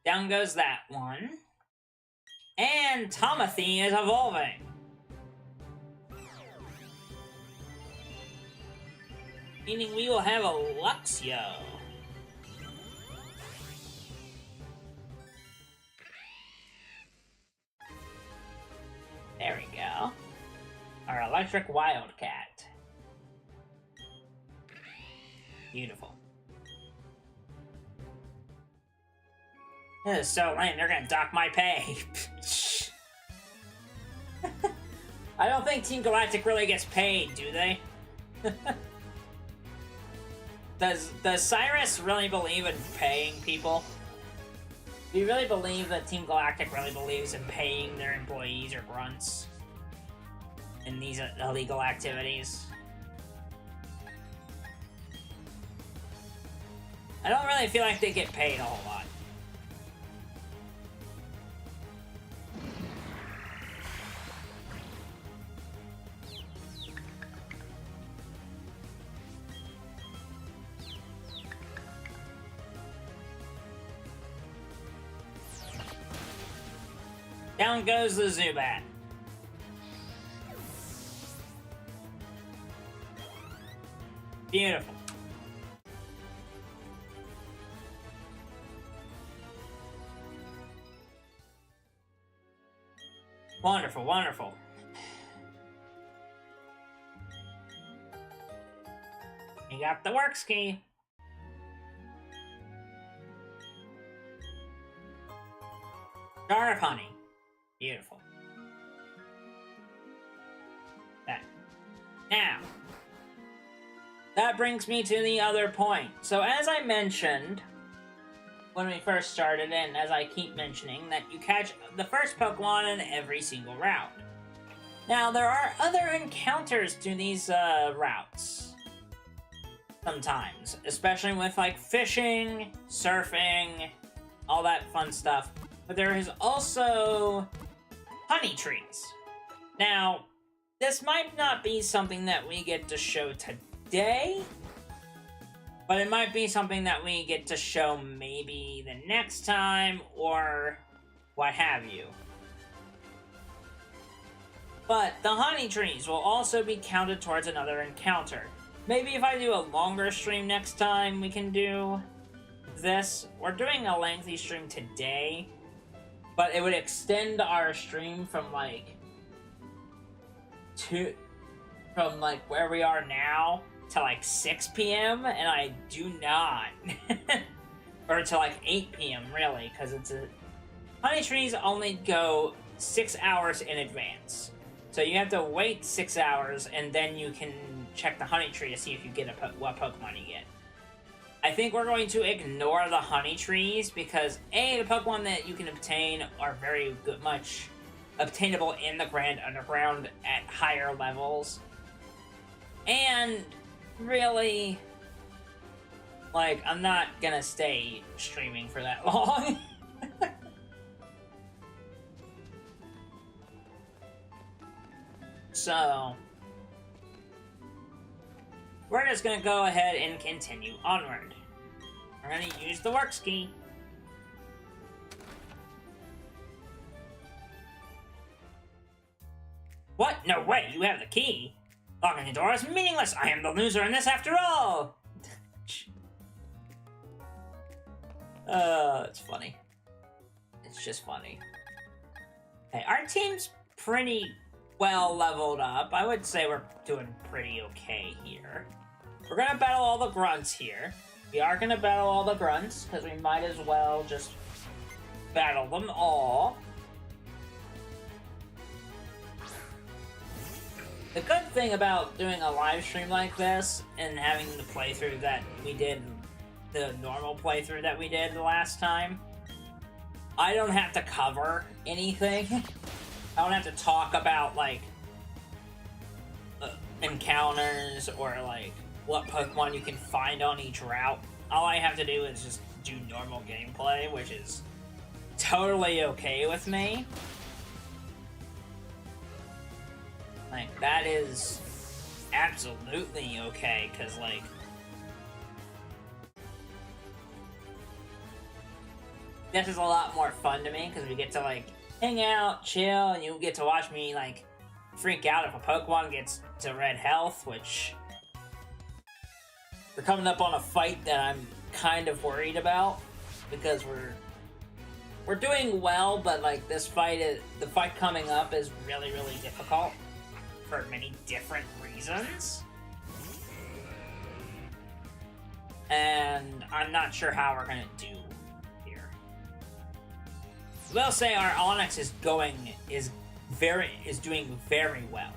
Down goes that one. And Tomothy is evolving. Meaning we will have a Luxio. There we go. Our electric Wildcat. Beautiful. This is so lame, they're gonna dock my pay. I don't think Team Galactic really gets paid, do they? Does Cyrus really believe in paying people? Do you really believe that Team Galactic really believes in paying their employees or grunts in these illegal activities? I don't really feel like they get paid a whole lot. Down goes the Zubat. Beautiful. Wonderful, wonderful. You got the work ski. Jar of honey. Beautiful. That. Now, that brings me to the other point. So as I mentioned when we first started, and as I keep mentioning, that you catch the first Pokemon in every single route. Now, there are other encounters to these routes. Sometimes. Especially with, like, fishing, surfing, all that fun stuff. But there is also honey trees. Now, this might not be something that we get to show today, but it might be something that we get to show maybe the next time, or what have you. But the honey trees will also be counted towards another encounter. Maybe if I do a longer stream next time, we can do this. We're doing a lengthy stream today, but it would extend our stream from like where we are now to like 6 p.m. and I do not. Or to like 8 p.m. really, because it's honey trees only go 6 hours in advance. So you have to wait 6 hours and then you can check the honey tree to see if you get what Pokemon you get. I think we're going to ignore the honey trees because A, the Pokemon that you can obtain are very much obtainable in the Grand Underground at higher levels. And really, Like, I'm not gonna stay streaming for that long. So, we're just gonna go ahead and continue onward. We're gonna use the works key. What? No way, you have the key. Locking the door is meaningless. I am the loser in this after all. It's funny. It's just funny. Hey, our team's pretty well leveled up. I would say we're doing pretty okay here. We're gonna battle all the grunts here. We are gonna battle all the grunts, because we might as well just battle them all. The good thing about doing a live stream like this and having the playthrough that we did, the normal playthrough that we did the last time, I don't have to cover anything. I don't have to talk about, like, encounters or, like, what Pokemon you can find on each route. All I have to do is just do normal gameplay, which is totally okay with me. Like, that is absolutely okay, because, like, this is a lot more fun to me, because we get to, like, hang out, chill, and you get to watch me, like, freak out if a Pokemon gets to red health, which we're coming up on a fight that I'm kind of worried about, because we're doing well, but, like, the fight coming up is really, really difficult for many different reasons. And I'm not sure how we're gonna do here. We'll say our Onix is doing very well.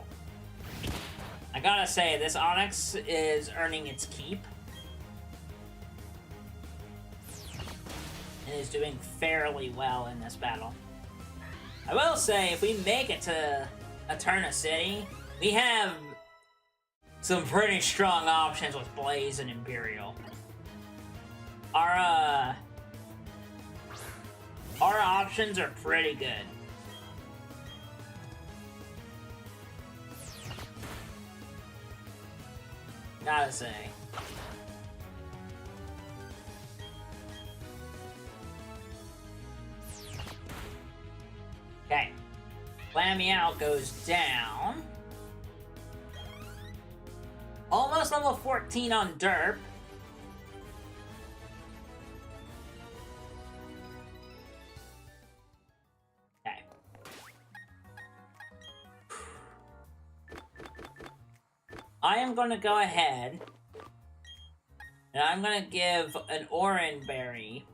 I gotta say, this Onix is earning its keep. And is doing fairly well in this battle. I will say, if we make it to Eterna City, we have some pretty strong options with Blaze and Imperial. Our options are pretty good. Gotta say. Okay. Lamiao goes down. Almost level 14 on Derp. Okay. I am going to go ahead and I'm going to give an Oran Berry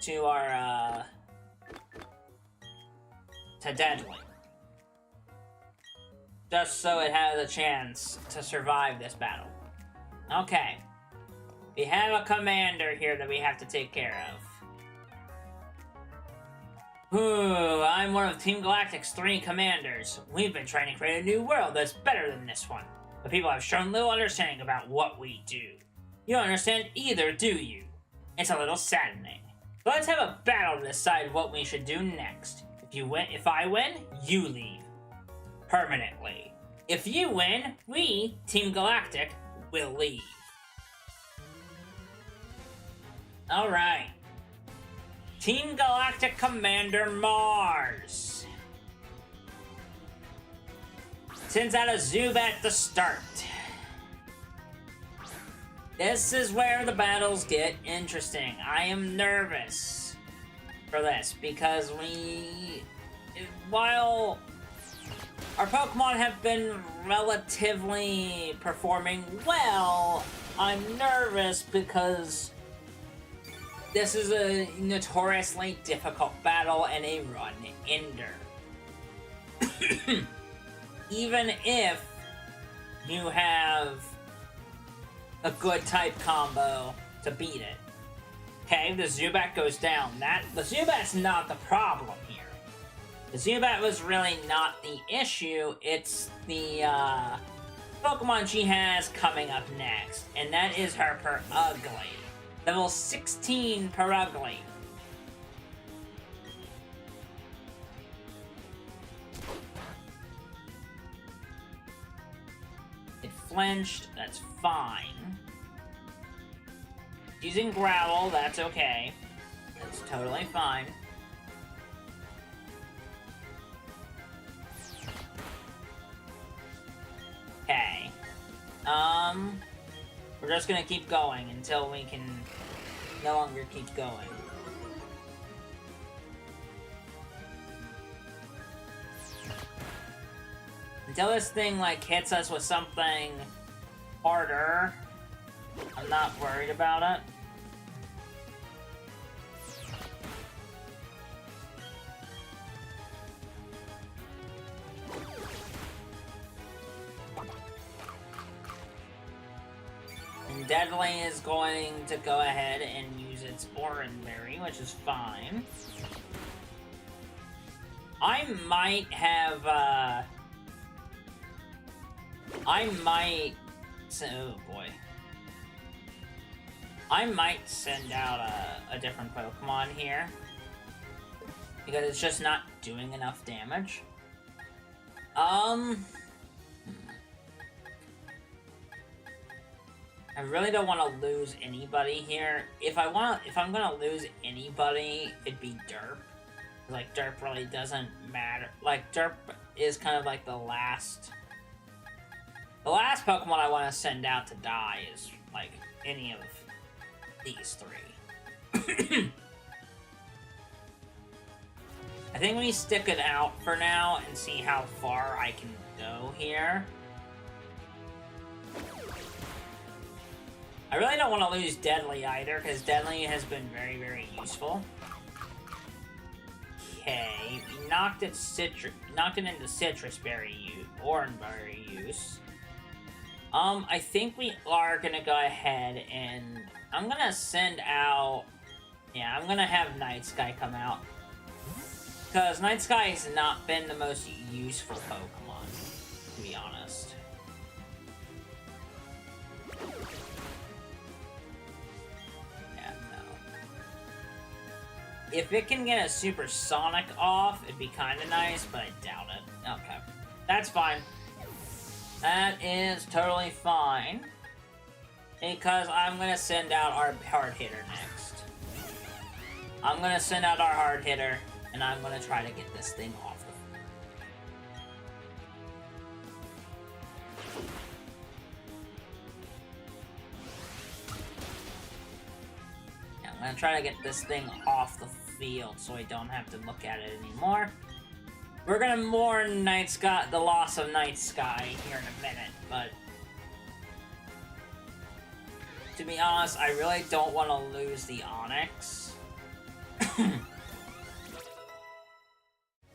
to our, to Deadly. Just so it has a chance to survive this battle. Okay. We have a commander here that we have to take care of. Ooh, I'm one of Team Galactic's 3 commanders. We've been trying to create a new world that's better than this one. But people have shown little understanding about what we do. You don't understand either, do you? It's a little saddening. But let's have a battle to decide what we should do next. If I win, you leave. Permanently. If you win, we, Team Galactic, will leave. Alright. Team Galactic Commander Mars sends out a Zubat to start. This is where the battles get interesting. I am nervous for this because while our Pokemon have been relatively performing well, I'm nervous because this is a notoriously difficult battle and a run-ender. Even if you have a good type combo to beat it. Okay, the Zubat goes down. The Zubat's not the problem here. The Zubat was really not the issue, it's the Pokemon she has coming up next, and that is her Ugly. Level 16 Perugly. It flinched, that's fine. Using Growl, that's okay. That's totally fine. Okay. We're just gonna keep going until we can no longer keep going. Until this thing, like, hits us with something harder, I'm not worried about it. And Deadly is going to go ahead and use its Oranberry, which is fine. I might have, oh boy. I might send out a different Pokemon here. Because it's just not doing enough damage. I really don't want to lose anybody here. If I'm gonna lose anybody, it'd be Derp. Like, Derp really doesn't matter. Like, Derp is kind of like the last Pokemon I want to send out to die is, like, any of these three. I think we stick it out for now and see how far I can go here. I really don't want to lose Deadly either, because Deadly has been very, very useful. Okay, we knocked it into Citrus Berry use, Oranberry use. I think we are gonna go ahead and I'm gonna send out. Yeah, I'm gonna have Night Sky come out, because Night Sky has not been the most useful Pokemon, to be honest. If it can get a Supersonic off, it'd be kind of nice, but I doubt it. Okay. That's fine. That is totally fine. Because I'm going to send out our hard hitter next. I'm going to send out our hard hitter, and I'm going to try to get this thing off the field. Yeah, I'm going to try to get this thing off the field so I don't have to look at it anymore. We're gonna mourn the loss of Night Sky here in a minute, but to be honest, I really don't want to lose the Onix.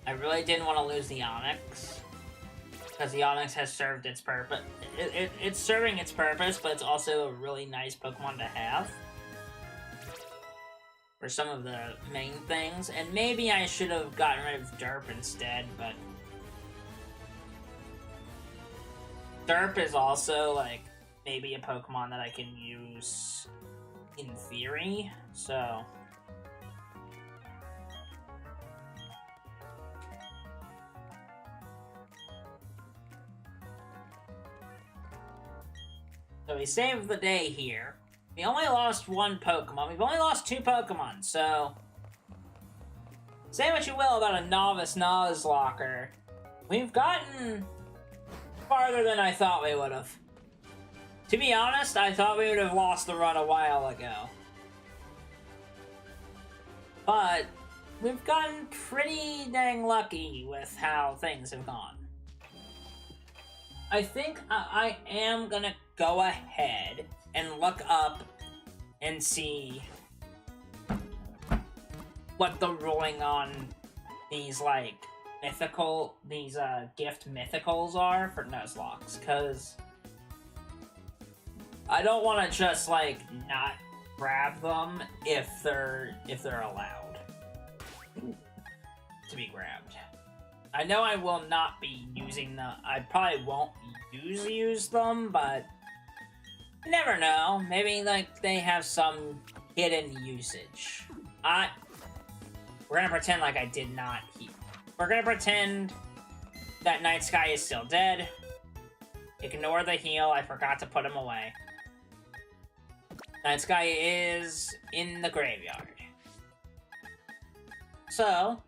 I really didn't want to lose the Onix, because the Onix has served its purpose. It's serving its purpose, but it's also a really nice Pokemon to have for some of the main things, and maybe I should have gotten rid of Derp instead, but Derp is also, like, maybe a Pokemon that I can use in theory, so we saved the day here. We only lost one Pokemon. We've only lost 2 Pokemon, so say what you will about a novice Nuzlocke. We've gotten farther than I thought we would have. To be honest, I thought we would have lost the run a while ago. But we've gotten pretty dang lucky with how things have gone. I think I am gonna go ahead and look up and see what the ruling on these, like, gift mythicals are for Nuzlocke, because I don't want to just, like, not grab them if they're allowed to be grabbed. I know I will not be using them. I probably won't use them, but you never know. Maybe, like, they have some hidden usage. We're gonna pretend like I did not heal. We're gonna pretend that Night Sky is still dead. Ignore the heal, I forgot to put him away. Night Sky is in the graveyard. So,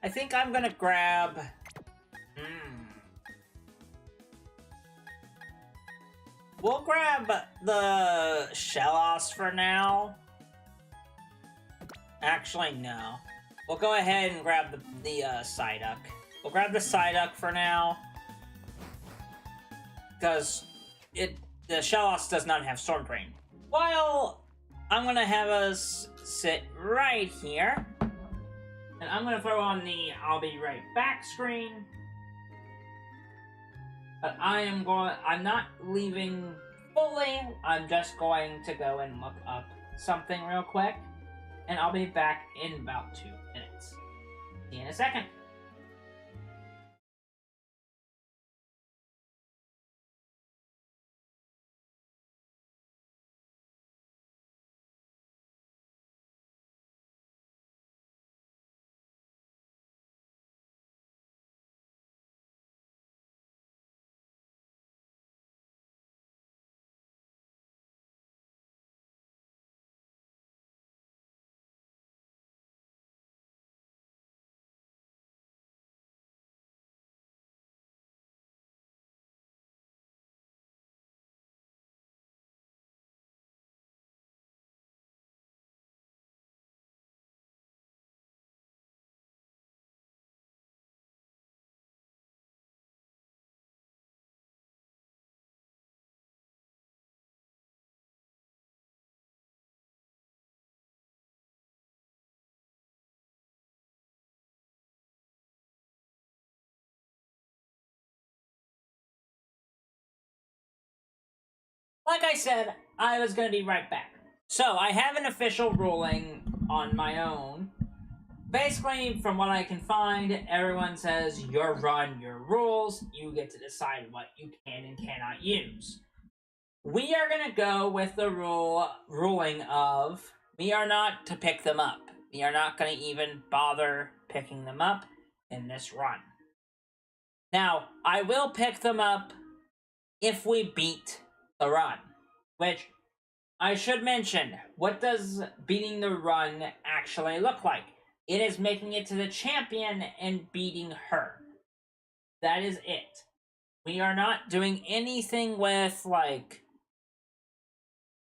I think I'm gonna grab... We'll grab the Shellos for now. Actually, no. We'll go ahead and grab the Psyduck. We'll grab the Psyduck for now. Because the Shellos does not have Storm Drain. While I'm gonna have us sit right here. And I'm gonna throw on the I'll be right back screen. But I'm not leaving fully. I'm just going to go and look up something real quick. And I'll be back in about 2 minutes. See you in a second. Like I said, I was going to be right back. So, I have an official ruling on my own. Basically, from what I can find, everyone says, your run, your rules, you get to decide what you can and cannot use. We are going to go with the ruling of, we are not to pick them up. We are not going to even bother picking them up in this run. Now, I will pick them up if we beat the run, which I should mention, what does beating the run actually look like? It is making it to the champion and beating her. That is it. We are not doing anything with, like,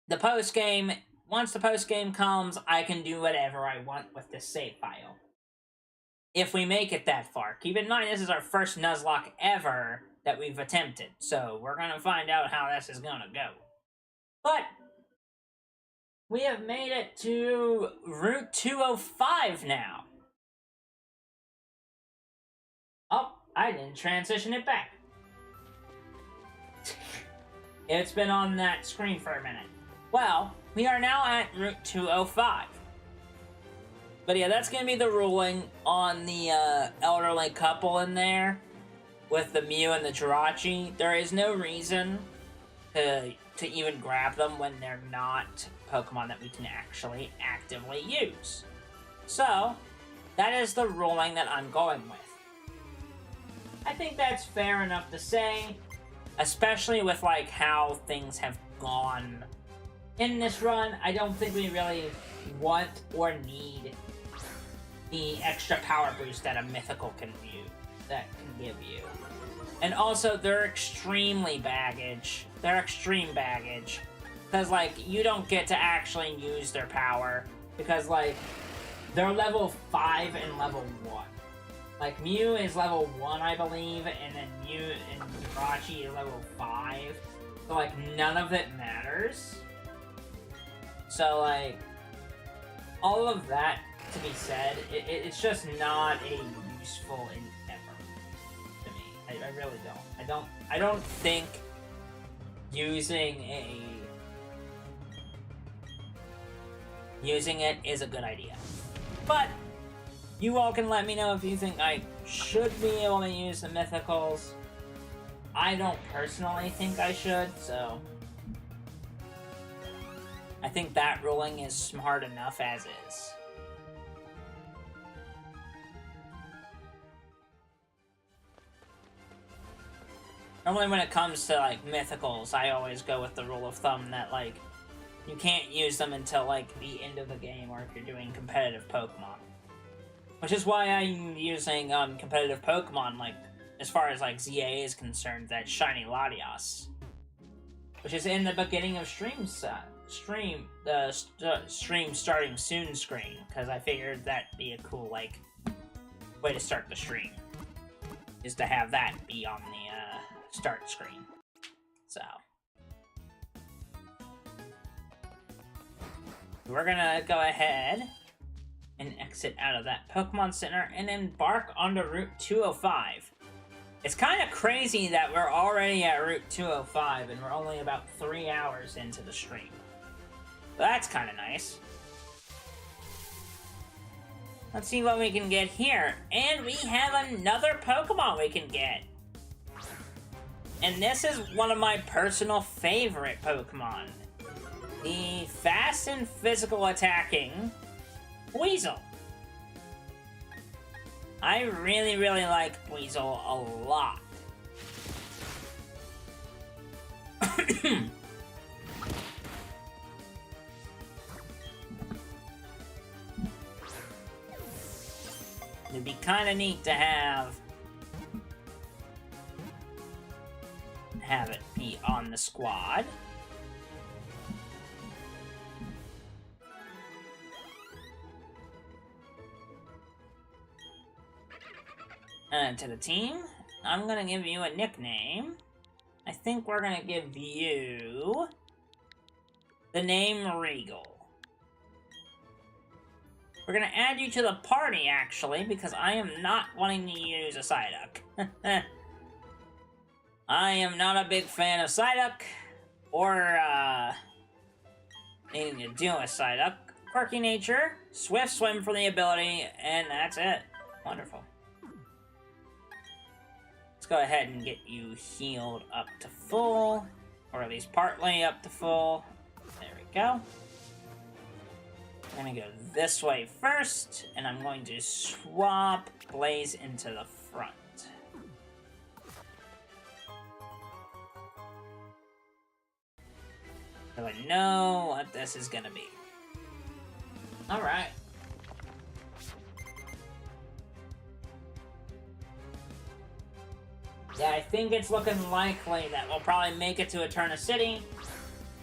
the post-game. Once the post-game comes, I can do whatever I want with this save file. If we make it that far. Keep in mind, this is our first Nuzlocke ever that we've attempted, so we're gonna find out how this is gonna go. But we have made it to Route 205 now. Oh, I didn't transition it back. It's been on that screen for a minute. Well, we are now at Route 205. But yeah, that's gonna be the ruling on the elderly couple in there. With the Mew and the Jirachi, there is no reason to even grab them when they're not Pokemon that we can actually actively use. So, that is the ruling that I'm going with. I think that's fair enough to say, especially with like how things have gone in this run. I don't think we really want or need the extra power boost that a mythical can give you. And also, they're extremely baggage. They're extreme baggage. Because, like, you don't get to actually use their power. Because, like, they're level 5 and level 1. Like, Mew is level 1, I believe, and then Mew and Jirachi is level 5. So, like, none of it matters. So, like, all of that to be said, it's just not a useful endeavor to me. I really don't. I don't think using it is a good idea. But you all can let me know if you think I should be able to use the mythicals. I don't personally think I should, so I think that ruling is smart enough as is. Normally when it comes to, like, mythicals, I always go with the rule of thumb that, like, you can't use them until, like, the end of the game or if you're doing competitive Pokemon. Which is why I'm using, competitive Pokemon, like, as far as, like, ZA is concerned, that Shiny Latias. Which is in the beginning of stream starting soon screen, because I figured that'd be a cool, like, way to start the stream. Is to have that be on the, start screen. So we're gonna go ahead and exit out of that Pokemon Center and embark onto Route 205. It's kind of crazy that we're already at Route 205 and we're only about 3 hours into the stream. That's kind of nice. Let's see what we can get here. And we have another Pokemon we can get. And this is one of my personal favorite Pokemon. The fast and physical attacking Weasel. I really, really like Weasel a lot. It'd be kind of neat to have it be on the squad. And to the team, I'm gonna give you a nickname. I think we're gonna give you the name Regal. We're gonna add you to the party, actually, because I am not wanting to use a Psyduck. I am not a big fan of Psyduck, or, needing to deal with Psyduck. Quirky nature, Swift Swim for the ability, and that's it. Wonderful. Let's go ahead and get you healed up to full, or at least partly up to full. There we go. I'm gonna go this way first, and I'm going to swap Blaze into the front. So I know what this is gonna be. Alright. Yeah, I think it's looking likely that we'll probably make it to Eterna City.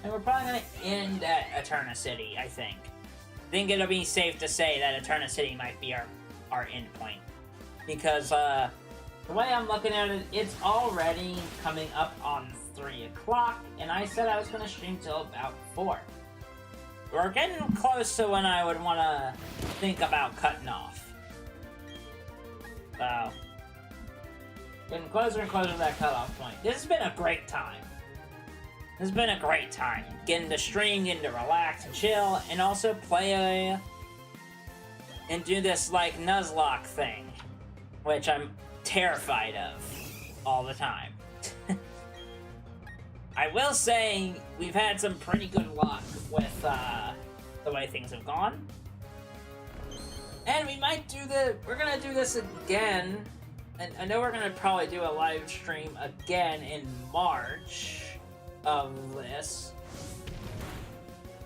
And we're probably gonna end at Eterna City, I think. I think it'll be safe to say that Eterna City might be our end point. Because, the way I'm looking at it, it's already coming up on 3 o'clock, and I said I was going to stream till about 4. We're getting close to when I would want to think about cutting off. So, getting closer and closer to that cutoff point. This has been a great time. This has been a great time. Getting to stream, getting to relax and chill, and also play and do this, like, Nuzlocke thing, which I'm terrified of all the time. I will say, we've had some pretty good luck with the way things have gone. And we might do we're gonna do this again. And I know we're gonna probably do a live stream again in March of this.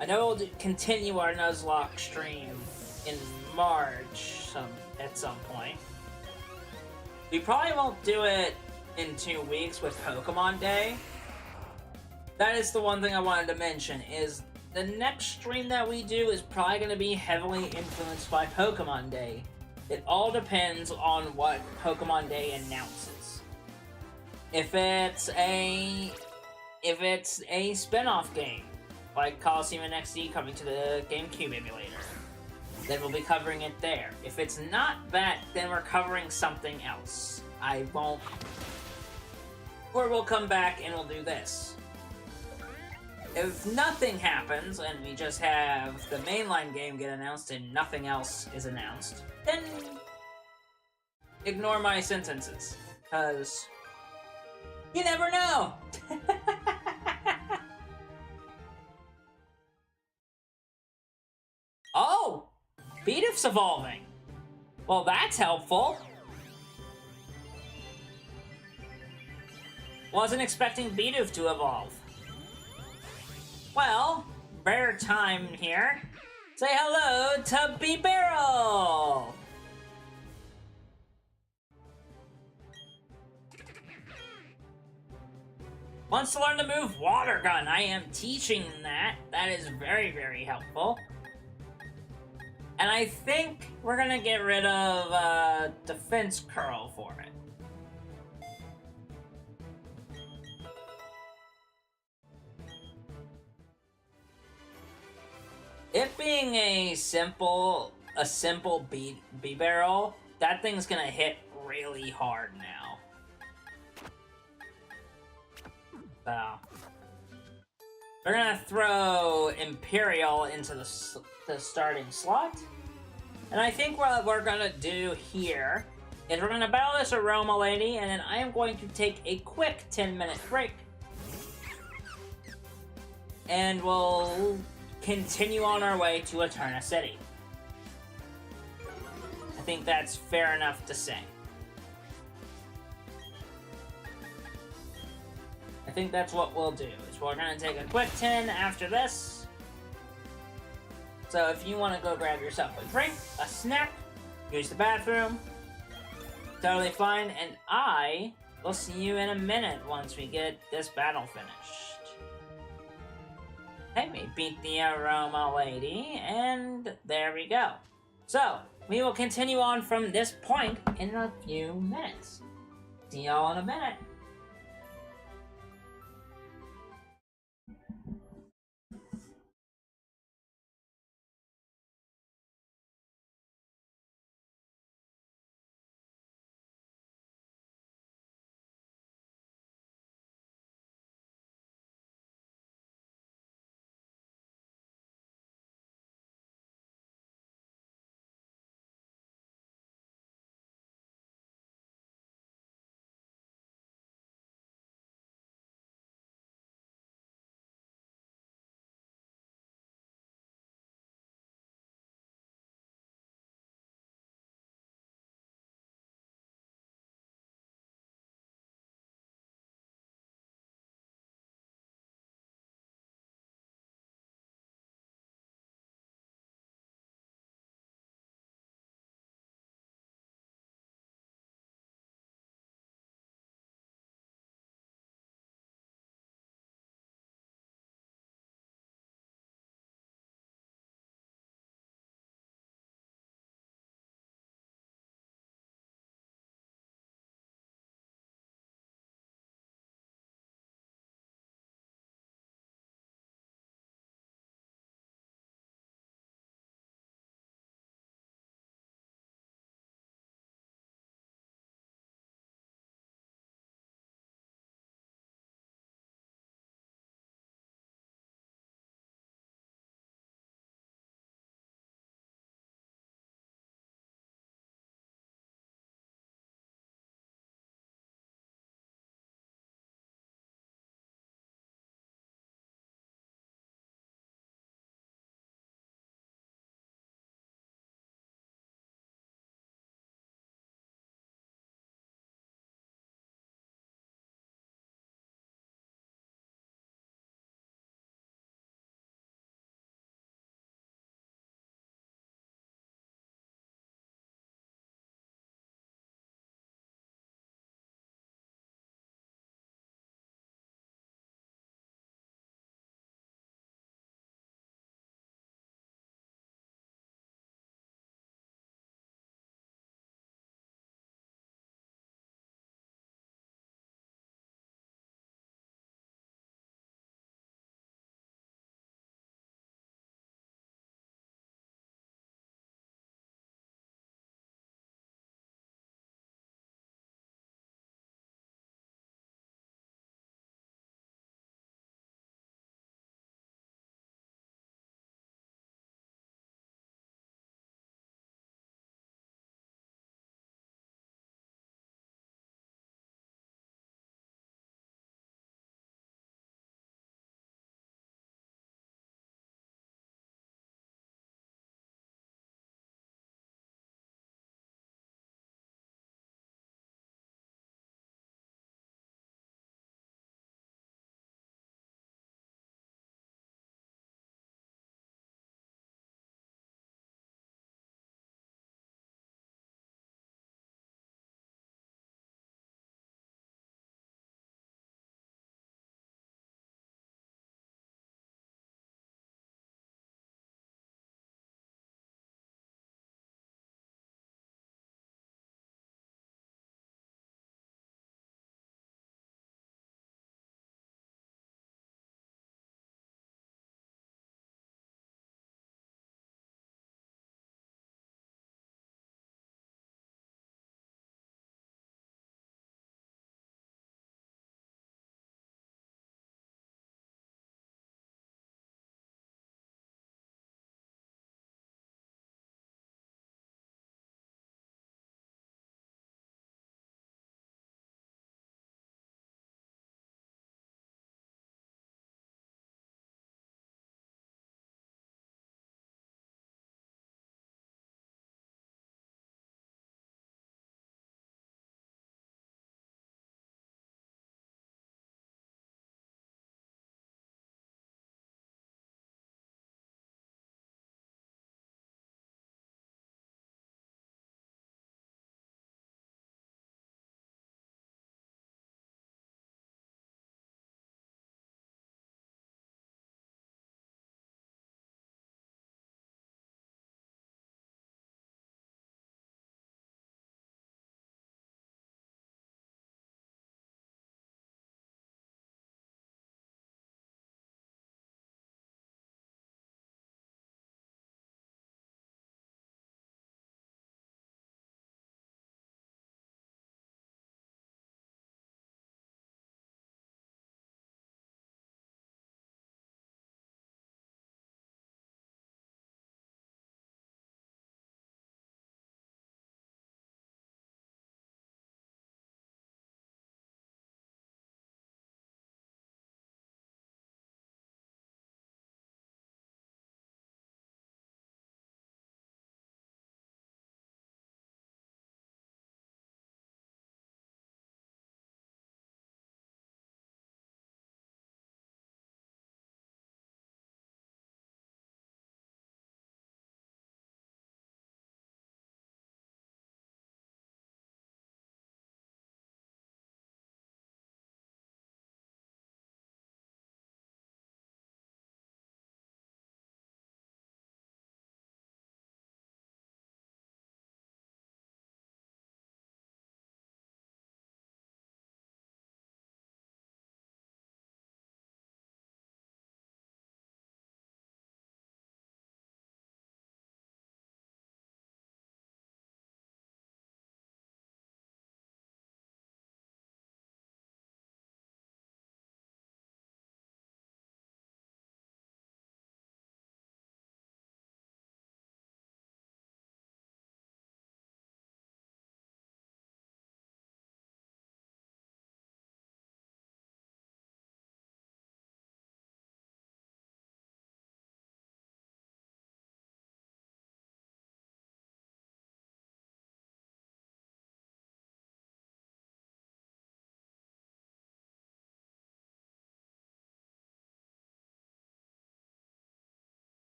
I know we'll continue our Nuzlocke stream in March at some point. We probably won't do it in 2 weeks with Pokemon Day. That is the one thing I wanted to mention, is the next stream that we do is probably going to be heavily influenced by Pokemon Day. It all depends on what Pokemon Day announces. If it's a spin-off game, like Coliseum XD coming to the GameCube emulator, then we'll be covering it there. If it's not that, then we're covering something else. Or we'll come back and we'll do this. If nothing happens, and we just have the mainline game get announced and nothing else is announced, then ignore my sentences, because you never know! Bidooft's evolving. Well, that's helpful. Wasn't expecting Bidoof to evolve. Well, rare time here. Say hello to B-Barrel! Wants to learn the move Water Gun. I am teaching that. That is very, very helpful. And I think we're gonna get rid of Defense Curl for it. It being a simple B-Barrel, that thing's gonna hit really hard now. So, we're gonna throw Imperial into the starting slot. And I think what we're gonna do here is we're gonna battle this Aroma Lady, and then I am going to take a quick 10-minute break. And we'll continue on our way to Eterna City. I think that's fair enough to say. I think that's what we'll do, is we're gonna take a quick 10 after this. So if you want to go grab yourself a drink, a snack, use the bathroom, totally fine, and I will see you in a minute once we get this battle finished. Hey, we beat the Aroma Lady, and there we go. So, we will continue on from this point in a few minutes. See y'all in a minute.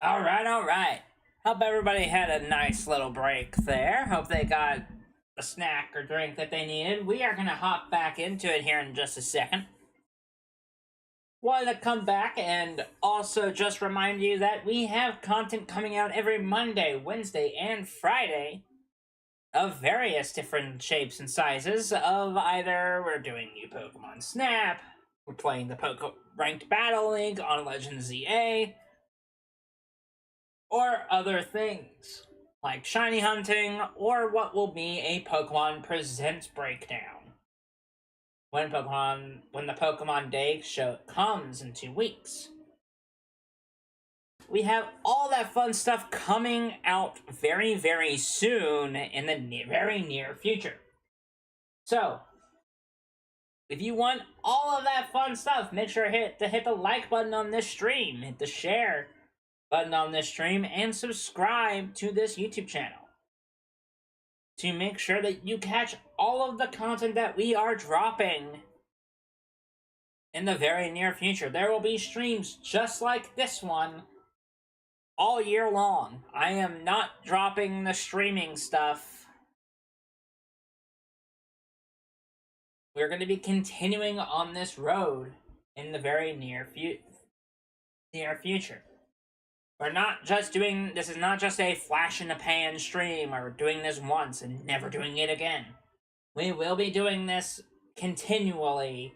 Alright. Hope everybody had a nice little break there. Hope they got a snack or drink that they needed. We are gonna hop back into it here in just a second. Wanted to come back and also just remind you that we have content coming out every Monday, Wednesday, and Friday of various different shapes and sizes of either we're doing new Pokemon Snap, we're playing the Ranked Battle League on Legends ZA, or other things like shiny hunting or what will be a Pokemon Presents breakdown when the Pokemon Day show comes in 2 weeks. We have all that fun stuff coming out very, very soon in the very near future. So, if you want all of that fun stuff, make sure to hit the like button on this stream, hit the share button on this stream, and subscribe to this YouTube channel to make sure that you catch all of the content that we are dropping in the very near future. There will be streams just like this one all year long. I am not dropping the streaming stuff. We're going to be continuing on this road in the very near future. We're not just doing, this is not just a flash in the pan stream, or doing this once and never doing it again. We will be doing this continually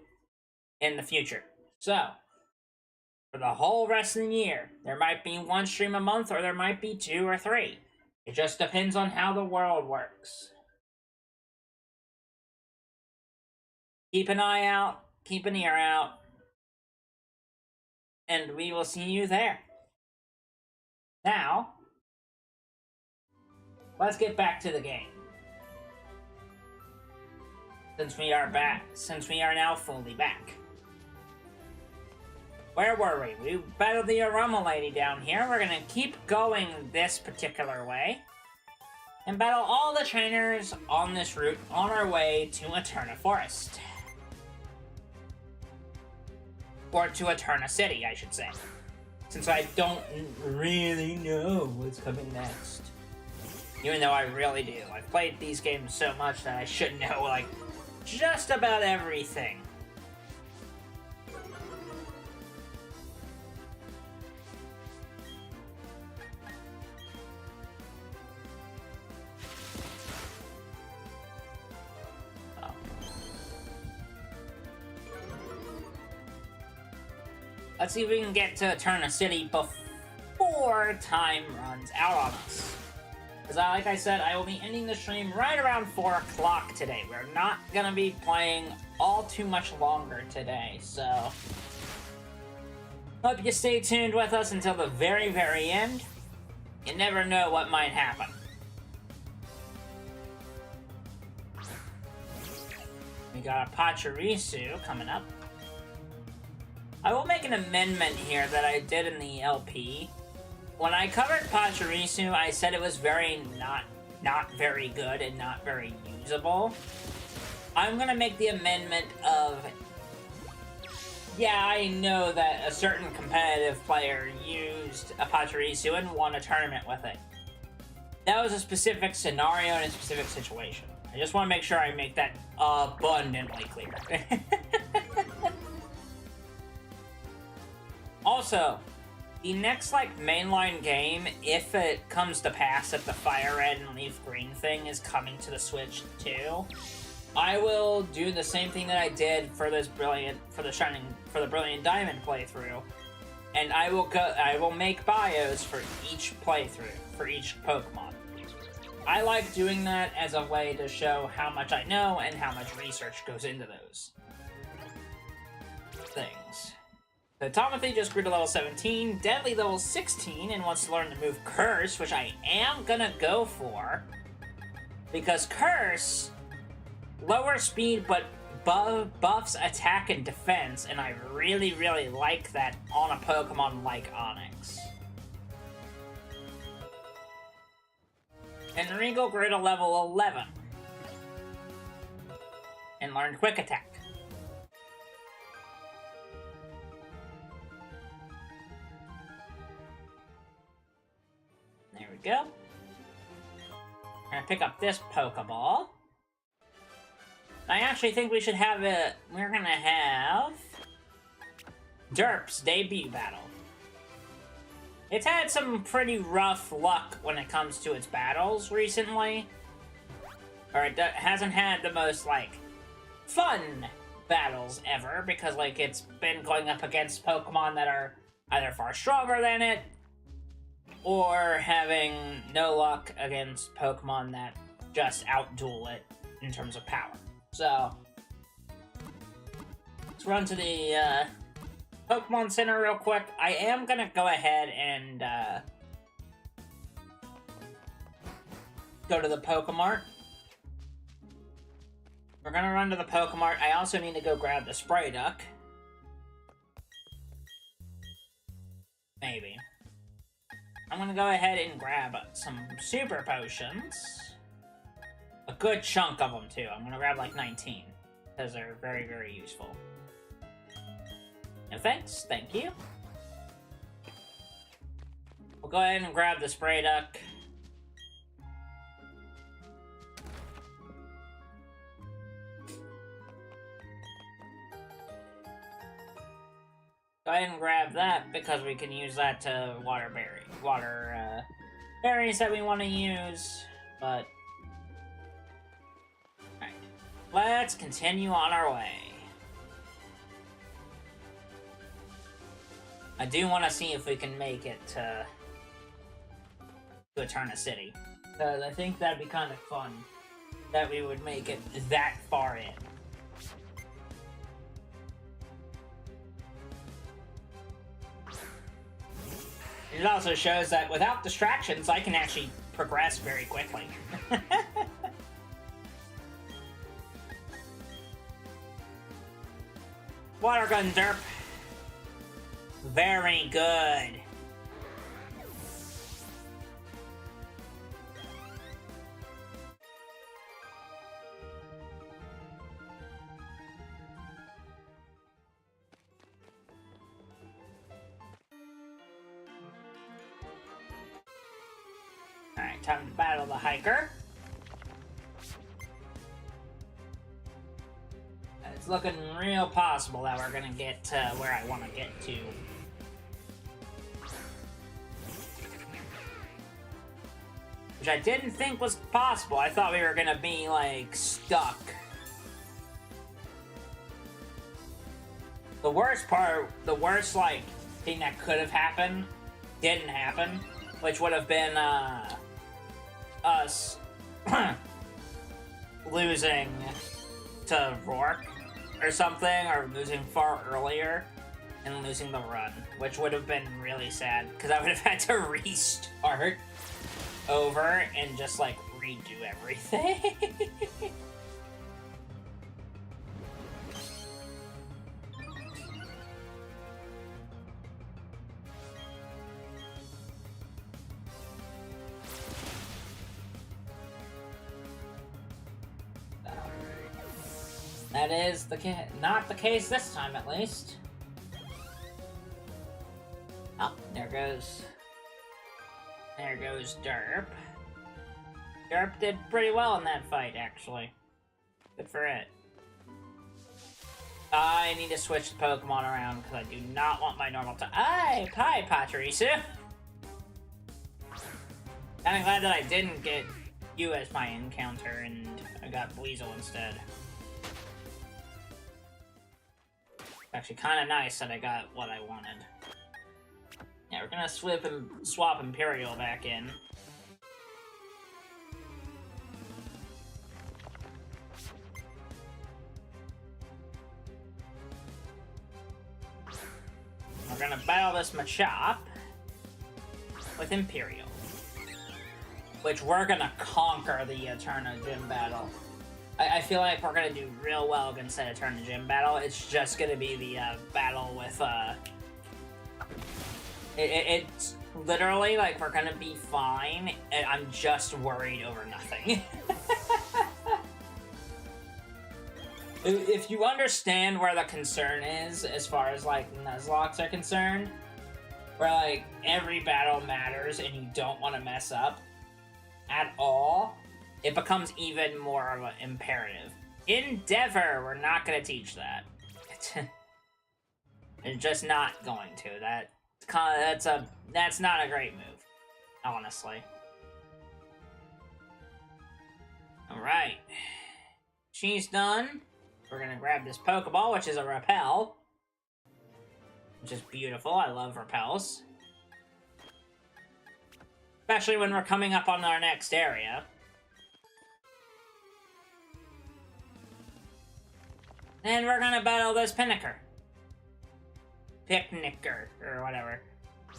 in the future. So, for the whole rest of the year, there might be 1 stream a month, or there might be 2 or 3. It just depends on how the world works. Keep an eye out, keep an ear out, and we will see you there. Now, let's get back to the game. Since we are now fully back. Where were we? We battled the Aroma Lady down here. We're gonna keep going this particular way and battle all the trainers on this route on our way to Eterna Forest. Or to Eterna City, I should say. Since I don't really know what's coming next. Even though I really do. I've played these games so much that I should know, like, just about everything. Let's see if we can get to Eterna City before time runs out on us. Because like I said, I will be ending the stream right around 4 o'clock today. We're not going to be playing all too much longer today, so hope you stay tuned with us until the very, very end. You never know what might happen. We got a Pachirisu coming up. I will make an amendment here that I did in the LP. When I covered Pachirisu, I said it was not very good and not very usable. I'm gonna make the amendment of, yeah, I know that a certain competitive player used a Pachirisu and won a tournament with it. That was a specific scenario and a specific situation. I just want to make sure I make that abundantly clear. Also, the next, mainline game, if it comes to pass that the Fire Red and Leaf Green thing is coming to the Switch too, I will do the same thing that I did for the Brilliant Diamond playthrough, and I will make bios for each playthrough, for each Pokemon. I like doing that as a way to show how much I know and how much research goes into those things. So Tomothy just grew to level 17, Deadly level 16, and wants to learn the move Curse, which I am gonna go for. Because Curse, lower speed but buffs attack and defense, and I really, really like that on a Pokemon like Onix. And Regal grew to level 11. And learned Quick Attack. go. We're gonna pick up this Pokeball. I actually think we should have it. We're gonna have Derp's debut battle. It's had some pretty rough luck when it comes to its battles recently. Or it hasn't had the most, like, fun battles ever, because, like, it's been going up against Pokemon that are either far stronger than it, or having no luck against Pokemon that just outduel it in terms of power. So, let's run to the Pokemon Center real quick. I am gonna go ahead and go to the Pokemart. We're gonna run to the Pokemart. I also need to go grab the Spray Duck. Maybe. I'm gonna go ahead and grab some Super Potions. A good chunk of them, too. I'm gonna grab like 19. Because they're very, very useful. No thanks. Thank you. We'll go ahead and grab the Spray Duck. Go ahead and grab that, because we can use that to water berries that we want to use, but... Alright. Let's continue on our way. I do want to see if we can make it to Eterna City, because I think that'd be kind of fun that we would make it that far in. It also shows that without distractions, I can actually progress very quickly. Water Gun Derp. Very good. Alright, time to battle the hiker. It's looking real possible that we're gonna get to where I want to get to. Which I didn't think was possible. I thought we were gonna be, like, stuck. The worst, like, thing that could have happened didn't happen. Which would have been, us losing to Rourke or something, or losing far earlier and losing the run, which would have been really sad, because I would have had to restart over and just, like, redo everything. That is not the case this time, at least. Oh, there goes Derp. Derp did pretty well in that fight, actually. Good for it. I need to switch the Pokemon around, because I do not want my normal type. Hi, Pachirisu! I'm glad that I didn't get you as my encounter, and I got Weasel instead. Actually, kind of nice that I got what I wanted. Yeah, we're gonna swap Imperial back in. We're gonna battle this Machop with Imperial, which we're gonna conquer the Eterna Gym battle. I feel like we're gonna do real well against that Eterna Gym battle. It's just gonna be the battle with it's literally like we're gonna be fine, and I'm just worried over nothing. If you understand where the concern is as far as like Nuzlocks are concerned, where like every battle matters and you don't want to mess up at all, it becomes even more of an imperative. Endeavor, we're not going to teach that. It's just not going to. That's not a great move, honestly. All right, she's done. We're gonna grab this Pokeball, which is a Repel, which is beautiful. I love repels, especially when we're coming up on our next area. And we're gonna battle this Picnicker, or whatever.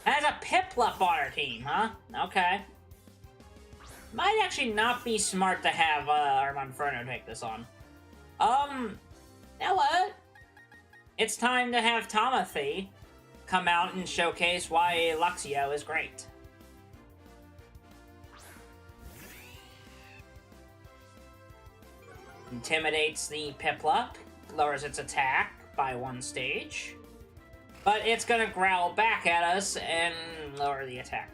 Has a Piplup on our team, huh? Okay. Might actually not be smart to have our Monferno take this on. You know what? It's time to have Timothy come out and showcase why Luxio is great. Intimidates the Piplup, lowers its attack by 1 stage, but it's gonna growl back at us and lower the attack.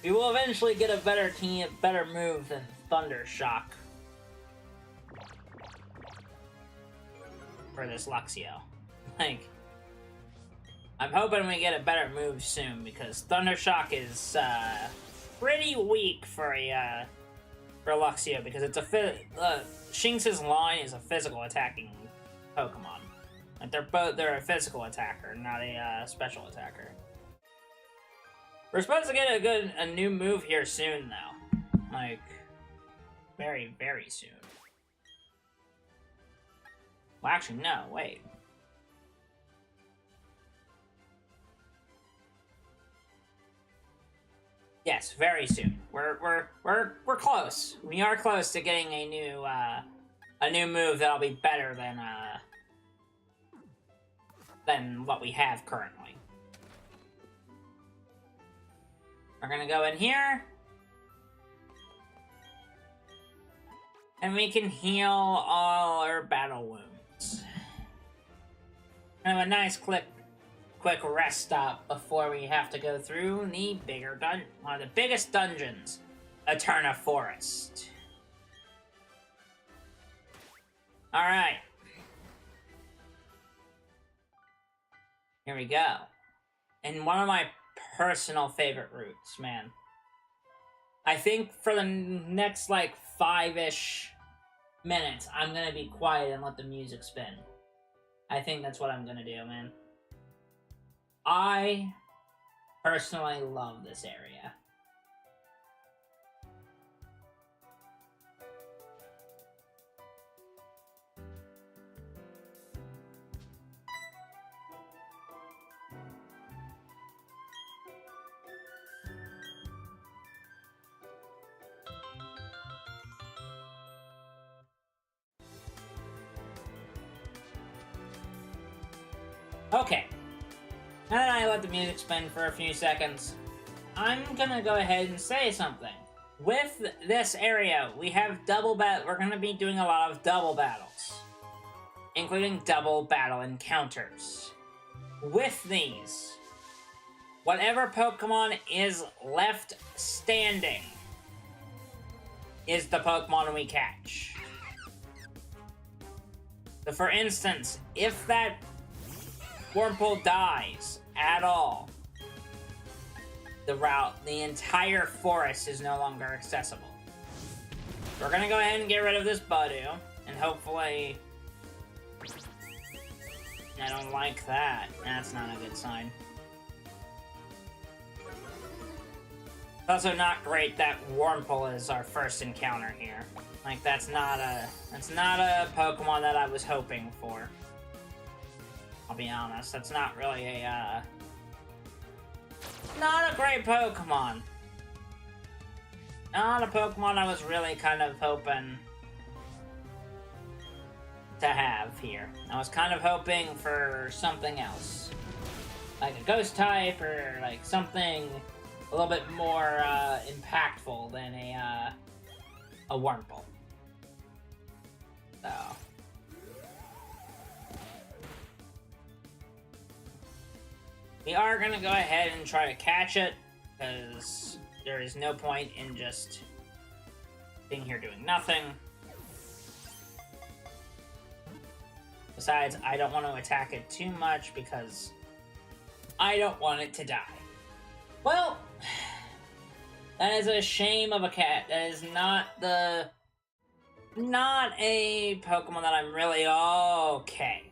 We will eventually get a better move than Thunder Shock for this Luxio. Like, I'm hoping we get a better move soon, because Thunder Shock is pretty weak for Luxio, because it's Shinx's line is a physical attacking Pokemon. Like they're a physical attacker, not a special attacker. We're supposed to get a new move here soon, though. Like, very, very soon. Well, actually, no, wait. Yes, very soon. We're close. We are close to getting a new move that'll be better than what we have currently. We're gonna go in here, and we can heal all our battle wounds. Kind of a nice quick rest stop before we have to go through the one of the biggest dungeons, Eterna Forest. All right, here we go, and one of my personal favorite routes, man. I think for the next, like, 5-ish minutes, I'm gonna be quiet and let the music spin. I think that's what I'm gonna do, man. I personally love this area. Okay, now that I let the music spin for a few seconds, I'm gonna go ahead and say something. With this area, we have we're gonna be doing a lot of double battles, including double battle encounters. With these, whatever Pokemon is left standing is the Pokemon we catch. So for instance, if that Wurmple dies at all, the entire forest is no longer accessible. We're gonna go ahead and get rid of this Budew, and hopefully... I don't like that. That's not a good sign. It's also not great that Wurmple is our first encounter here. Like, that's not a Pokemon that I was hoping for. I'll be honest, that's not really not a great Pokemon. Not a Pokemon I was really kind of hoping to have here. I was kind of hoping for something else. Like a Ghost type, or like something a little bit more impactful than a Wurmple. So... We are gonna go ahead and try to catch it, because there is no point in just being here doing nothing. Besides, I don't want to attack it too much because I don't want it to die. Well, that is a shame of a cat. That is not a Pokemon that I'm really okay.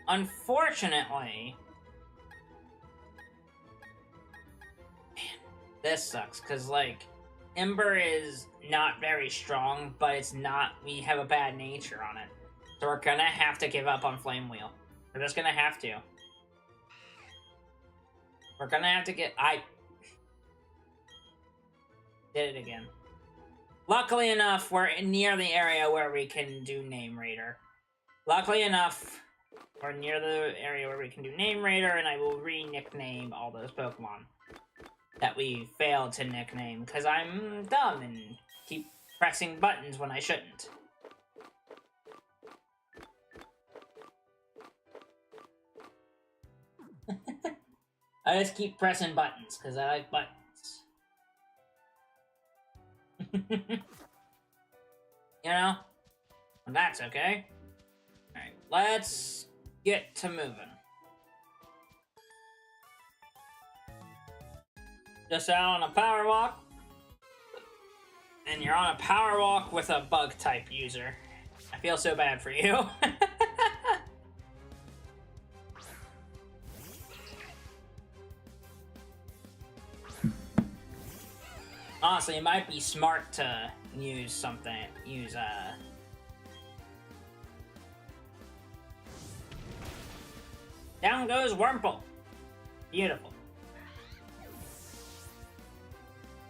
Unfortunately, man, this sucks, because, like, Ember is not very strong, but it's not, we have a bad nature on it. So we're gonna have to give up on Flame Wheel. We're just gonna have to. We're gonna have to I did it again. Luckily enough, we're near the area where we can do Name Raider. Luckily enough, we're near the area where we can do Name Raider, and I will re-nickname all those Pokemon that we failed to nickname, because I'm dumb and keep pressing buttons when I shouldn't. I just keep pressing buttons, because I like buttons. You know? And that's okay. Alright, let's get to moving. Just out on a power walk. And you're on a power walk with a bug type user. I feel so bad for you. Honestly, it might be smart to use something. Down goes Wurmple. Beautiful.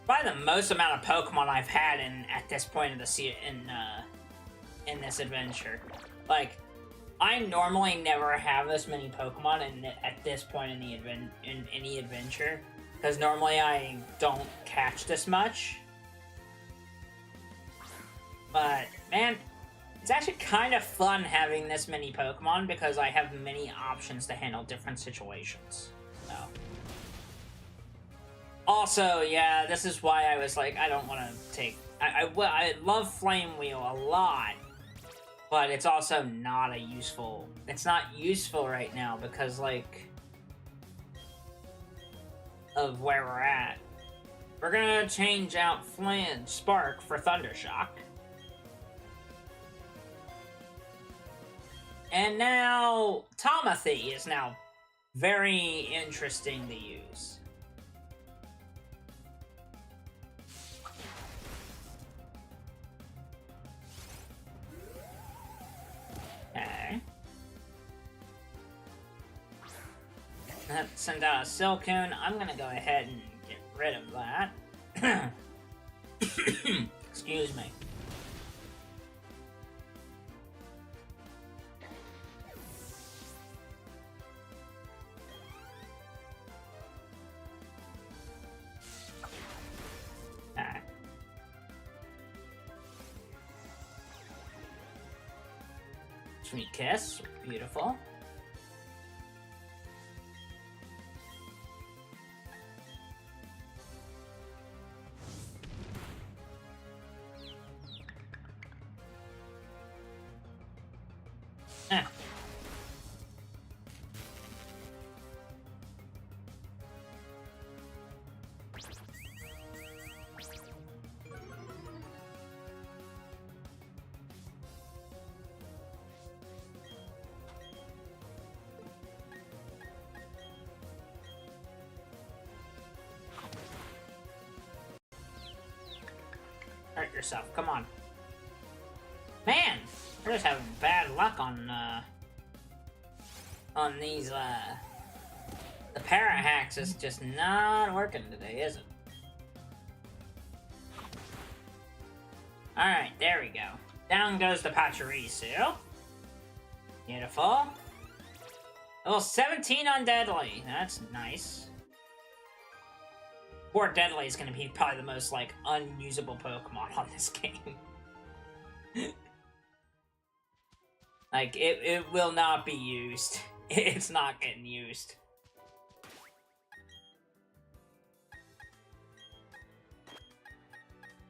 Probably the most amount of Pokemon I've had at this point of the in this adventure. Like, I normally never have this many Pokemon at this point in any adventure, because normally I don't catch this much. But man, it's actually kind of fun having this many Pokemon because I have many options to handle different situations. So. Also, yeah, this is why I was like, I don't want to take... I love Flame Wheel a lot, but it's also not a useful... It's not useful right now because, like, of where we're at. We're gonna change out Spark for Thundershock. And now, Tamagotchi is now very interesting to use. Okay. Let's send out a Silcoon. I'm gonna go ahead and get rid of that. Excuse me. Alright. Sweet Kiss. Beautiful. Eh. Hurt yourself, come on. Man, we're just having bad luck on these, the Parahacks is just not working today, is it? Alright, there we go. Down goes the Pachirisu. Beautiful. Level 17 on Deadly. That's nice. Poor Deadly is going to be probably the most, like, unusable Pokemon on this game. Like, it will not be used. It's not getting used.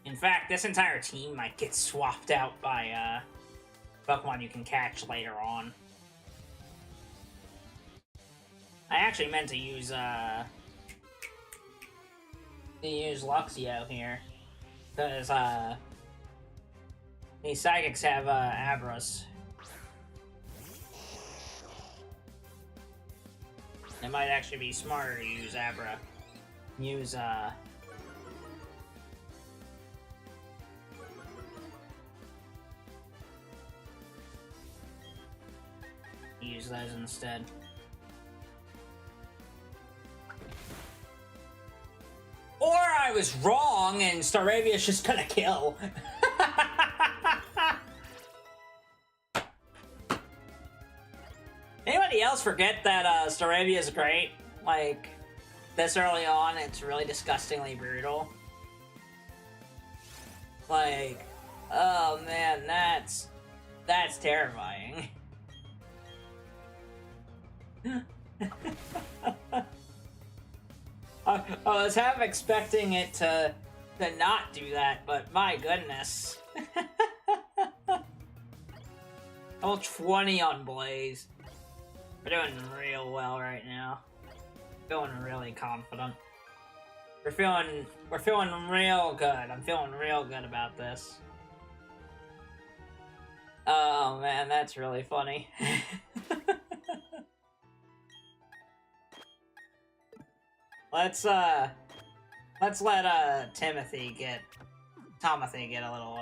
In fact, this entire team might get swapped out by, Pokemon you can catch later on. I actually meant to use Luxio here. Because, these Psychics have, Abras. It might actually be smarter to use Abra. Use, use those instead. Or I was wrong and Staravia's just gonna kill. Anybody else forget that Staravia is great? Like, this early on, it's really disgustingly brutal. Like, oh man, that's terrifying. I was half expecting it to not do that, but my goodness. Level 20 on Blaze. We're doing real well right now. Feeling really confident. We're feeling real good. I'm feeling real good about this. Oh man, that's really funny. Let's let Tomothy get a little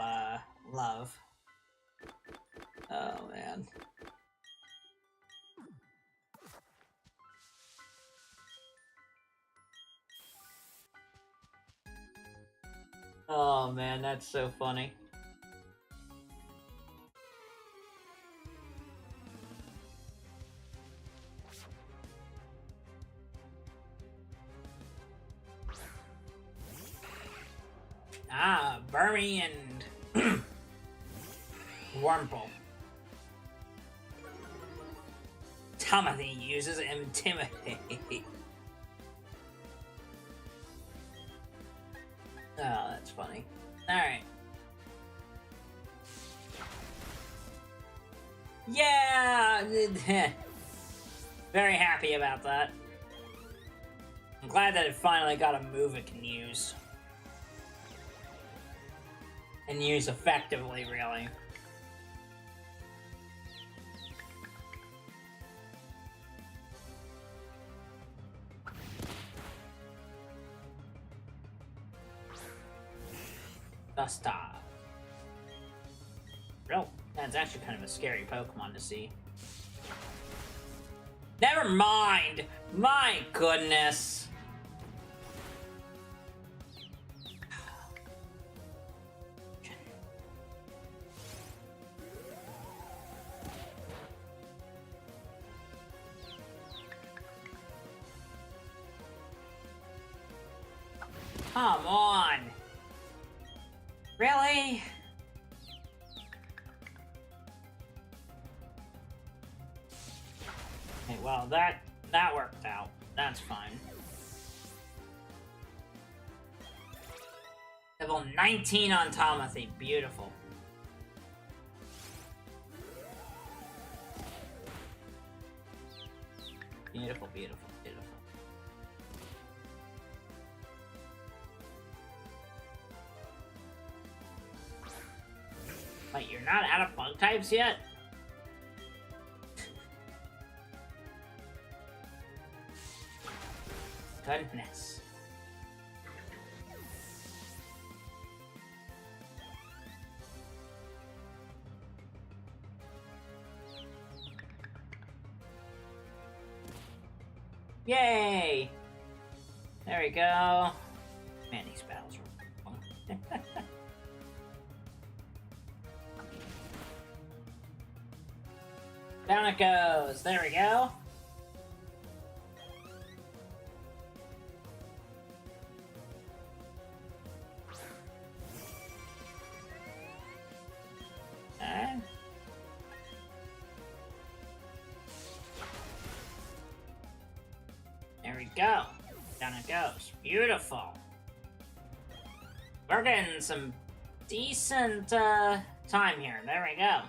love. Oh man. Oh man, that's so funny. Ah, Burmy and Wurmple. Tomothy uses Intimidate. Oh, that's funny. Alright. Yeah! Very happy about that. I'm glad that it finally got a move it can use. And use effectively, really. Dusta. Real. That's actually kind of a scary Pokemon to see. Never mind! My goodness! Come on! Really? Okay, well, that worked out. That's fine. Level 19 on Tomothy. Beautiful. Beautiful, beautiful, beautiful. Wait, you're not out of bug types yet? Goodness. Yay! There we go. Man, these battles are fun. Down it goes. There we go. go. Down it goes. Beautiful. We're getting some decent time here. There we go.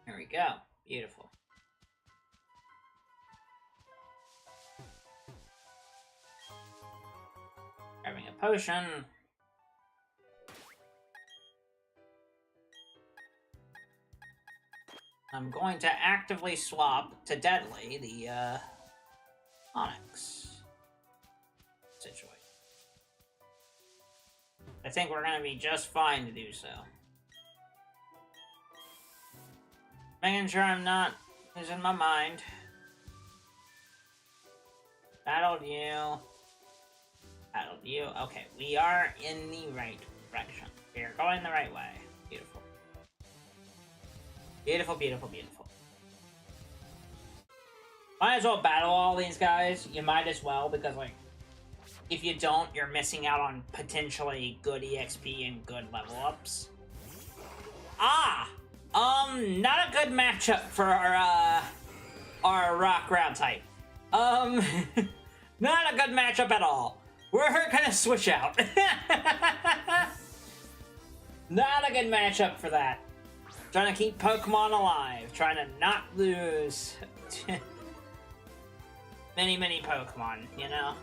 There we go. Beautiful. Grabbing a potion. I'm going to actively swap to Deadly, the Onyx situation. I think we're going to be just fine to do so. Making sure I'm not losing my mind. Battled you. Battled you. Okay, we are in the right direction. We are going the right way. Beautiful. Beautiful, beautiful, beautiful. Might as well battle all these guys. You might as well, because, like, if you don't, you're missing out on potentially good EXP and good level ups. Ah! Not a good matchup for our rock ground type. Not a good matchup at all. We're gonna switch out. Not a good matchup for that. Trying to keep Pokemon alive. Trying to not lose many Pokemon, you know?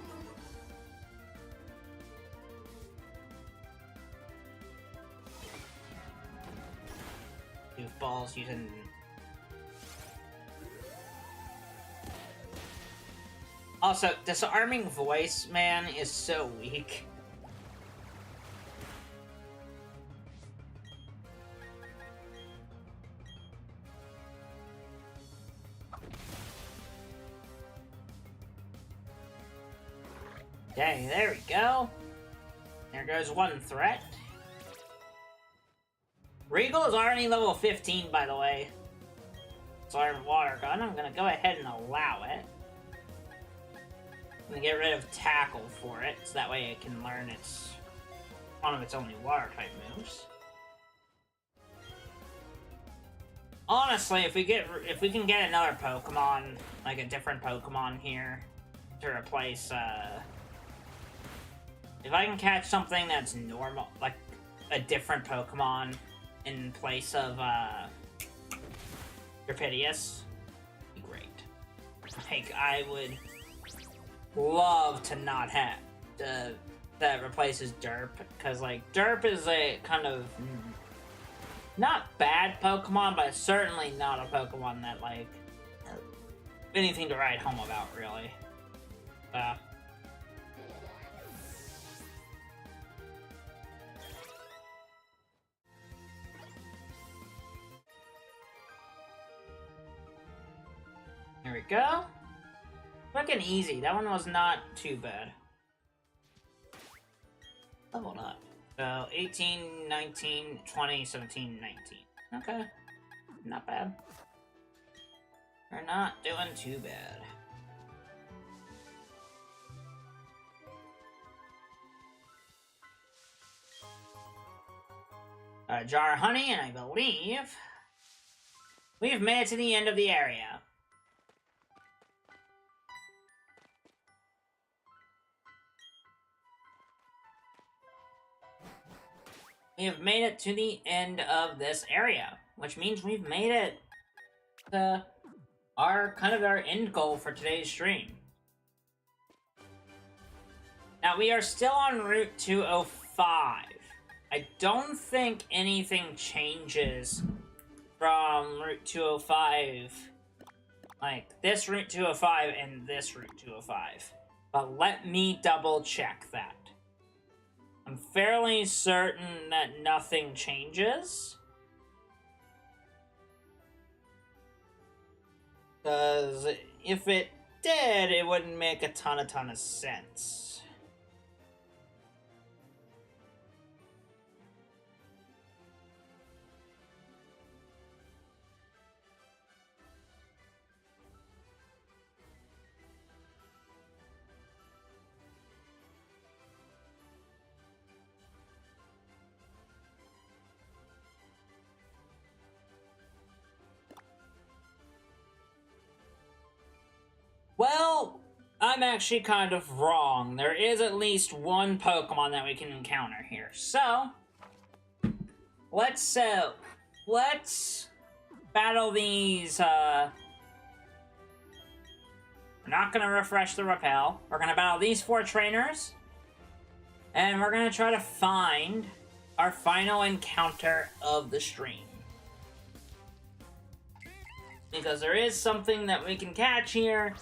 Goofballs using... Also, Disarming Voice, man, is so weak. Okay, there we go. There goes one threat. Regal is already level 15, by the way. So our water gun, I'm gonna go ahead and allow it. I'm gonna get rid of Tackle for it, so that way it can learn one of its only water type moves. Honestly, if we can get another Pokemon, like a different Pokemon here, to replace, if I can catch something that's normal, like a different Pokemon in place of, Rapidius, be great. Like, I would love to not have that replaces Derp, because, like, Derp is a kind of not bad Pokemon, but certainly not a Pokemon that, like, anything to write home about, really. There we go. Looking easy. That one was not too bad. Leveled up. So, 18, 19, 20, 17, 19. Okay. Not bad. We're not doing too bad. A jar of honey, and I believe we've made it to the end of the area. We have made it to the end of this area, which means we've made it to our end goal for today's stream. Now, we are still on Route 205. I don't think anything changes from Route 205, like this Route 205 and this Route 205. But let me double check that. I'm fairly certain that nothing changes. Because if it did, it wouldn't make a ton of sense. I'm actually kind of wrong. There is at least one Pokemon that we can encounter here. So, let's battle these, We're not gonna refresh the repel. We're gonna battle these 4 trainers. And we're gonna try to find our final encounter of the stream. Because there is something that we can catch here.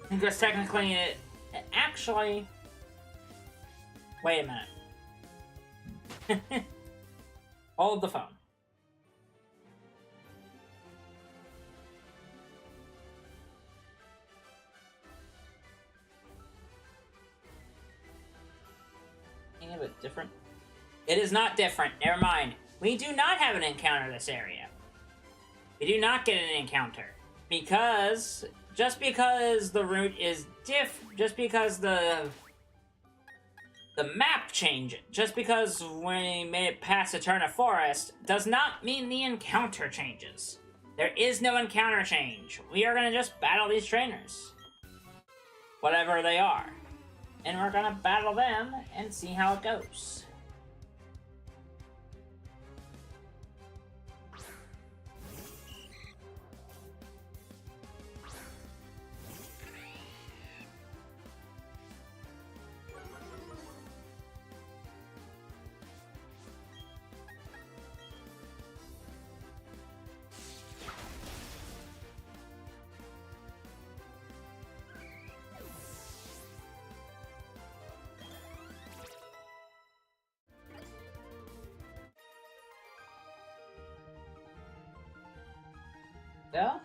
Because technically it... Actually... Wait a minute. Hold the phone. A bit different. It is not different. Never mind. We do not have an encounter this area. We do not get an encounter. Because... Just because the route is just because the map changed, just because we made it past Eterna Forest, does not mean the encounter changes. There is no encounter change. We are gonna just battle these trainers. Whatever they are. And we're gonna battle them and see how it goes. Yeah?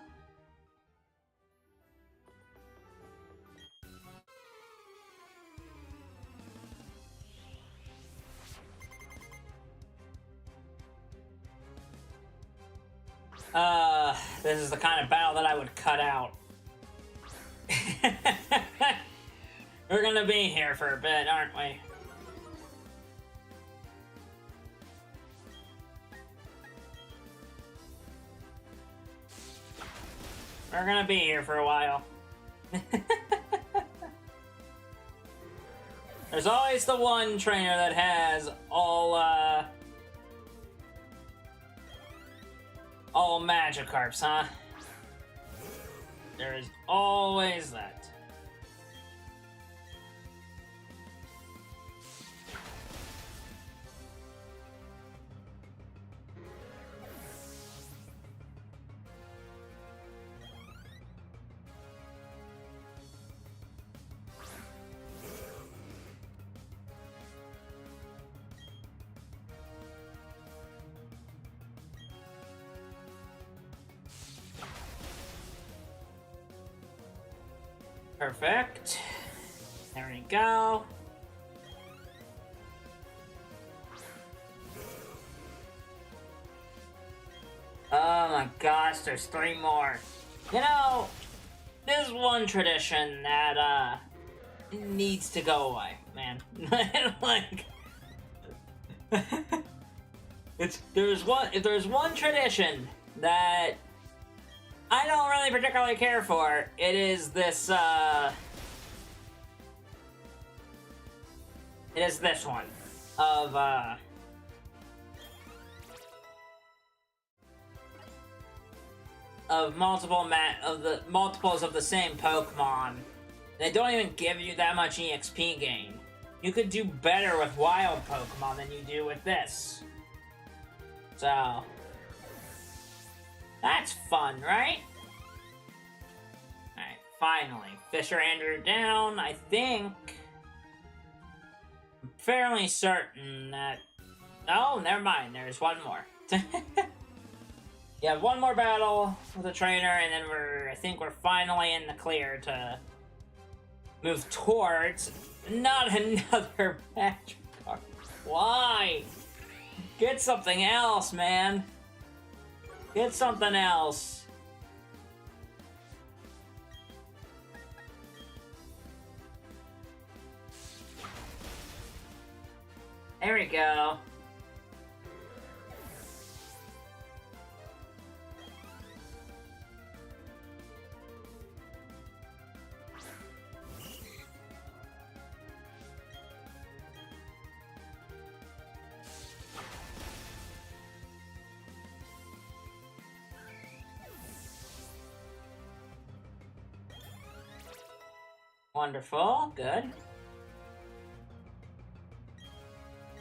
This is the kind of battle that I would cut out. We're gonna be here for a bit, aren't we? We're gonna be here for a while. There's always the one trainer that has all Magikarps, huh? There is always that. Perfect. There we go. Oh my gosh, there's 3 more. You know, there's one tradition that, needs to go away, man. Like... if there's one tradition that I don't really particularly care for, it is this, it is this one. Of multiples of the same Pokemon. They don't even give you that much EXP gain. You could do better with wild Pokemon than you do with this. So... that's fun, right? Alright, finally. Fisher Andrew down, I think. I'm fairly certain that... oh, never mind, there's one more. Yeah, one more battle with a trainer, and then I think we're finally in the clear to move towards not another Magikarp. Why? Get something else, man. Get something else. There we go. Wonderful. Good.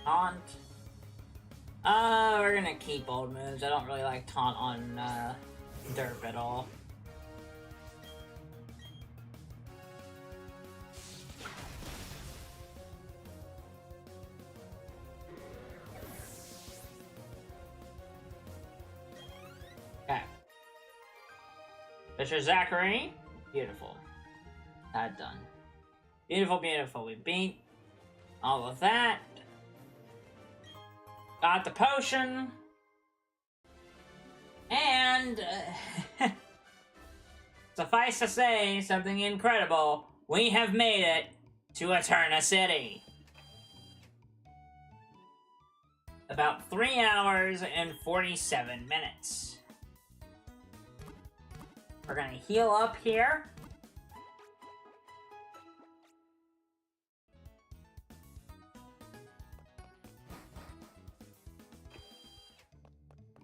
Taunt. We're gonna keep old moves. I don't really like taunt on Derp at all. Okay. Mr. Zachary. Beautiful. That done. Beautiful, beautiful. We beat all of that. Got the potion. And suffice to say, something incredible. We have made it to Eterna City. About 3 hours and 47 minutes. We're gonna heal up here.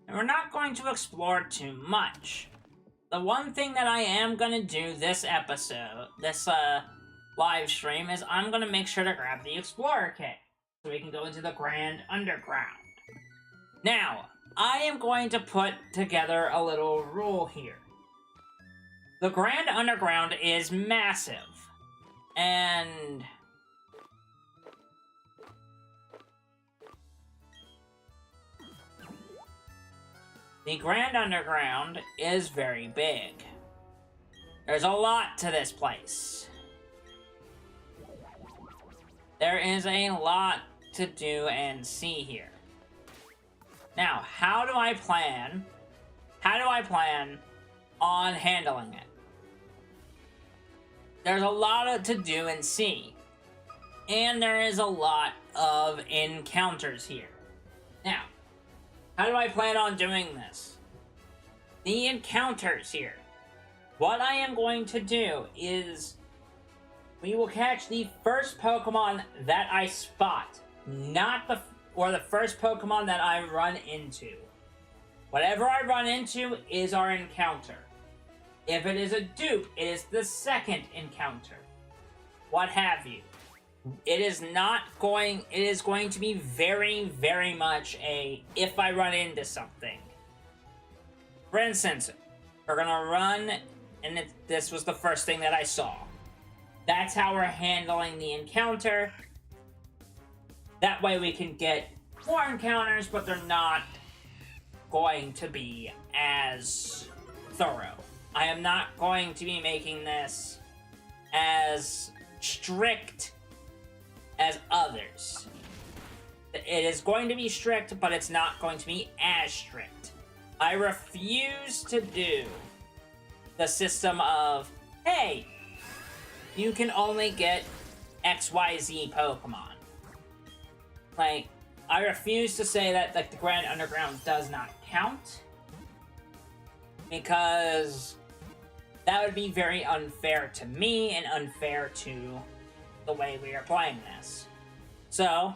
And we're not going to explore too much. The one thing that I am going to do this episode, this live stream, is I'm going to make sure to grab the Explorer Kit. So we can go into the Grand Underground. Now, I am going to put together a little rule here. The Grand Underground is massive. And the Grand Underground is very big. There's a lot to this place. There is a lot to do and see here. Now, how do I plan on handling it? There's a lot to do and see. And there is a lot of encounters here. Now, how do I plan on doing this? The encounters here. What I am going to do is we will catch the first Pokemon that I spot, not the first Pokemon that I run into. Whatever I run into is our encounter. If it is a dupe, it is the second encounter. What have you. It is going to be very, very much a if I run into something. For instance, we're gonna run, and this was the first thing that I saw. That's how we're handling the encounter. That way we can get more encounters, but they're not going to be as thorough. I am not going to be making this as strict as others. It is going to be strict, but it's not going to be as strict. I refuse to do the system of, hey, you can only get XYZ Pokemon. Like, I refuse to say that like the Grand Underground does not count, because that would be very unfair to me and unfair to the way we are playing this. So,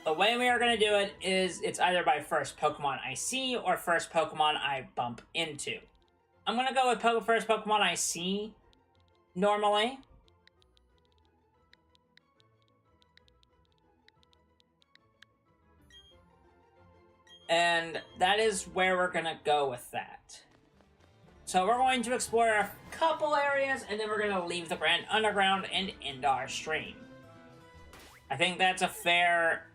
the way we are going to do it is it's either by first Pokemon I see or first Pokemon I bump into. I'm going to go with first Pokemon I see normally. And that is where we're going to go with that. So we're going to explore a couple areas, and then we're going to leave the Grand Underground and end our stream. I think that's a fair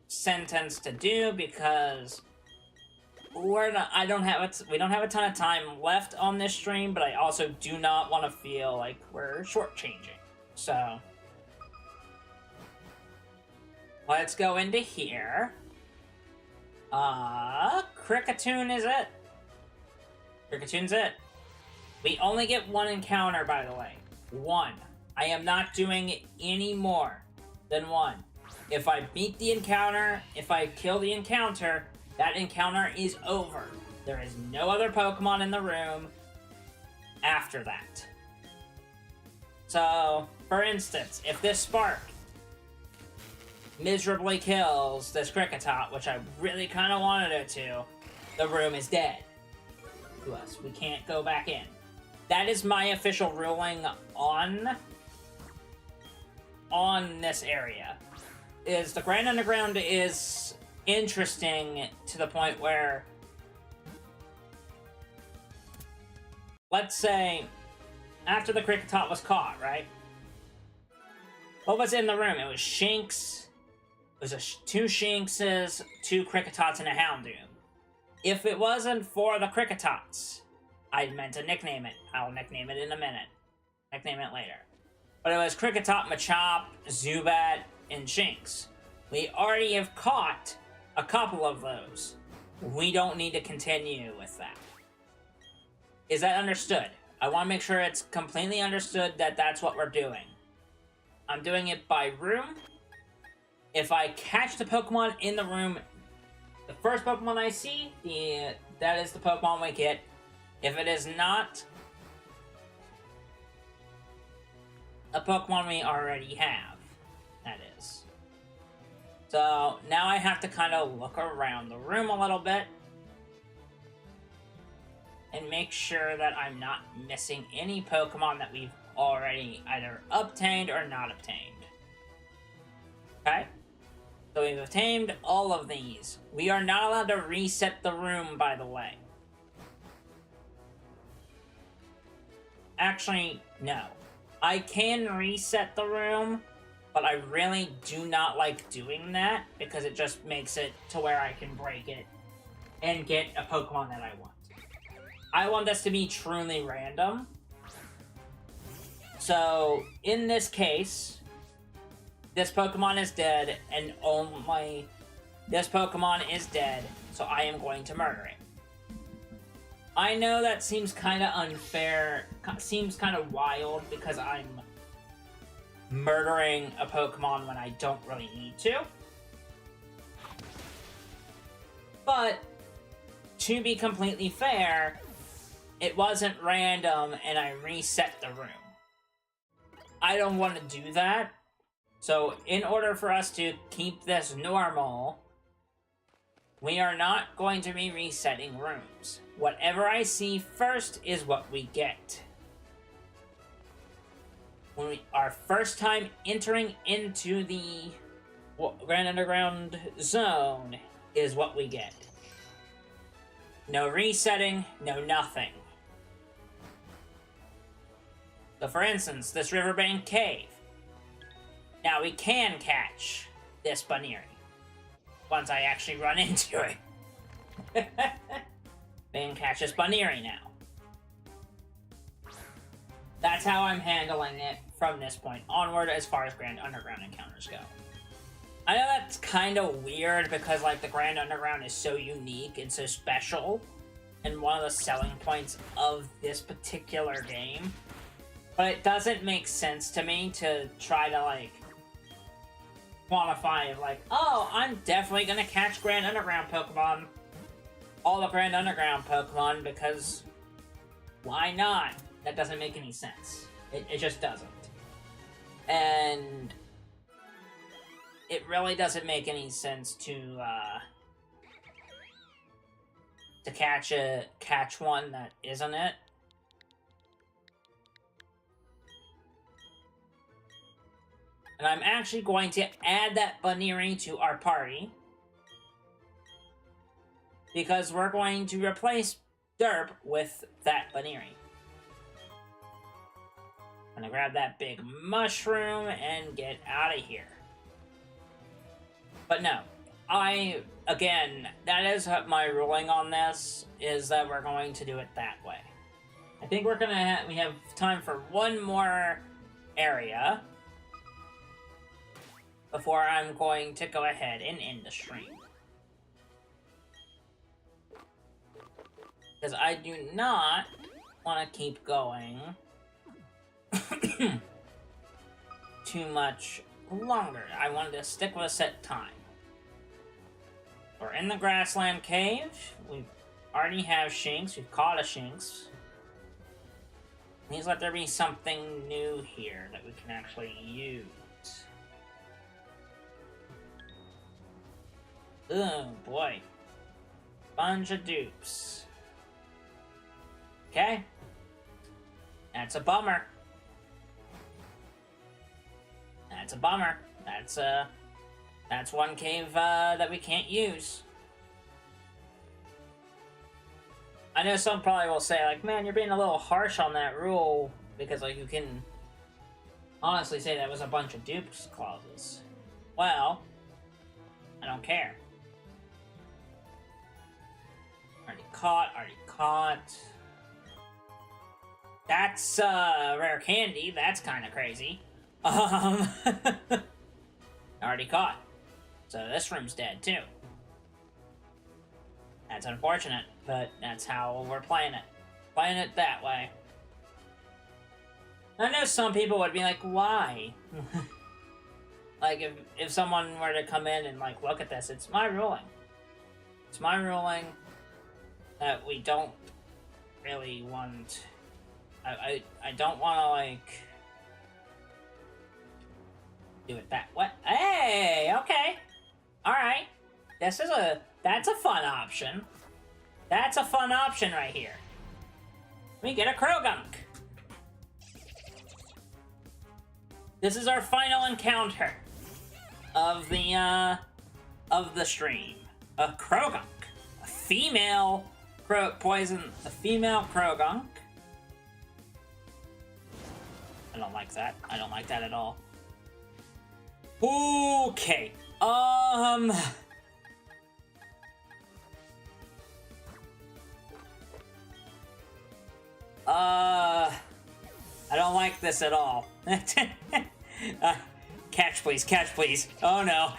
sentence to do, because we don't have a ton of time left on this stream, but I also do not want to feel like we're shortchanging. So let's go into here. Kricketune is it? Krickatune's it. We only get one encounter, by the way. One. I am not doing any more than one. If I beat the encounter, if I kill the encounter, that encounter is over. There is no other Pokemon in the room after that. So, for instance, if this Spark miserably kills this Kricketot, which I really kind of wanted it to, the room is dead to us. We can't go back in. That is my official ruling on on this area is the Grand Underground is interesting to the point where, let's say, after the Kricketot was caught, right? What was in the room? It was Shinx. It was two Shinxes, two Cricketots, and a Houndoom. If it wasn't for the Cricketots, I meant to nickname it. I'll nickname it in a minute. Nickname it later. But it was Kricketot, Machop, Zubat, and Shinx. We already have caught a couple of those. We don't need to continue with that. Is that understood? I want to make sure it's completely understood that that's what we're doing. I'm doing it by room. If I catch the Pokemon in the room, the first Pokemon I see, that is the Pokemon we get. If it is not a Pokemon we already have, that is. So now I have to kind of look around the room a little bit and make sure that I'm not missing any Pokemon that we've already either obtained or not obtained. Okay? So we've obtained all of these. We are not allowed to reset the room, by the way. Actually, no. I can reset the room, but I really do not like doing that because it just makes it to where I can break it and get a Pokemon that I want. I want this to be truly random. So, in this case, this Pokemon is dead, and only this Pokemon is dead, so I am going to murder it. I know that seems kind of unfair, seems kind of wild, because I'm murdering a Pokemon when I don't really need to. But, to be completely fair, it wasn't random, and I reset the room. I don't want to do that. So, in order for us to keep this normal, we are not going to be resetting rooms. Whatever I see first is what we get. Our first time entering into the Grand Underground Zone is what we get. No resetting, no nothing. So for instance, this Riverbank Cave. Now we can catch this Baneri. Once I actually run into it. We can catch this Baneri now. That's how I'm handling it from this point onward as far as Grand Underground encounters go. I know that's kind of weird because, like, the Grand Underground is so unique and so special, and one of the selling points of this particular game. But it doesn't make sense to me to try to, like, quantify, like, oh, I'm definitely gonna catch Grand Underground Pokemon. All the Grand Underground Pokemon, because why not? That doesn't make any sense. It just doesn't. And it really doesn't make any sense to catch one that isn't it. And I'm actually going to add that Baneri to our party, because we're going to replace Derp with that Baneri. I'm gonna grab that big mushroom and get out of here. But no, again, that is my ruling on this, is that we're going to do it that way. I think we're gonna we have time for one more area before I'm going to go ahead and end the stream. Because I do not want to keep going too much longer. I wanted to stick with a set time. We're in the Grassland Cave. We already have Shinx. We've caught a Shinx. Please let there be something new here that we can actually use. Oh boy. Bunch of dupes. Okay. That's a bummer. That's a bummer. That's one cave that we can't use. I know some probably will say, like, man, you're being a little harsh on that rule, because, like, you can honestly say that was a bunch of dupes clauses. Well, I don't care. Already caught. That's, rare candy. That's kind of crazy. Already caught. So this room's dead, too. That's unfortunate, but that's how we're playing it. Playing it that way. I know some people would be like, why? Like, if someone were to come in and, like, look at this, it's my ruling. It's my ruling that we don't really want... I don't want to, like... do it that way. Hey, okay. Alright. That's a fun option. That's a fun option right here. We get a Krogunk. This is our final encounter of the stream. A Krogunk. A female a female Krogunk. I don't like that. I don't like that at all. Okay. I don't like this at all. Catch, please. Catch, please. Oh, no.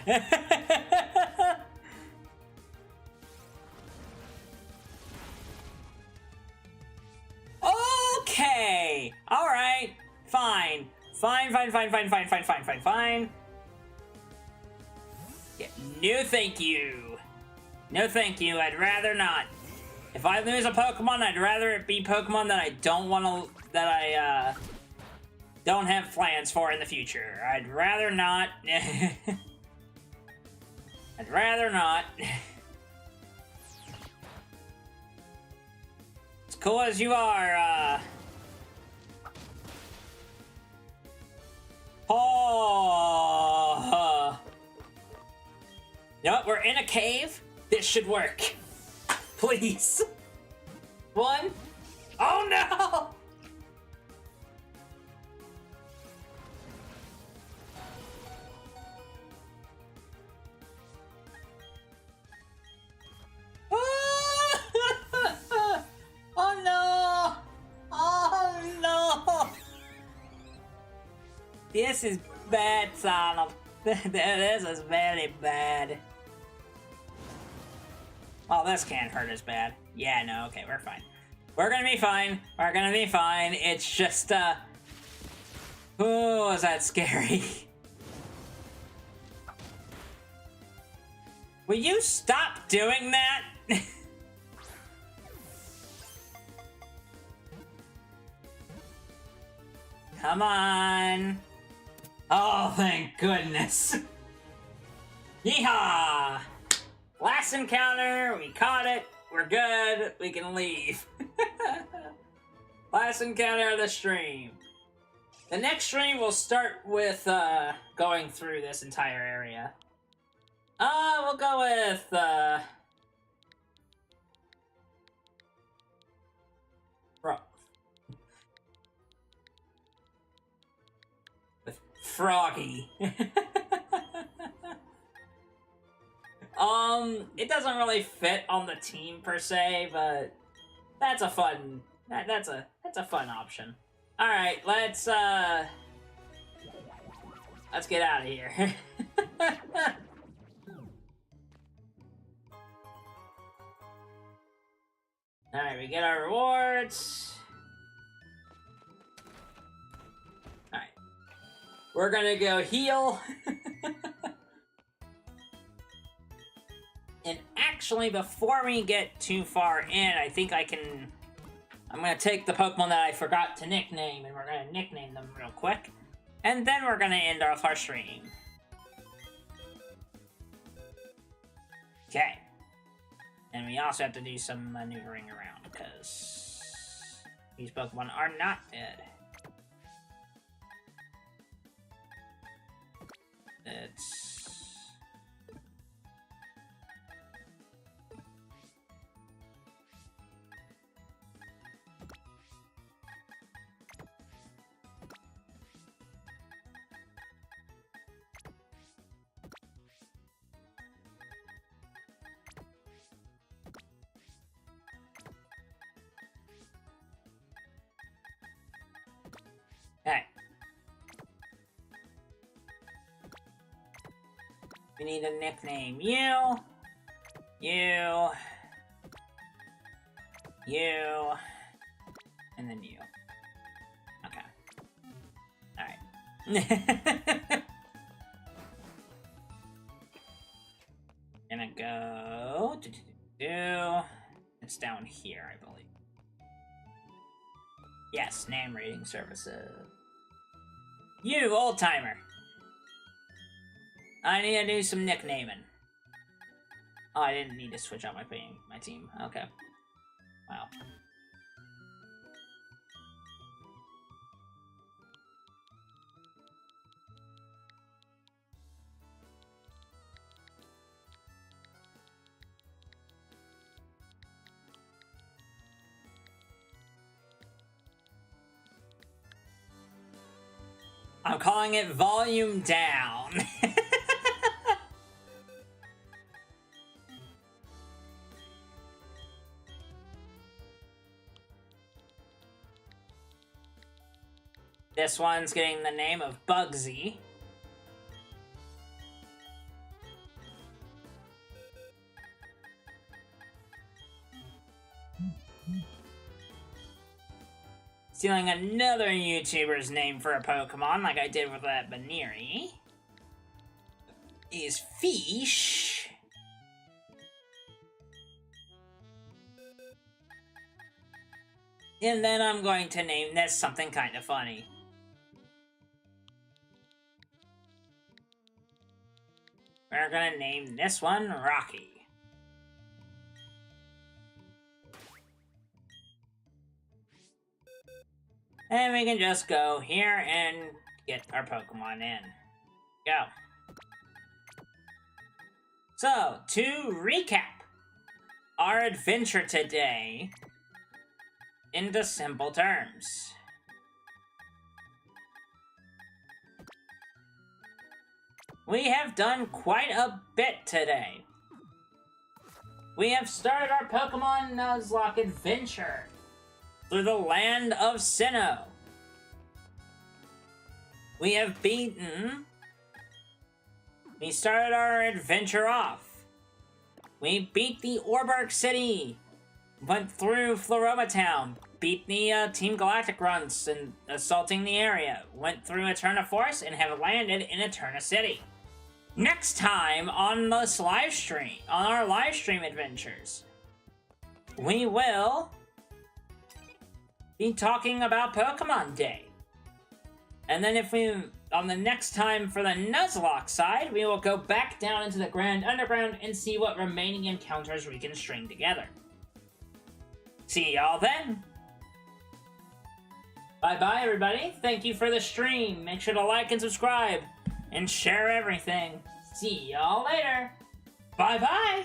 Okay. All right. Fine. Fine. Yeah, no thank you. No thank you, I'd rather not. If I lose a Pokemon, I'd rather it be Pokemon that I don't want to... that I, don't have plans for in the future. I'd rather not. I'd rather not. As cool as you are, Oh... Nope, we're in a cave. This should work. Please. One. Oh no! Oh no! Oh no! This is bad, son. This is very bad. Well, this can't hurt as bad. Yeah, no, okay, we're fine. We're gonna be fine. We're gonna be fine. It's just, ooh, is that scary? Will you stop doing that? Come on. Oh, thank goodness. Yeehaw! Last encounter, we caught it, we're good, we can leave. Last encounter of the stream. The next stream will start with, going through this entire area. We'll go with, with Froggy. It doesn't really fit on the team per se, but that's a fun that's a fun option. All right, let's get out of here. All right, we get our rewards. All right, we're gonna go heal. And actually, before we get too far in, I think I'm gonna take the Pokemon that I forgot to nickname, and we're gonna nickname them real quick. And then we're gonna end off our stream. Okay. And we also have to do some maneuvering around, because these Pokemon are not dead. It's... Hey. We need a nickname. You, and then you. Okay. Alright. Gonna go... It's down here, I believe. Yes, name rating services. You, old timer. I need to do some nicknaming. Oh, I didn't need to switch out my team. Okay. Wow. I'm calling it volume down. This one's getting the name of Bugsy. Stealing another YouTuber's name for a Pokemon, like I did with that Baneri, is Fish. And then I'm going to name this something kind of funny. We're gonna name this one Rocky. And we can just go here and get our Pokemon in. Go. So, to recap our adventure today into simple terms. We have done quite a bit today. We have started our Pokemon Nuzlocke adventure through the land of Sinnoh. We have we started our adventure off. We beat the Orbark City, went through Floroma Town, beat the Team Galactic runs and assaulting the area, went through Eterna Forest, and have landed in Eterna City. Next time on this live stream, on our live stream adventures, we will be talking about Pokemon Day. And then on the next time for the Nuzlocke side, we will go back down into the Grand Underground and see what remaining encounters we can string together. See y'all then! Bye-bye, everybody. Thank you for the stream. Make sure to like and subscribe, and share everything. See y'all later. Bye-bye!